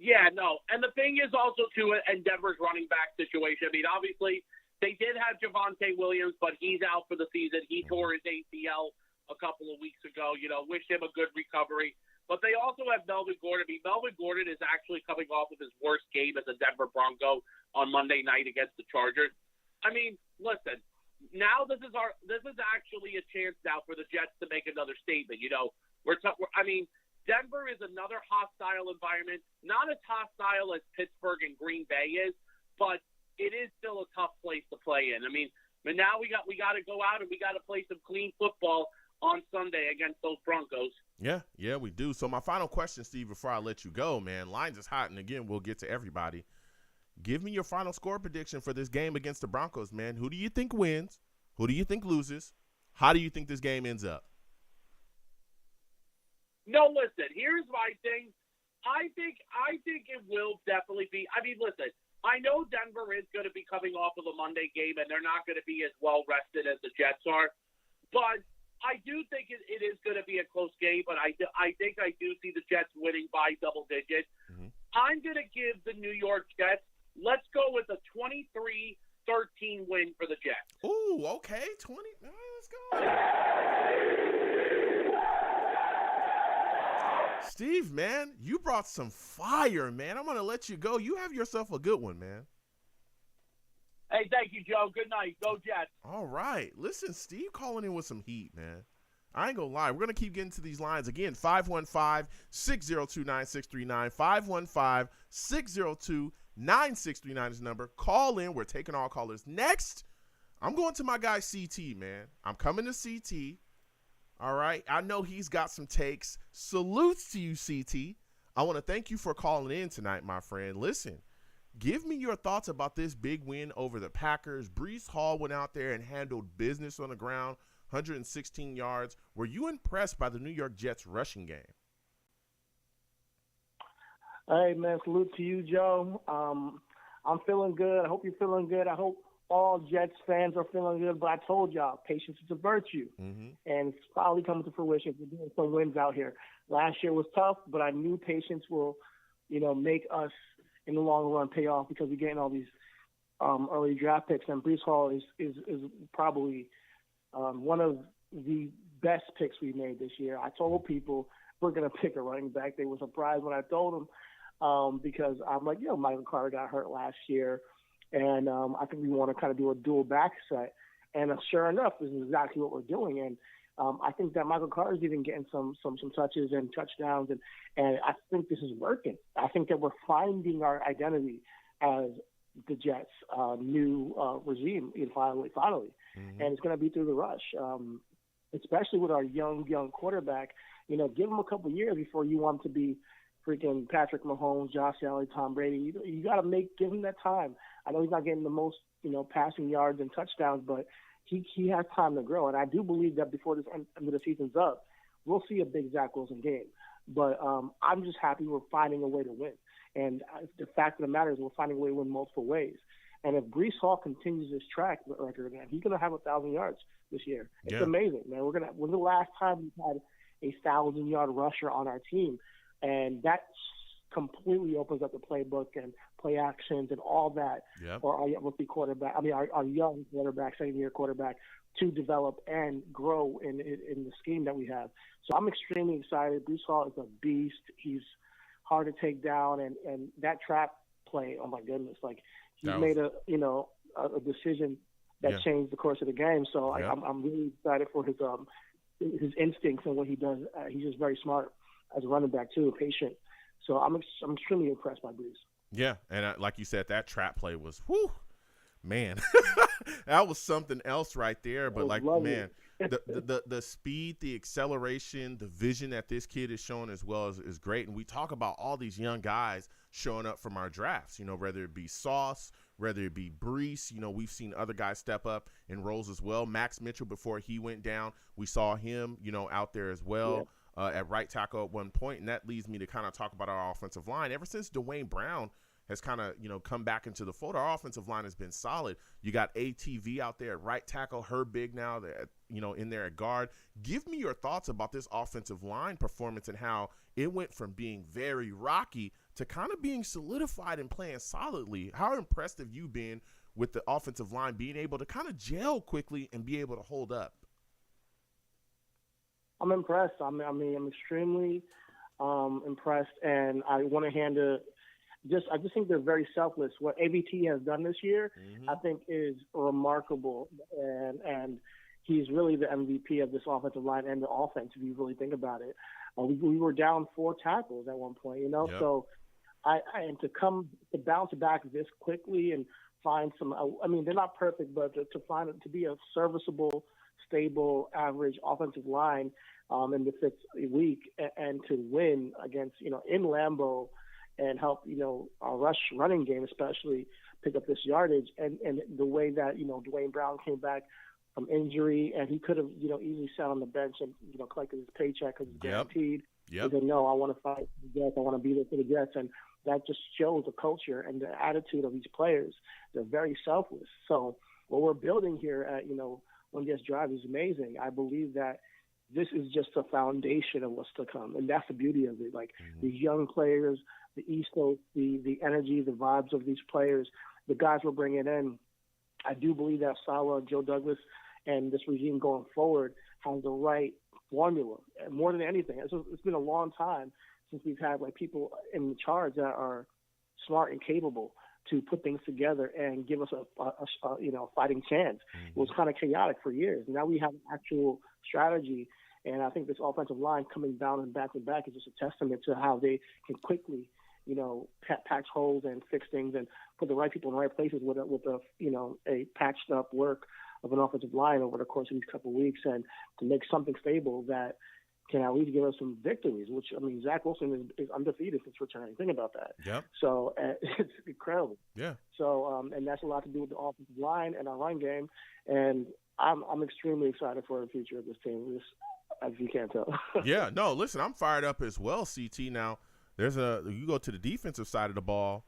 Yeah, no. And the thing is also, too, and Denver's running back situation, I mean, obviously, they did have Javonte Williams, but he's out for the season. He tore his ACL a couple of weeks ago. Wish him a good recovery. But they also have Melvin Gordon. I mean, Melvin Gordon is actually coming off of his worst game as a Denver Bronco on Monday night against the Chargers. I mean, listen, now this is actually a chance now for the Jets to make another statement. Denver is another hostile environment, not as hostile as Pittsburgh and Green Bay is, but it is still a tough place to play in. I mean, but now we got to go out and we got to play some clean football on Sunday against those Broncos. Yeah, we do. So my final question, Steve, before I let you go, man, lines is hot, and again, we'll get to everybody. Give me your final score prediction for this game against the Broncos, man. Who do you think wins? Who do you think loses? How do you think this game ends up? No, listen, here's my thing. I think it will definitely be. I mean, listen, I know Denver is going to be coming off of a Monday game, and they're not going to be as well rested as the Jets are. But I do think it is going to be a close game, but I think I do see the Jets winning by double digits. Mm-hmm. I'm going to give the New York Jets, let's go with a 23-13 win for the Jets. Ooh, okay, 20. All right, let's go. Steve, man, you brought some fire, man. I'm going to let you go. You have yourself a good one, man. Hey, thank you, Joe. Good night. Go Jets. All right. Listen, Steve calling in with some heat, man. I ain't going to lie. We're going to keep getting to these lines. Again, 515-602-9639. 515-602-9639 is the number. Call in. We're taking all callers. Next, I'm going to my guy CT, man. I'm coming to CT. All right. I know he's got some takes. Salutes to you, CT. I want to thank you for calling in tonight, my friend. Listen, give me your thoughts about this big win over the Packers. Breece Hall went out there and handled business on the ground, 116 yards. Were you impressed by the New York Jets rushing game? Hey, man, salute to you, Joe. I'm feeling good. I hope you're feeling good. I hope all Jets fans are feeling good, but I told y'all, patience is a virtue, and it's probably coming to fruition. We're doing some wins out here. Last year was tough, but I knew patience will, make us in the long run pay off because we're getting all these early draft picks, and Breece Hall is probably one of the best picks we made this year. I told people we're going to pick a running back. They were surprised when I told them because I'm like, Michael Carter got hurt last year. And I think we want to kind of do a dual back set. And sure enough, this is exactly what we're doing. And I think that Michael Carter is even getting some touches and touchdowns. And I think this is working. I think that we're finding our identity as the Jets' new regime, finally. Mm-hmm. And it's going to be through the rush, especially with our young quarterback. Give him a couple of years before you want him to be freaking Patrick Mahomes, Josh Allen, Tom Brady. You got to give him that time. I know he's not getting the most, passing yards and touchdowns, but he has time to grow. And I do believe that before this end of the season's up, we'll see a big Zach Wilson game. But I'm just happy we're finding a way to win. And the fact of the matter is we're finding a way to win multiple ways. And if Breece Hall continues this track record, man, he's going to have 1,000 yards this year. It's amazing, man. When's the last time we've had a 1,000-yard rusher on our team? And that completely opens up the playbook and play actions and all that for our rookie quarterback. Our young quarterback, second-year quarterback, to develop and grow in the scheme that we have. So I'm extremely excited. Breece Hall is a beast. He's hard to take down, and that trap play, oh my goodness, made a decision that changed the course of the game. So I'm really excited for his instincts and what he does. He's just very smart as a running back too, patient. So I'm extremely impressed by Breece. Yeah, and like you said, that trap play was, man, that was something else right there. But man, the speed, the acceleration, the vision that this kid is showing as well is great. And we talk about all these young guys showing up from our drafts, whether it be Sauce, whether it be Breece, we've seen other guys step up in roles as well. Max Mitchell, before he went down, we saw him, out there as well. Yeah. At right tackle at one point, and that leads me to kind of talk about our offensive line. Ever since Dwayne Brown, has kind of, come back into the fold. Our offensive line has been solid. You got ATV out there at right tackle, her big now, that in there at guard. Give me your thoughts about this offensive line performance and how it went from being very rocky to kind of being solidified and playing solidly. How impressed have you been with the offensive line being able to kind of gel quickly and be able to hold up? I'm impressed. I'm extremely impressed, and I want to hand I just think they're very selfless. What AVT has done this year, I think, is remarkable, and he's really the MVP of this offensive line and the offense, if you really think about it. We were down 4 tackles at one point, Yep. So and to bounce back this quickly and find some. They're not perfect, but to be a serviceable, stable, average offensive line in the 5th week and to win against in Lambeau and help our running game especially pick up this yardage and the way that Dwayne Brown came back from injury and he could have easily sat on the bench and collected his paycheck because it's guaranteed. Yep. He said, no, I want to fight for the Jets. I want to be there for the Jets, and that just shows the culture and the attitude of these players. They're very selfless. So what we're building here at One Jets Drive is amazing. I believe that this is just a foundation of what's to come, and that's the beauty of it. Like these young players, the ethos, the energy, the vibes of these players, the guys we're bringing in. I do believe that Saleh, Joe Douglas, and this regime going forward has the right formula. And more than anything, it's been a long time since we've had people in charge that are smart and capable to put things together and give us a fighting chance. It was kind of chaotic for years. Now we have an actual strategy, and I think this offensive line coming down and back is just a testament to how they can quickly, patch holes and fix things and put the right people in the right places with a patched up work of an offensive line over the course of these couple of weeks, and to make something stable that can at least give us some victories, which, Zach Wilson is undefeated since returning. Think about that. Yep. So it's incredible. Yeah. So, and that's a lot to do with the offensive line and our run game. And I'm extremely excited for the future of this team, as you can tell. Yeah. No, listen, I'm fired up as well, CT. Now, you go to the defensive side of the ball,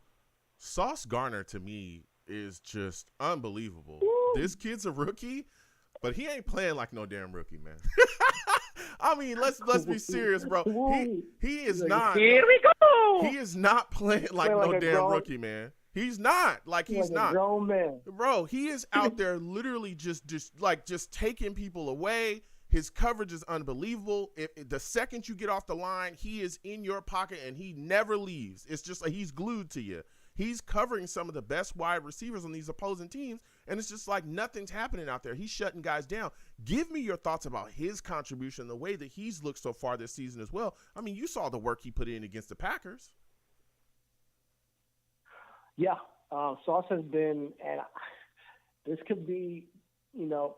Sauce Gardner, to me, is just unbelievable. Woo. This kid's a rookie, but he ain't playing like no damn rookie, man. Let's be serious, bro. He is not. Here we go. He is not playing like no damn rookie, man. He's not. He's not. A grown man. Bro, he is out there literally just taking people away. His coverage is unbelievable. If the second you get off the line, he is in your pocket and he never leaves. It's just he's glued to you. He's covering some of the best wide receivers on these opposing teams, and it's just like nothing's happening out there. He's shutting guys down. Give me your thoughts about his contribution, the way that he's looked so far this season as well. You saw the work he put in against the Packers. Yeah, Sauce has been, and this could be,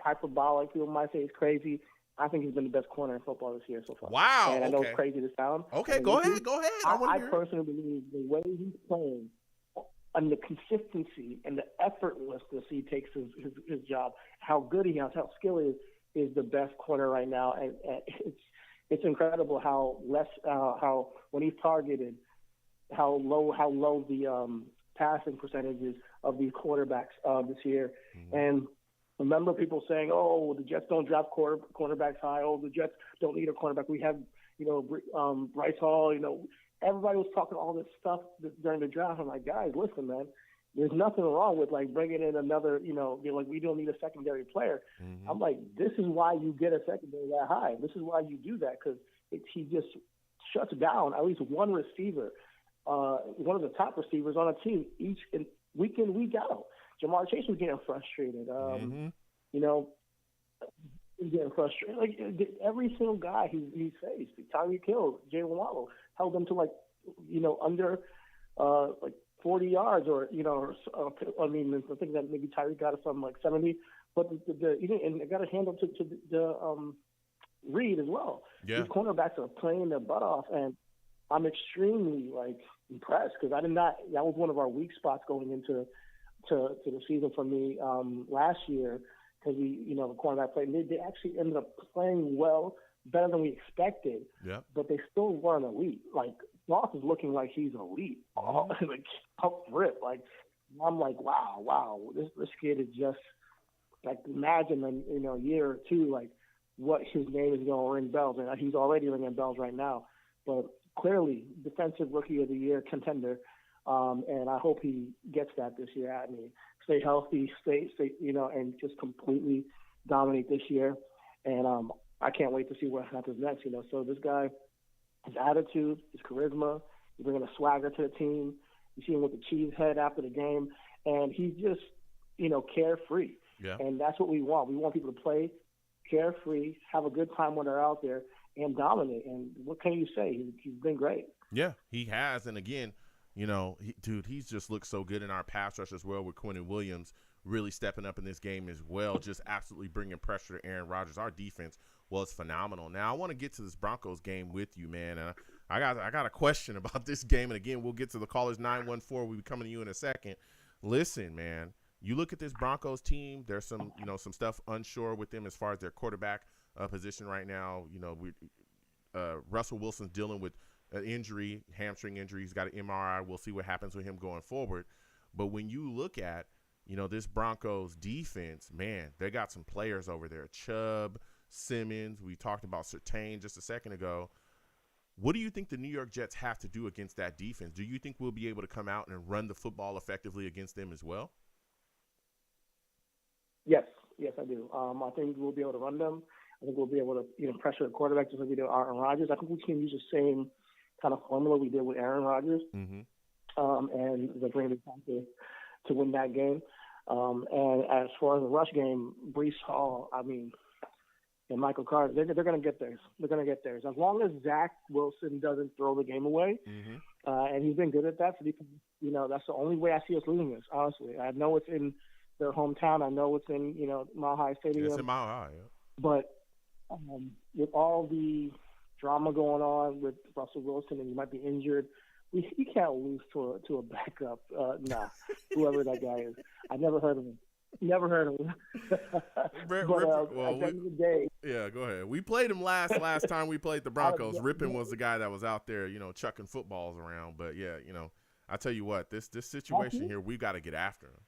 hyperbolic. People might say it's crazy. I think he's been the best corner in football this year so far. Wow. And I know it's crazy to sound. Okay, go ahead. I personally believe the way he's playing and the consistency and the effortlessness he takes his job, how good he is, how skilled he is the best corner right now. And it's incredible how when he's targeted, how low the passing percentages of these quarterbacks this year. Mm-hmm. And remember people saying, "Oh, the Jets don't draft cornerbacks high. Oh, the Jets don't need a cornerback. We have, Bryce Hall. Everybody was talking all this stuff during the draft. I'm like, guys, listen, man. There's nothing wrong with bringing in another. We don't need a secondary player. Mm-hmm. I'm like, this is why you get a secondary that high. This is why you do that because he just shuts down at least one receiver, one of the top receivers on a team week in, week out. Jamar Chase was getting frustrated. He's getting frustrated. Every single guy he faced, Tyreek Hill, Jalen Waddle, held them to under 40 yards, or I think that maybe Tyreek got it from 70, but and it got a handle to the Reed as well. Yeah. These cornerbacks are playing their butt off, and I'm extremely impressed because that was one of our weak spots going into the season for me last year, because the cornerback played. They actually ended up playing well, better than we expected. Yeah. But they still weren't elite. Sauce is looking like he's elite. Like up rip. Like I'm like, wow, this kid is just like, imagine in a year or two, like what his name is going to ring bells, and he's already ringing bells right now. But clearly, defensive rookie of the year contender, and I hope he gets that this year. I mean, stay healthy, stay, and just completely dominate this year. And I can't wait to see what happens next. So this guy, his attitude, his charisma, he's bringing a swagger to the team. You see him with the cheese head after the game, and he's just, carefree. Yeah. And that's what we want. We want people to play carefree, have a good time when they're out there, and dominate. And what can you say? He's been great. Yeah, he has. And again, he's just looked so good in our pass rush as well, with Quinn and Williams really stepping up in this game as well, just absolutely bringing pressure to Aaron Rodgers. Our defense was phenomenal. Now, I want to get to this Broncos game with you, man. I got a question about this game. And, again, we'll get to the callers 914. We'll be coming to you in a second. Listen, man, you look at this Broncos team, there's some stuff unsure with them as far as their quarterback position right now. Russell Wilson's dealing with an injury, hamstring injury. He's got an MRI. We'll see what happens with him going forward. But when you look at, this Broncos defense, man, they got some players over there. Chubb, Simmons, we talked about Surtain just a second ago. What do you think the New York Jets have to do against that defense? Do you think we'll be able to come out and run the football effectively against them as well? Yes, I do. I think we'll be able to run them. I think we'll be able to pressure the quarterback just like we did Aaron Rodgers. I think we can use the same kind of formula we did with Aaron Rodgers, and the bring the time to win that game. And as far as the rush game, Breece Hall, and Michael Carter, they're going to get theirs. They're going to get theirs. As long as Zach Wilson doesn't throw the game away, and he's been good at that, so that's the only way I see us losing this, honestly. I know it's in their hometown. I know it's in, Mile High Stadium. It's in Mile High, yeah. But with all the drama going on with Russell Wilson, and he might be injured, we can't lose to a backup. Whoever that guy is. I never heard of him. Never heard of him. At the end of the day, yeah, go ahead. We played him last time we played the Broncos. Rippon was the guy that was out there, chucking footballs around. But yeah, I tell you what, this situation here, we got to get after him.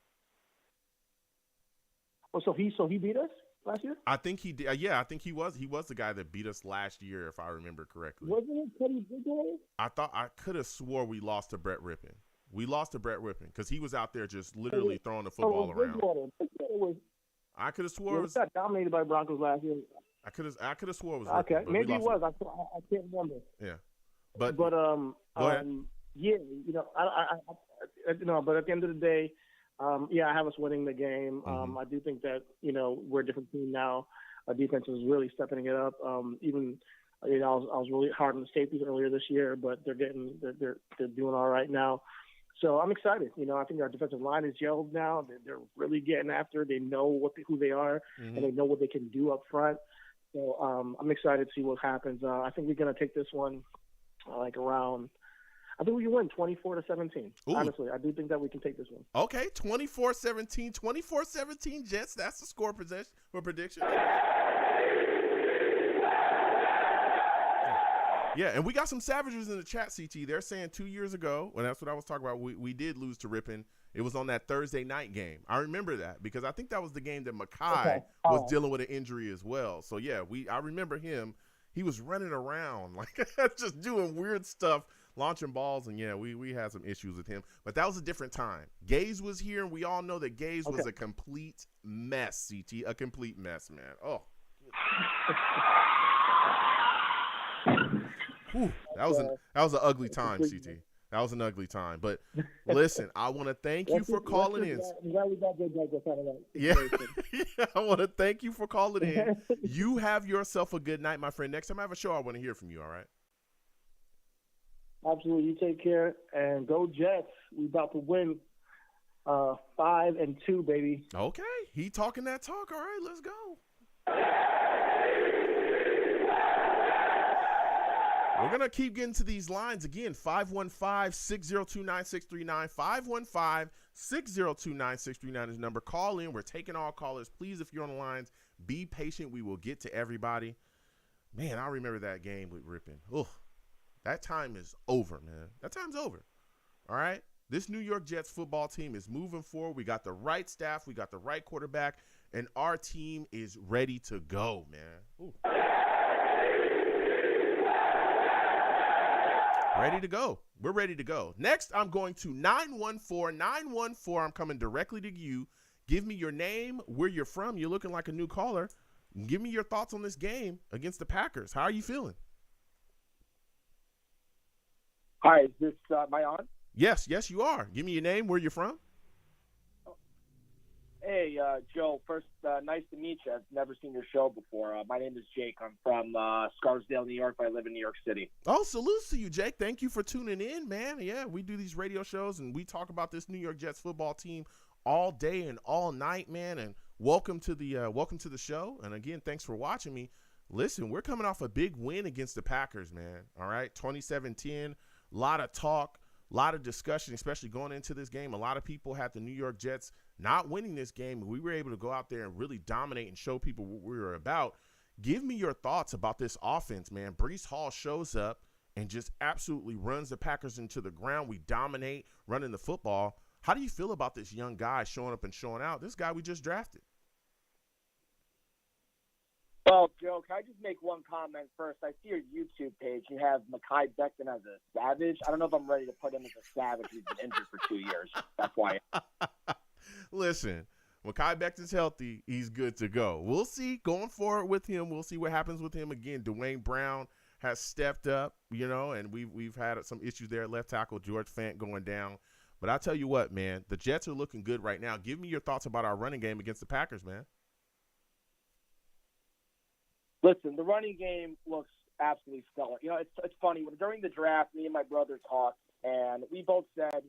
Oh, so he beat us last year? I think he did. Yeah, I think he was the guy that beat us last year, if I remember correctly. Wasn't it Teddy Bridgewater? I could have swore we lost to Brett Rippon. We lost to Brett Rippon because he was out there just literally throwing the football around. I could have swore it was. Got dominated by Broncos last year. I could have swore it was. Okay, Rippon, maybe it was. I can't remember. Yeah, but go ahead. Yeah, but at the end of the day, I have us winning the game. I do think that we're a different team now. Our defense is really stepping it up. Even I was really hard on the safeties earlier this year, but they're doing all right now. So I'm excited. I think our defensive line is gelled now. They're really getting after it. They know who they are, and they know what they can do up front. So I'm excited to see what happens. I think we're going to take this one around. I think we can win 24-17. Ooh. Honestly, I do think that we can take this one. Okay, 24-17, 24-17 Jets. That's the score prediction. Yeah, and we got some savages in the chat, CT. They're saying 2 years ago, and that's what I was talking about, we did lose to Rippon. It was on that Thursday night game. I remember that because I think that was the game that Makai was dealing with an injury as well. So, yeah, I remember him. He was running around, just doing weird stuff, launching balls, and, yeah, we had some issues with him. But that was a different time. Gaze was here, and we all know that Gaze was a complete mess, CT. A complete mess, man. Oh. Whew, that was an ugly time, CT. That was an ugly time. But listen, I want to thank you for calling in. Yeah, I want to thank you for calling in. You have yourself a good night, my friend. Next time I have a show, I want to hear from you, all right? Absolutely. You take care, and go Jets. We about to win 5-2, baby. Okay. He talking that talk. All right, let's go. We're going to keep getting to these lines again. 515-602-9639. 515-602-9639 is the number. Call in. We're taking all callers. Please, if you're on the lines, be patient. We will get to everybody. Man, I remember that game with Rippon. Oh, That time is over, man. That time's over. All right? This New York Jets football team is moving forward. We got the right staff. We got the right quarterback. And our team is ready to go, man. Ooh. Ready to go. We're ready to go. Next, I'm going to 914. 914, I'm coming directly to you. Give me your name, where you're from. You're looking like a new caller. Give me your thoughts on this game against the Packers. How are you feeling? Hi, is this am I on? Yes, you are. Give me your name, where you're from. Hey, Joe. First, nice to meet you. I've never seen your show before. My name is Jake. I'm from Scarsdale, New York, but I live in New York City. Oh, salutes to you, Jake. Thank you for tuning in, man. Yeah, we do these radio shows, and we talk about this New York Jets football team all day and all night, man. And welcome to the show. And again, thanks for watching me. Listen, we're coming off a big win against the Packers, man. All right, 27-10. A lot of talk, a lot of discussion, especially going into this game. A lot of people had the New York Jets not winning this game. We were able to go out there and really dominate and show people what we were about. Give me your thoughts about this offense, man. Breece Hall shows up and just absolutely runs the Packers into the ground. We dominate running the football. How do you feel about this young guy showing up and showing out? This guy we just drafted. Well, Joe, can I just make one comment first? I see your YouTube page. You have Mekhi Becton as a savage. I don't know if I'm ready to put him as a savage. He's been injured for 2 years. That's why. Listen, Mekhi Becton's healthy. He's good to go. We'll see going forward with him. We'll see what happens with him. Again, Dwayne Brown has stepped up, and we've had some issues there at left tackle, George Fant going down. But I'll tell you what, man, the Jets are looking good right now. Give me your thoughts about our running game against the Packers, man. Listen, the running game looks absolutely stellar. It's funny. During the draft, me and my brother talked, and we both said,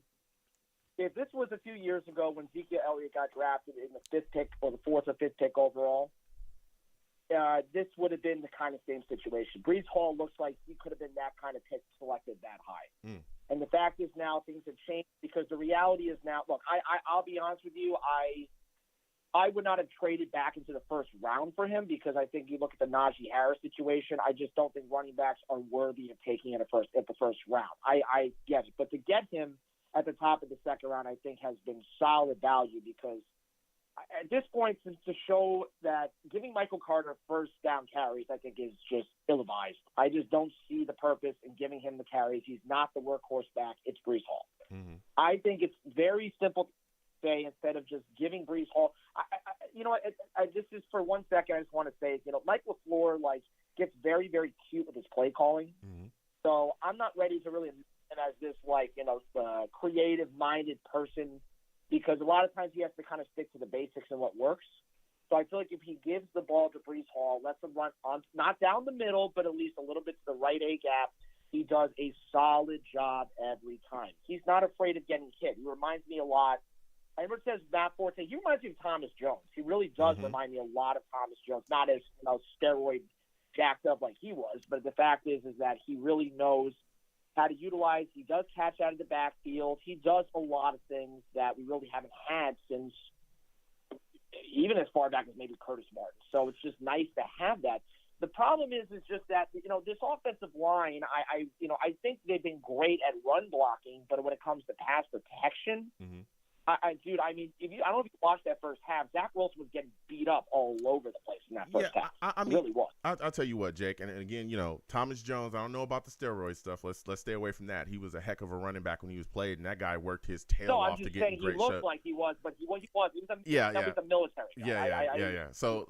if this was a few years ago when Zeke Elliott got drafted in the fifth pick or the fourth or fifth pick overall, this would have been the kind of same situation. Breece Hall looks like he could have been that kind of pick selected that high. And the fact is now things have changed because the reality is now, look, I'll be honest with you, I would not have traded back into the first round for him because I think you look at the Najee Harris situation, I just don't think running backs are worthy of taking in the first round. I get it. But to get him at the top of the second round, I think has been solid value because at this point, to show that giving Michael Carter first down carries, I think is just ill-advised. I just don't see the purpose in giving him the carries. He's not the workhorse back. It's Breece Hall. Mm-hmm. I think it's very simple to say instead of just giving Breece Hall. This is for 1 second. I just want to say, Mike LaFleur gets very, very cute with his play calling. Mm-hmm. So I'm not ready to really as this creative-minded person because a lot of times he has to kind of stick to the basics and what works. So I feel like if he gives the ball to Breece Hall, lets him run on, not down the middle, but at least a little bit to the right A gap, he does a solid job every time. He's not afraid of getting hit. He reminds me a lot. Everyone says Matt Forte. He reminds me of Thomas Jones. He really does remind me a lot of Thomas Jones. Not as steroid jacked up like he was, but the fact is that he really knows how to utilize. He does catch out of the backfield. He does a lot of things that we really haven't had since even as far back as maybe Curtis Martin. So it's just nice to have that. The problem is just that, this offensive line, I think they've been great at run blocking, but when it comes to pass protection, I don't know if you watched that first half. Zach Wilson was getting beat up all over the place in that first half. I mean, really was. I'll tell you what, Jake, and again, Thomas Jones, I don't know about the steroid stuff. Let's stay away from that. He was a heck of a running back when he was played, and that guy worked his tail off to get in great shape. No, I'm just saying he looked like he was, but he was. He was the military guy. Yeah. So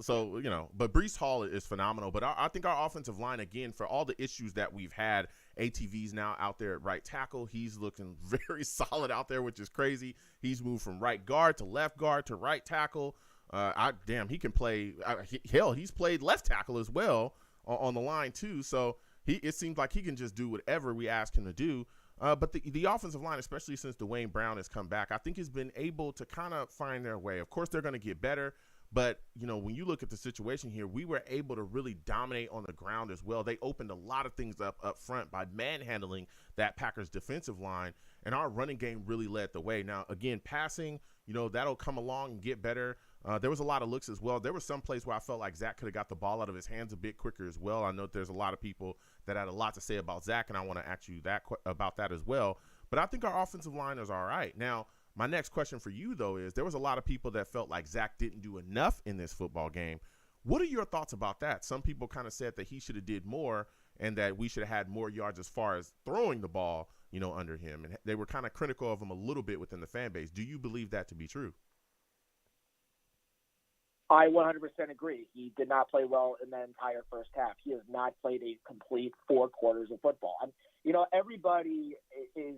but Breece Hall is phenomenal. But I think our offensive line, again, for all the issues that we've had, ATV's now out there at right tackle. He's looking very solid out there, which is crazy. He's moved from right guard to left guard to right tackle. He can play. He's played left tackle as well on the line too. So it seems like he can just do whatever we ask him to do. But the offensive line, especially since Dwayne Brown has come back, I think has been able to kind of find their way. Of course, they're going to get better. But, when you look at the situation here, we were able to really dominate on the ground as well. They opened a lot of things up front by manhandling that Packers defensive line, and our running game really led the way. Now, again, passing, that'll come along and get better. There was a lot of looks as well. There were some plays where I felt like Zach could have got the ball out of his hands a bit quicker as well. I know there's a lot of people that had a lot to say about Zach, and I want to ask you about that as well. But I think our offensive line is all right. Now, my next question for you, though, is there was a lot of people that felt like Zach didn't do enough in this football game. What are your thoughts about that? Some people kind of said that he should have did more and that we should have had more yards as far as throwing the ball, under him. And they were kind of critical of him a little bit within the fan base. Do you believe that to be true? I 100% agree. He did not play well in the entire first half. He has not played a complete 4 quarters of football. Everybody is,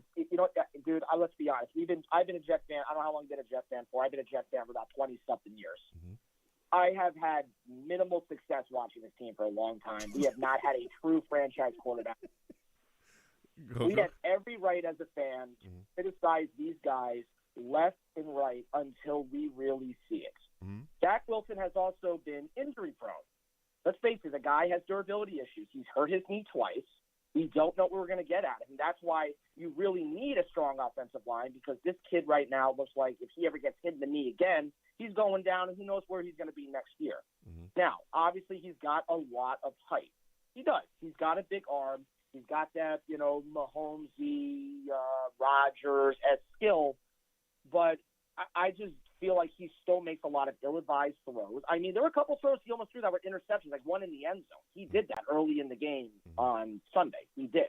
dude, let's be honest. I've been a Jet fan. I don't know how long I've been a Jet fan for. I've been a Jet fan for about 20-something years. Mm-hmm. I have had minimal success watching this team for a long time. We have not had a true franchise quarterback. We have every right as a fan to criticize these guys left and right until we really see it. Mm-hmm. Zach Wilson has also been injury prone. Let's face it, the guy has durability issues. He's hurt his knee twice. We don't know what we're going to get at him. That's why you really need a strong offensive line, because this kid right now looks like if he ever gets hit in the knee again, he's going down and who knows where he's going to be next year. Mm-hmm. Now, obviously, he's got a lot of height. He does. He's got a big arm. He's got that, Mahomesy, Rodgers-esque skill. But I just feel like he still makes a lot of ill-advised throws. I mean, there were a couple throws he almost threw that were interceptions, like one in the end zone. He did that early in the game on Sunday. He did.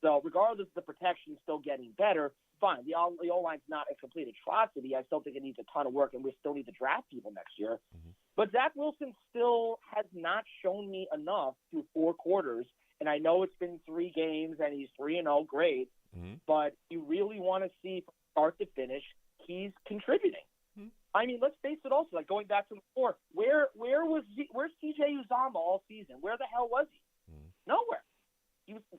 So regardless of the protection still getting better, fine. The O-line's not a complete atrocity. I still think it needs a ton of work, and we still need to draft people next year. Mm-hmm. But Zach Wilson still has not shown me enough through 4 quarters. And I know it's been 3 games, and he's 3-0, great. Mm-hmm. But you really want to see from start to finish, he's contributing. Mm-hmm. I mean, let's face it also, like going back to the before, where's TJ Uzomah all season? Where the hell was he? Mm-hmm. Nowhere.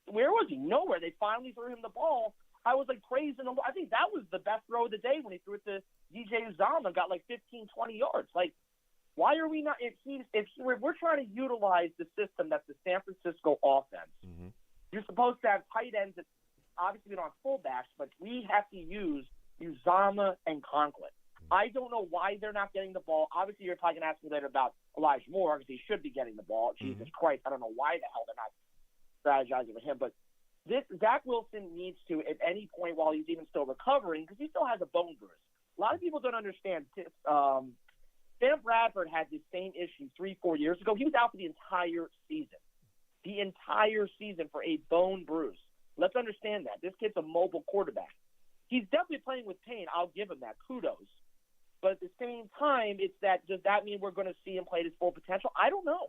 Where was he? Nowhere. They finally threw him the ball. I was like praising him. I think that was the best throw of the day when he threw it to DJ Uzomah, got like 15, 20 yards. Like, why are we not? If we're trying to utilize the system that's the San Francisco offense, mm-hmm. You're supposed to have tight ends that obviously we don't have fullbacks, but we have to use Uzomah and Conklin. Mm-hmm. I don't know why they're not getting the ball. Obviously, you're probably going to ask me later about Elijah Moore because he should be getting the ball. Mm-hmm. Jesus Christ, I don't know why the hell they're not strategizing with him. But Zach Wilson needs to, at any point while he's even still recovering, because he still has a bone bruise. A lot of people don't understand. Sam Bradford had the same issue 3-4 years ago. He was out for the entire season. The entire season for a bone bruise. Let's understand that. This kid's a mobile quarterback. He's definitely playing with pain. I'll give him that. Kudos. But at the same time, it's that, does that mean we're going to see him play at his full potential? I don't know.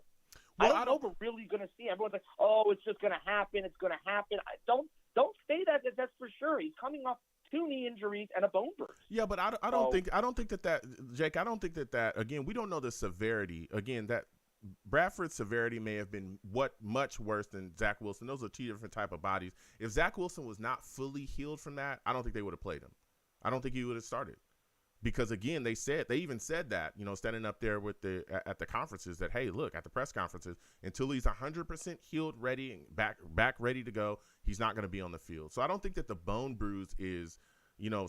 Well, I don't know if we're really going to see him. Everyone's like, oh, it's just going to happen. It's going to happen. Don't say that. That's for sure. He's coming off 2 knee injuries and a bone bruise. Yeah, but I don't think that Jake. I don't think that again. We don't know the severity. Again, that Bradford's severity may have been much worse than Zach Wilson. Those are 2 different type of bodies. If Zach Wilson was not fully healed from that, I don't think they would have played him. I don't think he would have started. Because again, they even said that, standing up there at the conferences that, hey, look, at the press conferences, until he's 100% healed, ready, and back ready to go, he's not going to be on the field. So I don't think that the bone bruise is,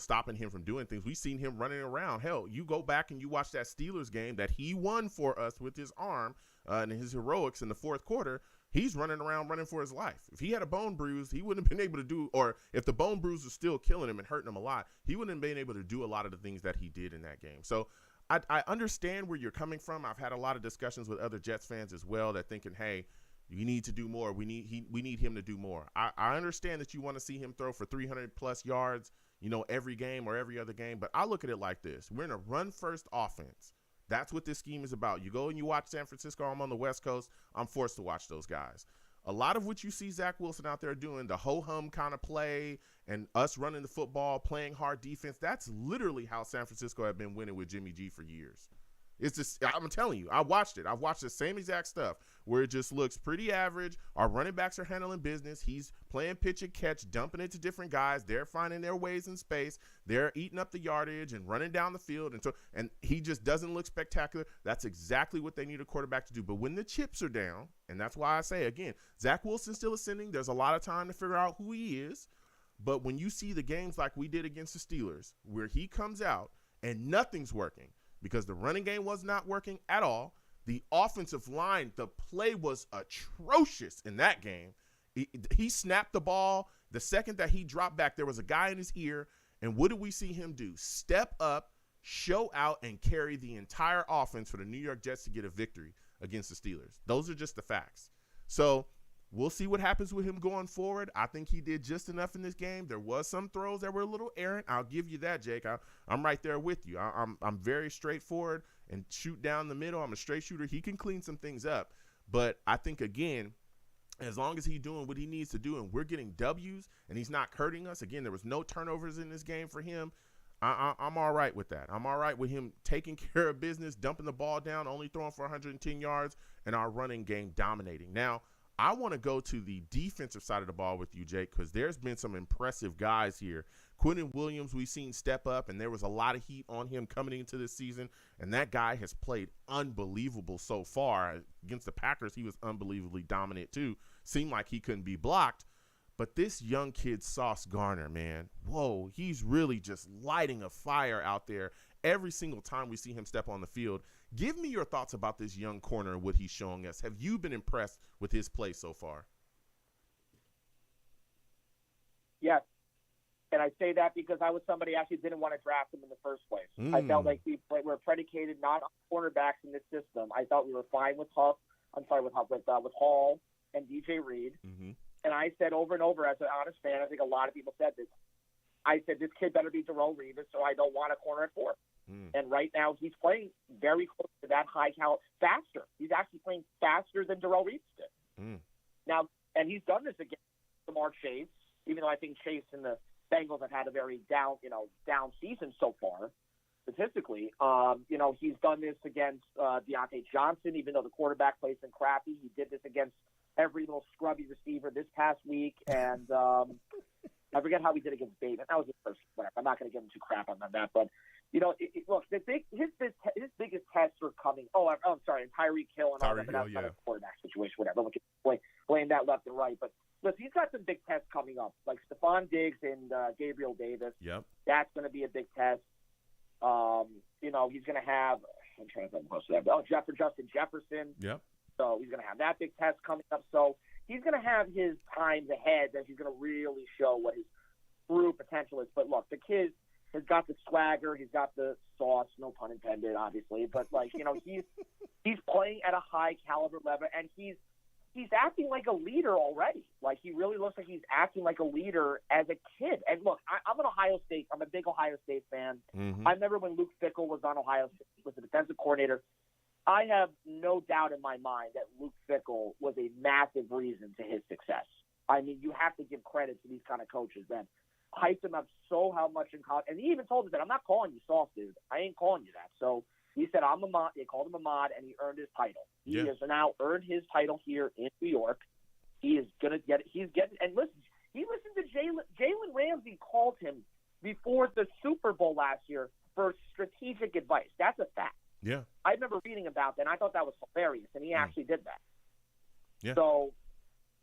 stopping him from doing things. We've seen him running around. Hell, you go back and you watch that Steelers game that he won for us with his arm and his heroics in the 4th quarter. He's running around, running for his life. If he had a bone bruise, he wouldn't have been able to do, or if the bone bruise was still killing him and hurting him a lot, he wouldn't have been able to do a lot of the things that he did in that game. So I understand where you're coming from. I've had a lot of discussions with other Jets fans as well that thinking, hey, you need to do more. We need him to do more. I understand that you want to see him throw for 300-plus yards, every game or every other game, but I look at it like this. We're in a run-first offense. That's what this scheme is about. You go and you watch San Francisco. I'm on the West Coast. I'm forced to watch those guys. A lot of what you see Zach Wilson out there doing, the ho-hum kind of play and us running the football, playing hard defense, that's literally how San Francisco have been winning with Jimmy G for years. It's just, I'm telling you, I watched it. I've watched the same exact stuff where it just looks pretty average. Our running backs are handling business. He's playing pitch and catch, dumping it to different guys. They're finding their ways in space. They're eating up the yardage and running down the field. And he just doesn't look spectacular. That's exactly what they need a quarterback to do. But when the chips are down, and that's why I say, again, Zach Wilson's still ascending. There's a lot of time to figure out who he is. But when you see the games like we did against the Steelers, where he comes out and nothing's working, because the running game was not working at all. The offensive line, the play was atrocious in that game. He snapped the ball. The second that he dropped back, there was a guy in his ear. And what did we see him do? Step up, show out, and carry the entire offense for the New York Jets to get a victory against the Steelers. Those are just the facts. So we'll see what happens with him going forward. I think he did just enough in this game. There was some throws that were a little errant. I'll give you that, Jake. I'm right there with you. I'm very straightforward and shoot down the middle. I'm a straight shooter. He can clean some things up. But I think, again, as long as he's doing what he needs to do and we're getting W's and he's not hurting us, again, there was no turnovers in this game for him. I'm all right with that. I'm all right with him taking care of business, dumping the ball down, only throwing for 110 yards, and our running game dominating. Now, I want to go to the defensive side of the ball with you, Jake, because there's been some impressive guys here. Quinn and Williams, we've seen step up, and there was a lot of heat on him coming into this season, and that guy has played unbelievable so far. Against the Packers, he was unbelievably dominant too. Seemed like he couldn't be blocked. But this young kid, Sauce Gardner, man, whoa, he's really just lighting a fire out there every single time we see him step on the field. Give me your thoughts about this young corner and what he's showing us. Have you been impressed with his play so far? Yes. And I say that because I was somebody who actually didn't want to draft him in the first place. I felt like we were predicated not on cornerbacks in this system. I thought we were fine with Hall and DJ Reed. Mm-hmm. And I said over and over as an honest fan, I think a lot of people said this, I said this kid better be Darrelle Revis, so I don't want a corner at 4. And right now he's playing very close to that high caliber, faster. He's actually playing faster than Darrelle Revis did. Now, and he's done this against Jamar Chase, even though I think Chase and the Bengals have had a very down season so far, statistically. He's done this against Deontay Johnson, even though the quarterback plays in crappy. He did this against every little scrubby receiver this past week, and I forget how he did against Bateman. That was his first. Whatever. I'm not going to give him too crap on that, but look, his biggest tests are coming. I'm sorry, and Tyreek Hill and all that, but that's not a quarterback situation. Whatever. Look, blame that left and right, but listen, he's got some big tests coming up, like Stephon Diggs and Gabriel Davis. Yep, that's going to be a big test. He's going to have. I'm trying to think close to that. Justin Jefferson. Yep. So he's going to have that big test coming up. So he's going to have his times ahead that he's going to really show what his true potential is. But look, the kid has got the swagger. He's got the sauce, no pun intended, obviously. But, he's playing at a high caliber level, and he's acting like a leader already. Like, he really looks like he's acting like a leader as a kid. And, look, I'm an Ohio State. I'm a big Ohio State fan. Mm-hmm. I remember when Luke Fickell was on Ohio State, was the defensive coordinator. I have no doubt in my mind that Luke Fickell was a massive reason to his success. I mean, you have to give credit to these kind of coaches that hyped him up how much in college. And he even told us that, I'm not calling you soft, dude. I ain't calling you that. So he said, I'm a mod. They called him a mod, and he earned his title. He has now earned his title here in New York. He is going to get it. He's getting – and listen, he listened to Jalen Ramsey called him before the Super Bowl last year for strategic advice. That's a fact. Yeah, I remember reading about that, and I thought that was hilarious, and he actually did that. Yeah. So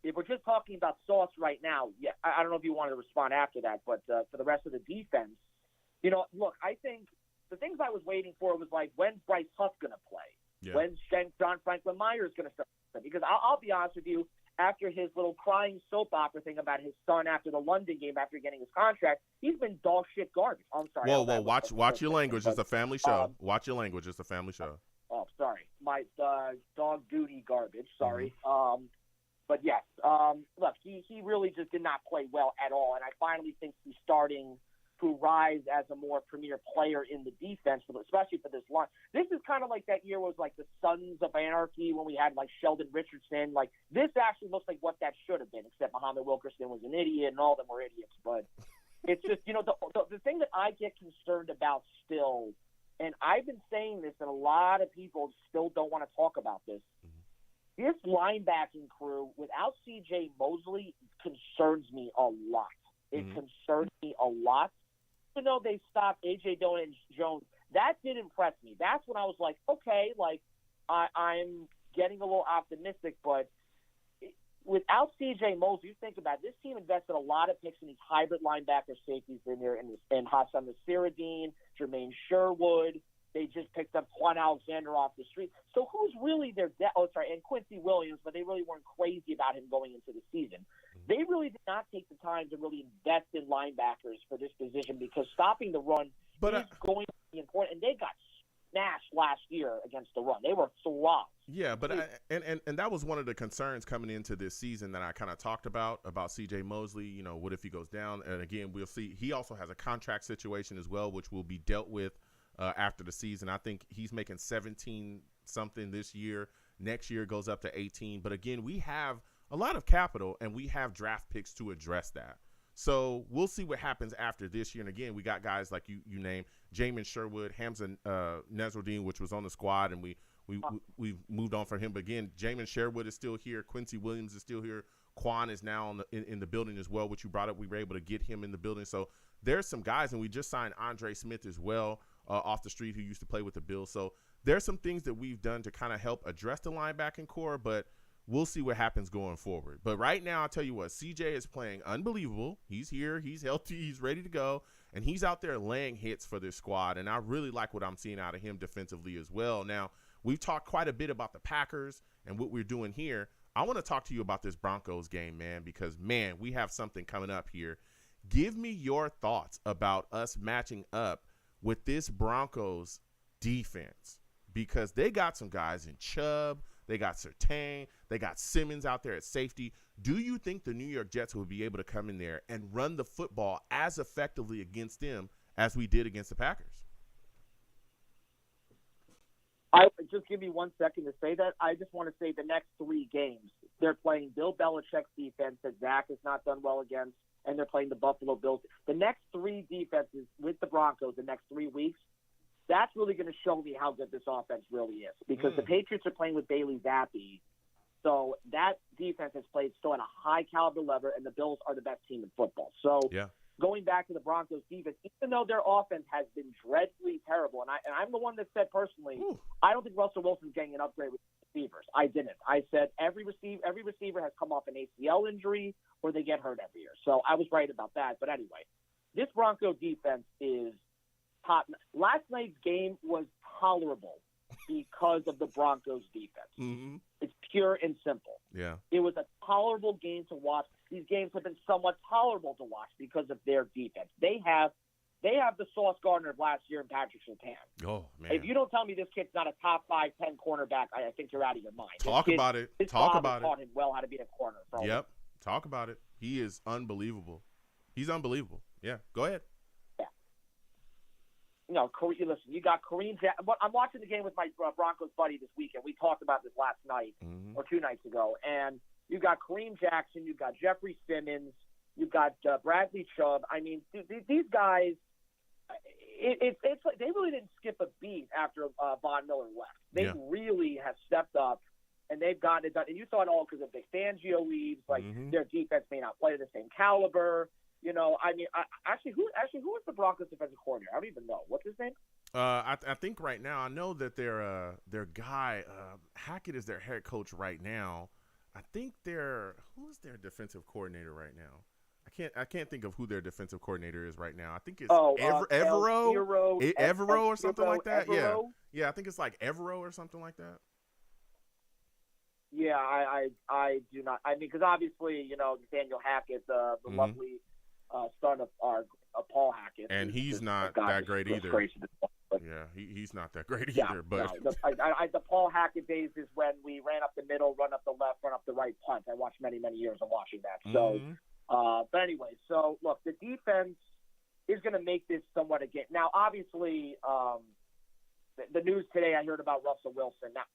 if we're just talking about Sauce right now, I don't know if you wanted to respond after that, but for the rest of the defense, look, I think the things I was waiting for was like, when's Bryce Huff going to play? Yeah. When's John Franklin Myers going to start? Because I'll be honest with you, after his little crying soap opera thing about his son after the London game after getting his contract, he's been dog shit garbage. I'm sorry. Whoa, watch your language. It's a family show. Watch your language. It's a family show. Oh, sorry. My dog duty garbage. Sorry. Mm-hmm. But yes, look, he really just did not play well at all, and I finally think he's starting to rise as a more premier player in the defense, especially for this line. This is kind of like that year was like the Sons of Anarchy when we had like Sheldon Richardson. Like, this actually looks like what that should have been, except Muhammad Wilkerson was an idiot and all of them were idiots. But it's just, the thing that I get concerned about still, and I've been saying this, and a lot of people still don't want to talk about this, this linebacking crew without C.J. Mosley concerns me a lot. It concerns me a lot. Even though they stopped A.J. Dillon and Jones, that did impress me. That's when I was like, okay, like I'm getting a little optimistic. But without C.J. Mosley, you think about it, this team invested a lot of picks in these hybrid linebacker safeties in there, and Hassan Nasirudeen, Jermaine Sherwood, They just picked up Quan Alexander off the street. So who's really their and Quincy Williams, but they really weren't crazy about him going into the season. They really did not take the time to really invest in linebackers for this position because stopping the run is going to be important. And they got smashed last year against the run. They were throttled. Yeah, but and that was one of the concerns coming into this season that I kind of talked about C.J. Mosley. You know, what if he goes down? And again, we'll see. He also has a contract situation as well, which will be dealt with after the season. I think he's making 17 something this year. Next year goes up to 18. But again, we have a lot of capital and we have draft picks to address that. So we'll see what happens after this year. And again, we got guys like you named, Jamin Sherwood, Hamza Nasruddin, which was on the squad, and we've moved on from him. But again, Jamin Sherwood is still here. Quincy Williams is still here. Quan is now in the building as well, which you brought up. We were able to get him in the building. So there's some guys, and we just signed Andre Smith as well off the street who used to play with the Bills. So there's some things that we've done to kind of help address the linebacking core, but we'll see what happens going forward. But right now, I'll tell you what, CJ is playing unbelievable. He's here. He's healthy. He's ready to go. And he's out there laying hits for this squad. And I really like what I'm seeing out of him defensively as well. Now, we've talked quite a bit about the Packers and what we're doing here. I want to talk to you about this Broncos game, man, because, man, we have something coming up here. Give me your thoughts about us matching up with this Broncos defense, because they got some guys in Chubb. They got Surtain. They got Simmons out there at safety. Do you think the New York Jets will be able to come in there and run the football as effectively against them as we did against the Packers? I just give me 1 second to say that. I just want to say the next 3 games, they're playing Bill Belichick's defense that Zach has not done well against, and they're playing the Buffalo Bills. The next 3 defenses with the Broncos the next 3 weeks, that's really going to show me how good this offense really is, because the Patriots are playing with Bailey Zappi. So that defense has played still at a high caliber level, and the Bills are the best team in football. So going back to the Broncos defense, even though their offense has been dreadfully terrible, and I'm the one that said personally, I don't think Russell Wilson's getting an upgrade with receivers. I didn't. I said every receiver has come off an ACL injury or they get hurt every year. So I was right about that. But anyway, this Bronco defense is top. Last night's game was tolerable because of the Broncos defense. Mm-hmm. It's pure and simple. Yeah. It was a tolerable game to watch. These games have been somewhat tolerable to watch because of their defense. They have the Sauce Gardner of last year and Patrick Surtain. Oh, man. If you don't tell me this kid's not a top 5, 10 cornerback, I think you're out of your mind. Talk about it. Talk about it. Taught him well how to be a corner. Yep. Talk about it. He is unbelievable. He's unbelievable. Yeah. Go ahead. Listen, you got Kareem Jackson. I'm watching the game with my Broncos buddy this weekend. We talked about this last night or 2 nights ago. And you got Kareem Jackson. You've got Jeffrey Simmons. You've got Bradley Chubb. I mean, these guys, it's like they really didn't skip a beat after Von Miller left. They really have stepped up, and they've gotten it done. And you saw it all because of Vic Fangio leaves. Like, their defense may not play the same caliber. Who is the Broncos defensive coordinator? I don't even know. What's his name? I think right now, I know that their guy, Hackett is their head coach right now. I think who's their defensive coordinator right now? I can't think of who their defensive coordinator is right now. I think it's Evero or something like that. Evero? Yeah. I think it's like Evero or something like that. Yeah, I do not. I mean, because obviously, Nathaniel Hackett, the lovely son of Paul Hackett, and he's not that great either. He's not that great either. But the Paul Hackett days is when we ran up the middle, run up the left, run up the right punt. I watched many years of watching that. So, but anyway, so look, the defense is going to make this somewhat a game. Now, obviously, the news today, I heard about Russell Wilson. Now,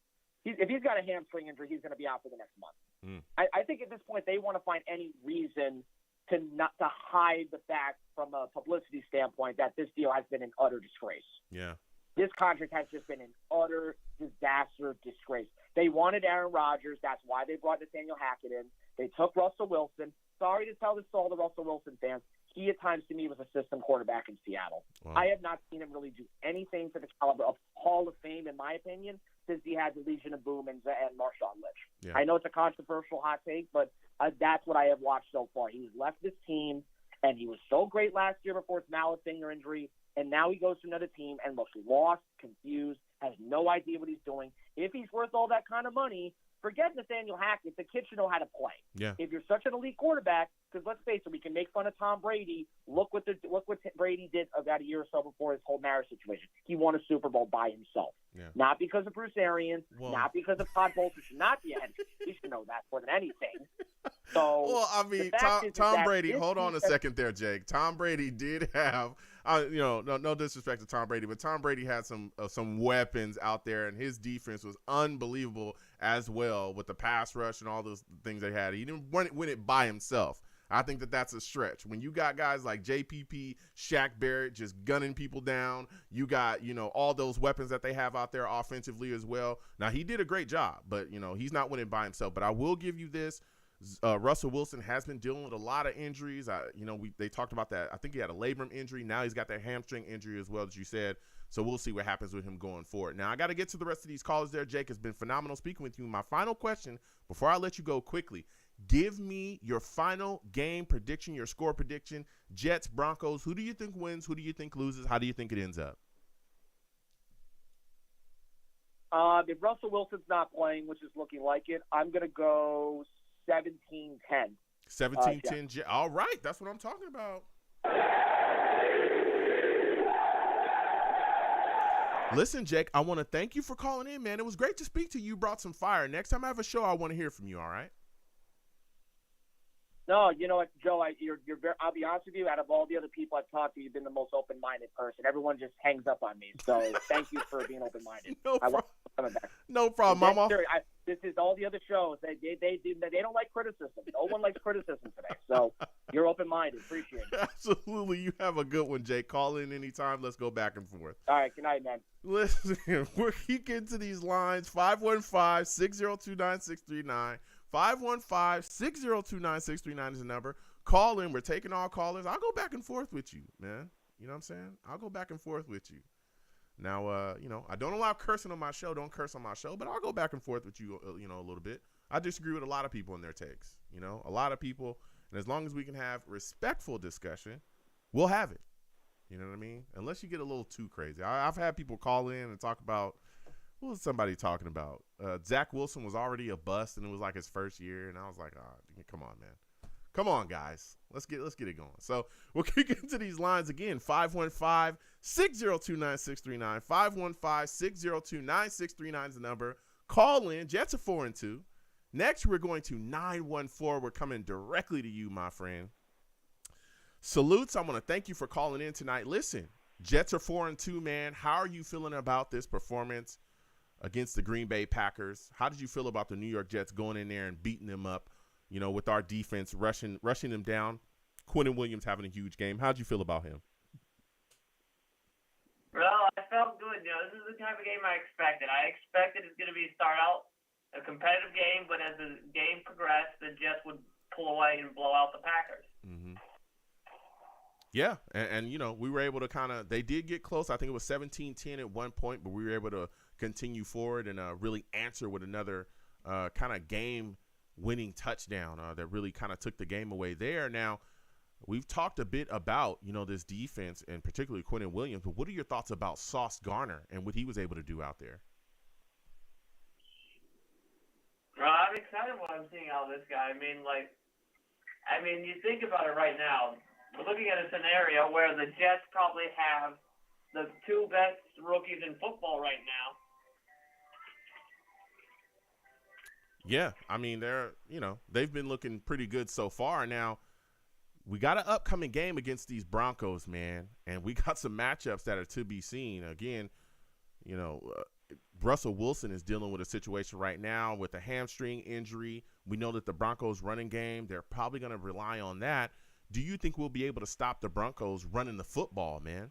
if he's got a hamstring injury, he's going to be out for the next month. I think at this point they want to find any reason to hide the fact from a publicity standpoint that this deal has been an utter disgrace. Yeah. This contract has just been an utter disaster, disgrace. They wanted Aaron Rodgers. That's why they brought Nathaniel Hackett in. They took Russell Wilson. Sorry to tell this to all the Russell Wilson fans. He at times to me was a system quarterback in Seattle. Wow. I have not seen him really do anything for the caliber of Hall of Fame, in my opinion, since he had the Legion of Boom and Marshawn Lynch. Yeah. I know it's a controversial hot take, but that's what I have watched so far. He's left this team, and he was so great last year before his mallet finger injury. and now he goes to another team and looks lost, confused, has no idea what he's doing. If he's worth all that kind of money, forget Nathaniel Hackett. The kid should know how to play. Yeah. If you're such an elite quarterback, because let's face it, we can make fun of Tom Brady. Look what Brady did about a year or so before his whole marriage situation. He won a Super Bowl by himself. Yeah. Not because of Bruce Arians, not because of Todd Bowles, who should not be ahead. He should know that more than anything. So, well, I mean, Tom Brady. Hold on a second there, Jake. Tom Brady did have, no disrespect to Tom Brady, but Tom Brady had some weapons out there, and his defense was unbelievable as well with the pass rush and all those things they had. He didn't win it by himself. I think that's a stretch. When you got guys like JPP, Shaq Barrett just gunning people down, you got, all those weapons that they have out there offensively as well. Now, he did a great job, but, he's not winning by himself. But I will give you this. Russell Wilson has been dealing with a lot of injuries. They talked about that. I think he had a labrum injury. Now he's got that hamstring injury as well, as you said. So we'll see what happens with him going forward. Now, I got to get to the rest of these callers there. Jake, has been phenomenal speaking with you. My final question, before I let you go quickly, give me your final game prediction, your score prediction. Jets, Broncos, who do you think wins? Who do you think loses? How do you think it ends up? If Russell Wilson's not playing, which is looking like it, I'm going to go 17-10. 17-10. All right. That's what I'm talking about. Listen, Jake, I want to thank you for calling in, man. It was great to speak to you. You brought some fire. Next time I have a show, I want to hear from you, all right? No, you know what, Joe, you're very, I'll be honest with you, out of all the other people I've talked to, you've been the most open-minded person. Everyone just hangs up on me. So thank you for being open-minded. No problem, Mama. This is all the other shows. They don't like criticism. No one likes criticism today. So you're open-minded. Appreciate it. Absolutely. You have a good one, Jake. Call in anytime. Let's go back and forth. All right. Good night, man. Listen, we're kicking to these lines. 515-602-9639. 515-602-9639 is the number. Call in. We're taking all callers. I'll go back and forth with you, man. You know what I'm saying? I'll go back and forth with you. Now, I don't allow cursing on my show. Don't curse on my show, but I'll go back and forth with you, a little bit. I disagree with a lot of people in their takes, a lot of people. And as long as we can have respectful discussion, we'll have it. You know what I mean? Unless you get a little too crazy. I've had people call in and talk about, what was somebody talking about? Zach Wilson was already a bust, and it was like his first year. And I was like, come on, man. Come on, guys. Let's get it going. So we'll kick into these lines again. 515-602-9639. 515-602-9639 is the number. Call in. Jets are 4-2. Next, we're going to 914. We're coming directly to you, my friend. Salutes. I want to thank you for calling in tonight. Listen, Jets are 4-2, man. How are you feeling about this performance against the Green Bay Packers? How did you feel about the New York Jets going in there and beating them up, with our defense rushing them down? Quinn and Williams having a huge game. How'd you feel about him? Well, I felt good. This is the type of game I expected. I expected it's going to start out a competitive game, but as the game progressed, the Jets would pull away and blow out the Packers. Mm-hmm. Yeah, and we were able to they did get close. I think it was 17-10 at one point, but we were able to continue forward and really answer with another kind of game-winning touchdown that really kind of took the game away there. Now, we've talked a bit about, this defense and particularly Quinn and Williams, but what are your thoughts about Sauce Gardner and what he was able to do out there? Well, I'm excited what I'm seeing out of this guy. I mean, you think about it right now. We're looking at a scenario where the Jets probably have the two best rookies in football right now. Yeah, I mean, they've been looking pretty good so far. Now, we got an upcoming game against these Broncos, man, and we got some matchups that are to be seen. Again, Russell Wilson is dealing with a situation right now with a hamstring injury. We know that the Broncos running game, they're probably going to rely on that. Do you think we'll be able to stop the Broncos running the football, man?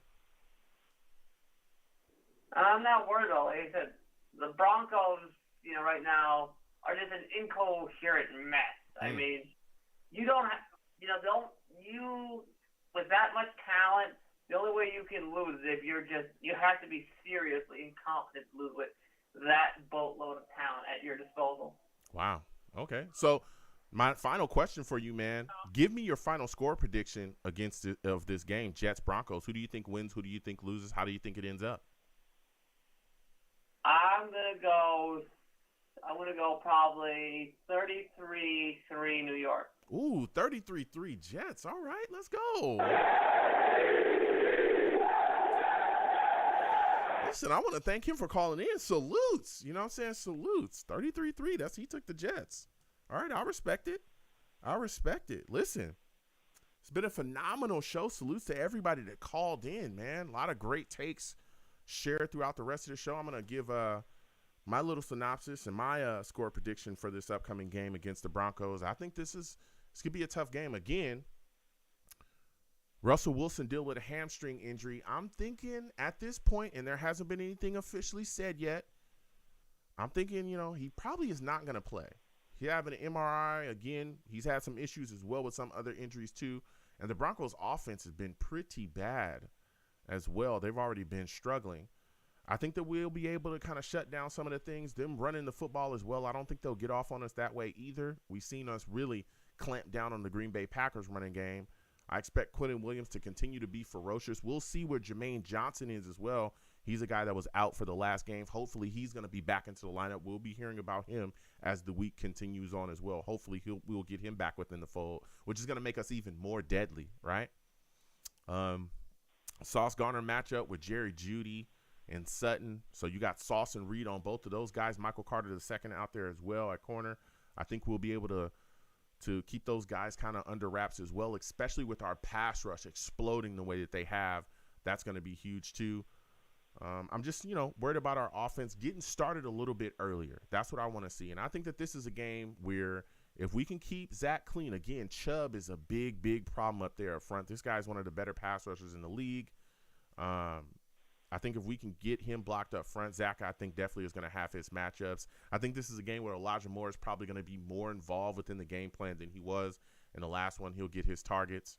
I'm not worried, though. Like I said, the Broncos, right now are just an incoherent mess. I mean, you don't have, with that much talent, the only way you can lose is if you have to be seriously incompetent to lose with that boatload of talent at your disposal. Wow. Okay. So My final question for you, man. Give me your final score prediction of this game, Jets Broncos. Who do you think wins? Who do you think loses? How do you think it ends up? I'm gonna go probably 33-3 New York. Ooh, 33-3 Jets. All right, let's go. Listen, I want to thank him for calling in. Salutes. You know what I'm saying? Salutes. 33-3. He took the Jets. All right, I respect it. Listen, it's been a phenomenal show. Salutes to everybody that called in, man. A lot of great takes shared throughout the rest of the show. I'm going to give my little synopsis and my score prediction for this upcoming game against the Broncos. I think this could be a tough game. Again, Russell Wilson dealt with a hamstring injury. I'm thinking at this point, and there hasn't been anything officially said yet, I'm thinking, he probably is not going to play. He having an MRI. Again, he's had some issues as well with some other injuries too. And the Broncos offense has been pretty bad as well. They've already been struggling. I think that we'll be able to kind of shut down some of the things, them running the football as well. I don't think they'll get off on us that way either. We've seen us really clamp down on the Green Bay Packers running game. I expect Quinn and Williams to continue to be ferocious. We'll see where Jermaine Johnson is as well. He's a guy that was out for the last game. Hopefully he's going to be back into the lineup. We'll be hearing about him as the week continues on as well. Hopefully we'll get him back within the fold, which is going to make us even more deadly, right? Sauce Gardner matchup with Jerry Jeudy and Sutton. So you got Sauce and Reed on both of those guys. Michael Carter II out there as well at corner. I think we'll be able to keep those guys kind of under wraps as well, especially with our pass rush exploding the way that they have. That's going to be huge too. I'm just, worried about our offense getting started a little bit earlier. That's what I want to see. And I think that this is a game where if we can keep Zach clean, again, Chubb is a big, big problem up there up front. This guy's one of the better pass rushers in the league. I think if we can get him blocked up front, Zach, I think definitely is going to have his matchups. I think this is a game where Elijah Moore is probably going to be more involved within the game plan than he was in the last one. He'll get his targets.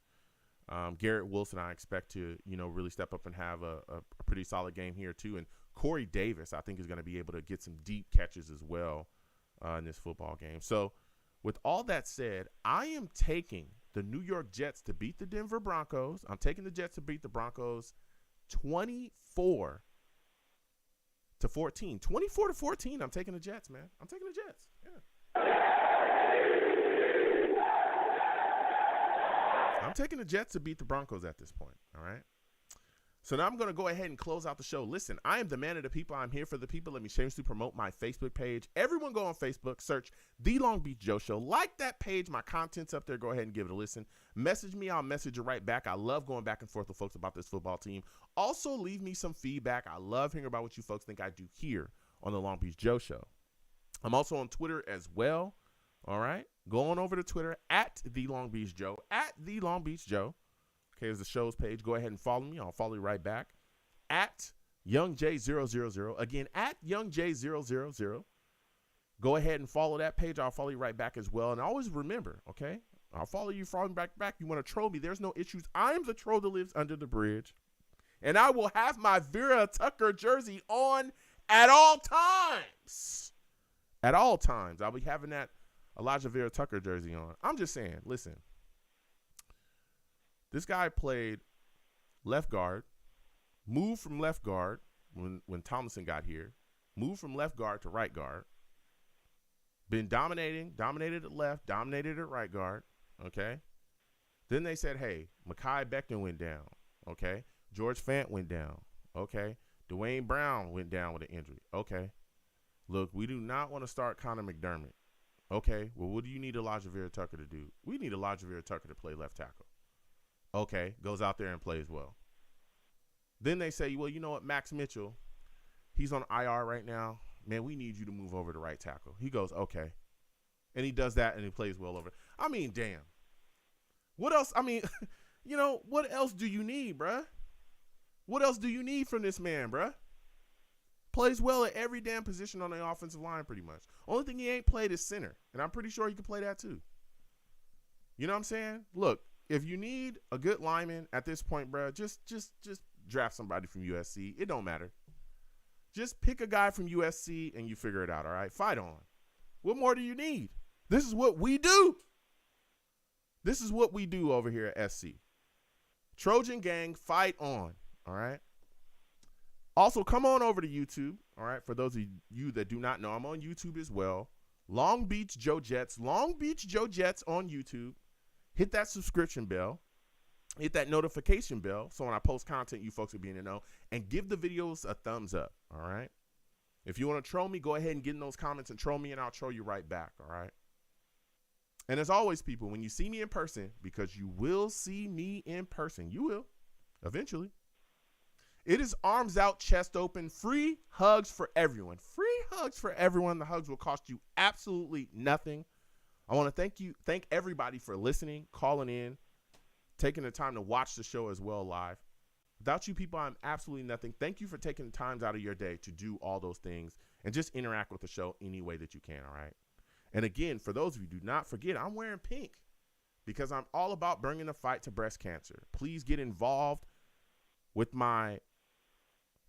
Garrett Wilson, I expect to, really step up and have a pretty solid game here too. And Corey Davis, I think, is going to be able to get some deep catches as well in this football game. So with all that said, I am taking the New York Jets to beat the Denver Broncos. I'm taking the Jets to beat the Broncos 24-14. 24-14. I'm taking the Jets, man. I'm taking the Jets. Yeah. I'm taking the Jets to beat the Broncos at this point, all right? So now I'm going to go ahead and close out the show. Listen, I am the man of the people. I'm here for the people. Let me shamelessly promote my Facebook page. Everyone go on Facebook, search The Long Beach Joe Show. Like that page. My content's up there. Go ahead and give it a listen. Message me. I'll message you right back. I love going back and forth with folks about this football team. Also, leave me some feedback. I love hearing about what you folks think I do here on The Long Beach Joe Show. I'm also on Twitter as well. All right, go on over to Twitter at The Long Beach Joe, at The Long Beach Joe. Okay, there's the show's page. Go ahead and follow me. I'll follow you right back. At YoungJ000. Again, at YoungJ000. Go ahead and follow that page. I'll follow you right back as well. And always remember, okay, I'll follow you, follow me back. You want to troll me, there's no issues. I'm the troll that lives under the bridge. And I will have my Vera Tucker jersey on at all times. At all times. I'll be having that Elijah Vera Tucker jersey on. I'm just saying, listen. This guy played left guard, moved from left guard when Tomlinson got here, moved from left guard to right guard, been dominated at left, dominated at right guard, okay? Then they said, hey, Mekhi Becton went down, okay? George Fant went down, okay? Dwayne Brown went down with an injury, okay? Look, we do not want to start Connor McDermott. Okay, well, what do you need Elijah Vera Tucker to do? We need Elijah Vera Tucker to play left tackle. Okay, goes out there and plays well. Then they say, well, you know what, Max Mitchell, he's on IR right now. Man, we need you to move over to right tackle. He goes, okay. And he does that, and he plays well over. I mean, damn. What else? I mean, what else do you need, bruh? What else do you need from this man, bruh? Plays well at every damn position on the offensive line pretty much. Only thing he ain't played is center, and I'm pretty sure he can play that too. You know what I'm saying? Look, if you need a good lineman at this point, bro, just draft somebody from USC. It don't matter. Just pick a guy from USC and you figure it out, all right? Fight on. What more do you need? This is what we do. This is what we do over here at SC. Trojan Gang, fight on. All right. Also, come on over to YouTube. All right. For those of you that do not know, I'm on YouTube as well. Long Beach Joe Jets on YouTube. Hit that subscription bell. Hit that notification bell so when I post content, you folks will be in the know. And give the videos a thumbs up. All right. If you want to troll me, go ahead and get in those comments and troll me, and I'll troll you right back. All right. And as always, people, when you see me in person, because you will see me in person, you will eventually. It is arms out, chest open, free hugs for everyone. Free hugs for everyone. The hugs will cost you absolutely nothing. I want to thank everybody for listening, calling in, taking the time to watch the show as well live. Without you people, I'm absolutely nothing. Thank you for taking the times out of your day to do all those things and just interact with the show any way that you can, all right? And again, for those of you, do not forget, I'm wearing pink because I'm all about bringing the fight to breast cancer. Please get involved with my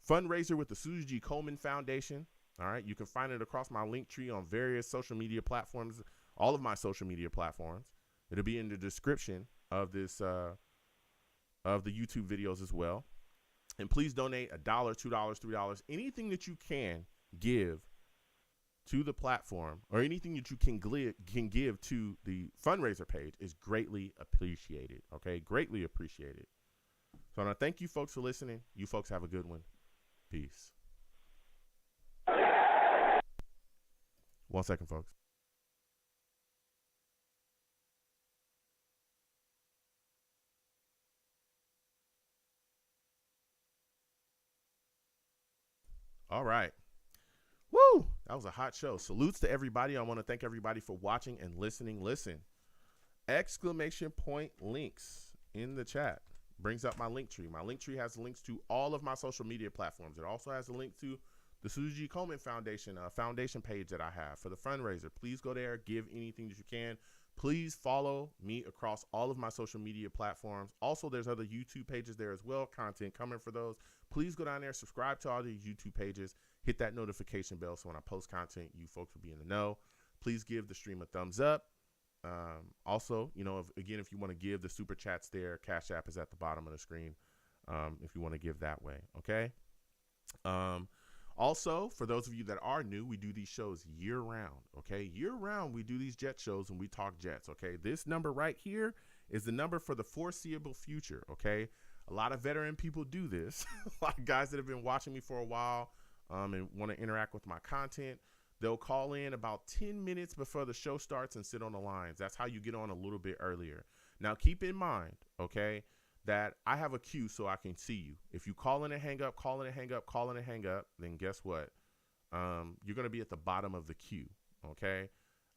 fundraiser with the Susie G. Komen Foundation. All right. You can find it across my link tree on various social media platforms, all of my social media platforms. It'll be in the description of this, of the YouTube videos as well. And please donate $1, $2, $3, anything that you can give to the platform, or anything that you can give to the fundraiser page is greatly appreciated. Okay, greatly appreciated. So I want to thank you folks for listening. You folks have a good one. Peace. 1 second, folks. All right. Woo! That was a hot show. Salutes to everybody. I want to thank everybody for watching and listening. Listen, exclamation point links in the chat brings up my link tree. My link tree has links to all of my social media platforms. It also has a link to the Susie G. Komen Foundation, foundation page that I have for the fundraiser. Please go there, give anything that you can. Please follow me across all of my social media platforms. Also, there's other YouTube pages there as well, content coming for those. Please go down there, subscribe to all these YouTube pages, hit that notification bell so when I post content, you folks will be in the know. Please give the stream a thumbs up. Also, you know, if you want to give, the super chats there, Cash App is at the bottom of the screen if you want to give that way, okay? Also, for those of you that are new, we do these shows year round, okay? Year round, we do these Jet shows and we talk Jets, okay? This number right here is the number for the foreseeable future, okay? A lot of veteran people do this. A lot of guys that have been watching me for a while and want to interact with my content. They'll call in about 10 minutes before the show starts and sit on the lines. That's how you get on a little bit earlier. Now, keep in mind, okay, that I have a queue so I can see you. If you call in and hang up, then guess what? You're going to be at the bottom of the queue, okay?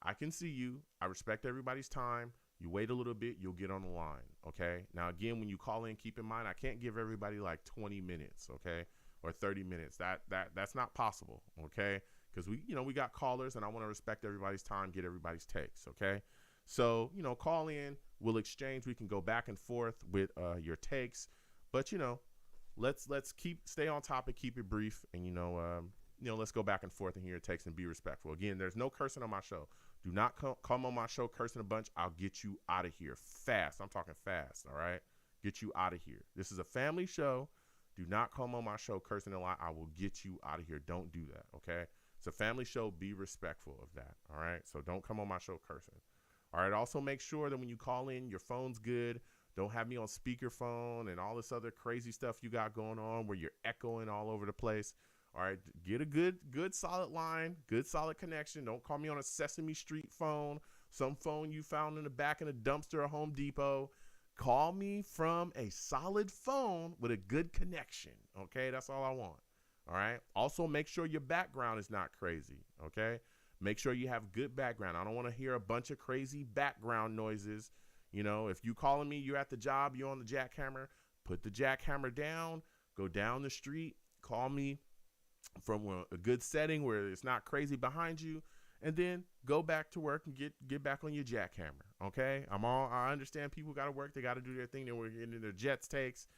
I can see you. I respect everybody's time. You wait a little bit, you'll get on the line, okay? Now, again, when you call in, keep in mind, I can't give everybody like 20 minutes, okay, or 30 minutes. That's not possible, okay? Because we got callers, and I want to respect everybody's time, get everybody's takes, okay? So, call in, we'll exchange. We can go back and forth with your takes, but let's stay on topic, keep it brief, and let's go back and forth and hear your takes and be respectful. Again, there's no cursing on my show. Do not come on my show cursing a bunch. I'll get you out of here fast. I'm talking fast, all right? Get you out of here. This is a family show. Do not come on my show cursing a lot. I will get you out of here. Don't do that, okay? It's a family show. Be respectful of that, all right? So don't come on my show cursing. All right, also make sure that when you call in, your phone's good. Don't have me on speakerphone and all this other crazy stuff you got going on where you're echoing all over the place. All right, get a good solid line, good solid connection. Don't call me on a Sesame Street phone, some phone you found in the back of a dumpster at Home Depot. Call me from a solid phone with a good connection, okay? That's all I want, all right? Also, make sure your background is not crazy, okay? Make sure you have good background. I don't want to hear a bunch of crazy background noises. If you calling me, you're at the job, you're on the jackhammer, put the jackhammer down, go down the street, call me from a good setting where it's not crazy behind you, and then go back to work and get back on your jackhammer, okay? I understand people got to work. They got to do their thing. They were getting their Jets takes.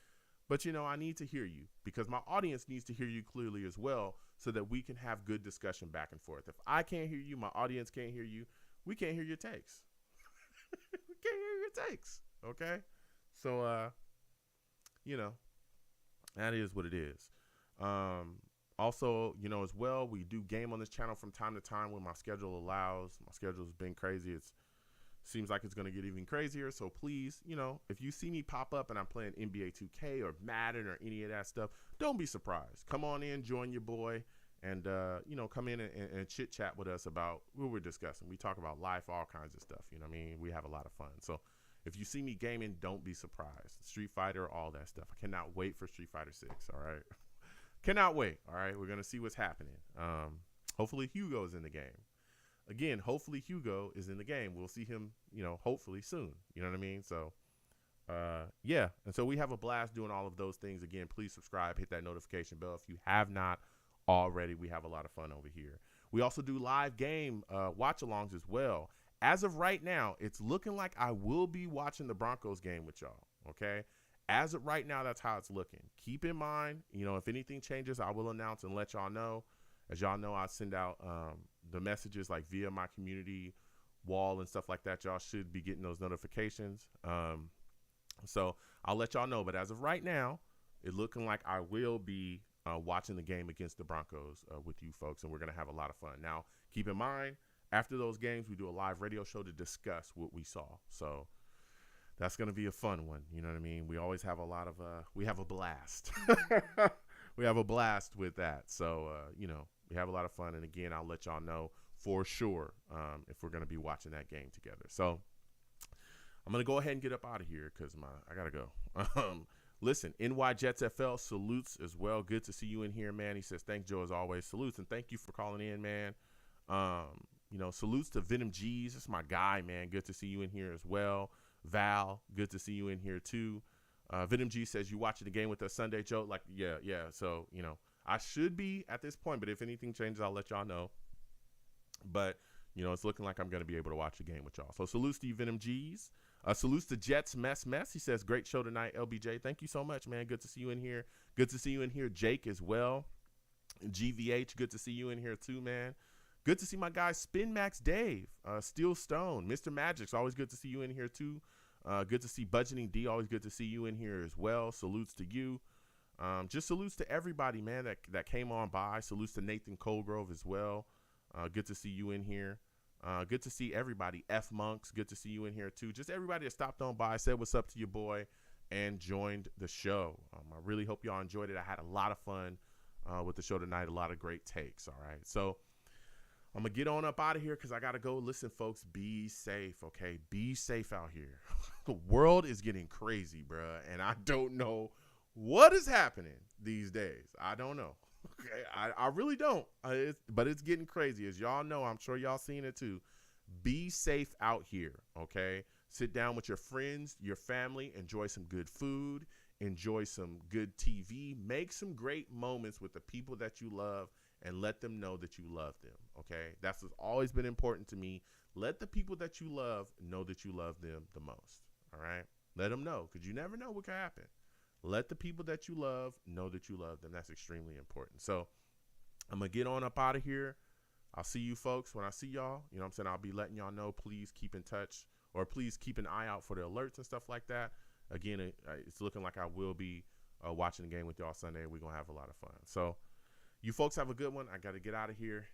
But, I need to hear you because my audience needs to hear you clearly as well so that we can have good discussion back and forth. If I can't hear you, my audience can't hear you, we can't hear your takes. We can't hear your takes. Okay? So, that is what it is. Also, as well, we do game on this channel from time to time when my schedule allows. My schedule has been crazy. It seems like it's going to get even crazier. So please, if you see me pop up and I'm playing NBA 2K or Madden or any of that stuff, don't be surprised. Come on in, join your boy, and, come in and chit chat with us about what we're discussing. We talk about life, all kinds of stuff. We have a lot of fun. So if you see me gaming, don't be surprised. Street Fighter, all that stuff. I cannot wait for Street Fighter 6. All right. Cannot wait. All right. We're going to see what's happening. Hopefully Hugo is in the game. Again, hopefully Hugo is in the game. We'll see him, hopefully soon. You know what I mean? So, yeah. And so we have a blast doing all of those things. Again, please subscribe, hit that notification bell if you have not already. We have a lot of fun over here. We also do live game watch-alongs as well. As of right now, it's looking like I will be watching the Broncos game with y'all, okay? As of right now, that's how it's looking. Keep in mind, if anything changes, I will announce and let y'all know. As y'all know, I send out the messages like via my community wall and stuff like that. Y'all should be getting those notifications. So I'll let y'all know. But as of right now, it's looking like I will be watching the game against the Broncos with you folks, and we're going to have a lot of fun. Now, keep in mind, after those games, we do a live radio show to discuss what we saw. So that's going to be a fun one. You know what I mean? We always have we have a blast. We have a blast with that. So, we have a lot of fun. And again, I'll let y'all know for sure if we're going to be watching that game together. So I'm going to go ahead and get up out of here because I got to go. Listen, NY Jets FL salutes as well. Good to see you in here, man. He says, thanks, Joe, as always. Salutes, and thank you for calling in, man. Salutes to Venom G's. That's my guy, man. Good to see you in here as well. Val, good to see you in here too. Venom G says, you watching the game with us Sunday, Joe? Like, yeah. So, I should be at this point, but if anything changes, I'll let y'all know. But, it's looking like I'm going to be able to watch the game with y'all. So salutes to you, Venom G's. Salutes to Jets Mess. He says, great show tonight, LBJ. Thank you so much, man. Good to see you in here. Good to see you in here, Jake, as well. GVH, good to see you in here too, man. Good to see my guy Spin Max Dave, Steel Stone, Mr. Magic's always good to see you in here too. Good to see Budgeting D, always good to see you in here as well. Salutes to you. Just salutes to everybody, man, that came on by. Salutes to Nathan Colgrove as well. Good to see you in here. Good to see everybody. F Monks, good to see you in here too. Just everybody that stopped on by, said what's up to your boy, and joined the show. I really hope y'all enjoyed it. I had a lot of fun with the show tonight. A lot of great takes. All right, so I'm going to get on up out of here because I got to go. Listen, folks, be safe, okay? Be safe out here. The world is getting crazy, bruh, and I don't know what is happening these days. I don't know, okay? I really don't, but it's getting crazy. As y'all know, I'm sure y'all seen it too. Be safe out here, okay? Sit down with your friends, your family, enjoy some good food, enjoy some good TV, make some great moments with the people that you love, and let them know that you love them, okay? That's what's always been important to me. Let the people that you love know that you love them the most, all right? Let them know, because you never know what can happen. Let the people that you love know that you love them. That's extremely important. So I'm going to get on up out of here. I'll see you folks when I see y'all. You know what I'm saying? I'll be letting y'all know. Please keep in touch, or please keep an eye out for the alerts and stuff like that. Again, it's looking like I will be watching the game with y'all Sunday. We're going to have a lot of fun. So you folks have a good one. I got to get out of here.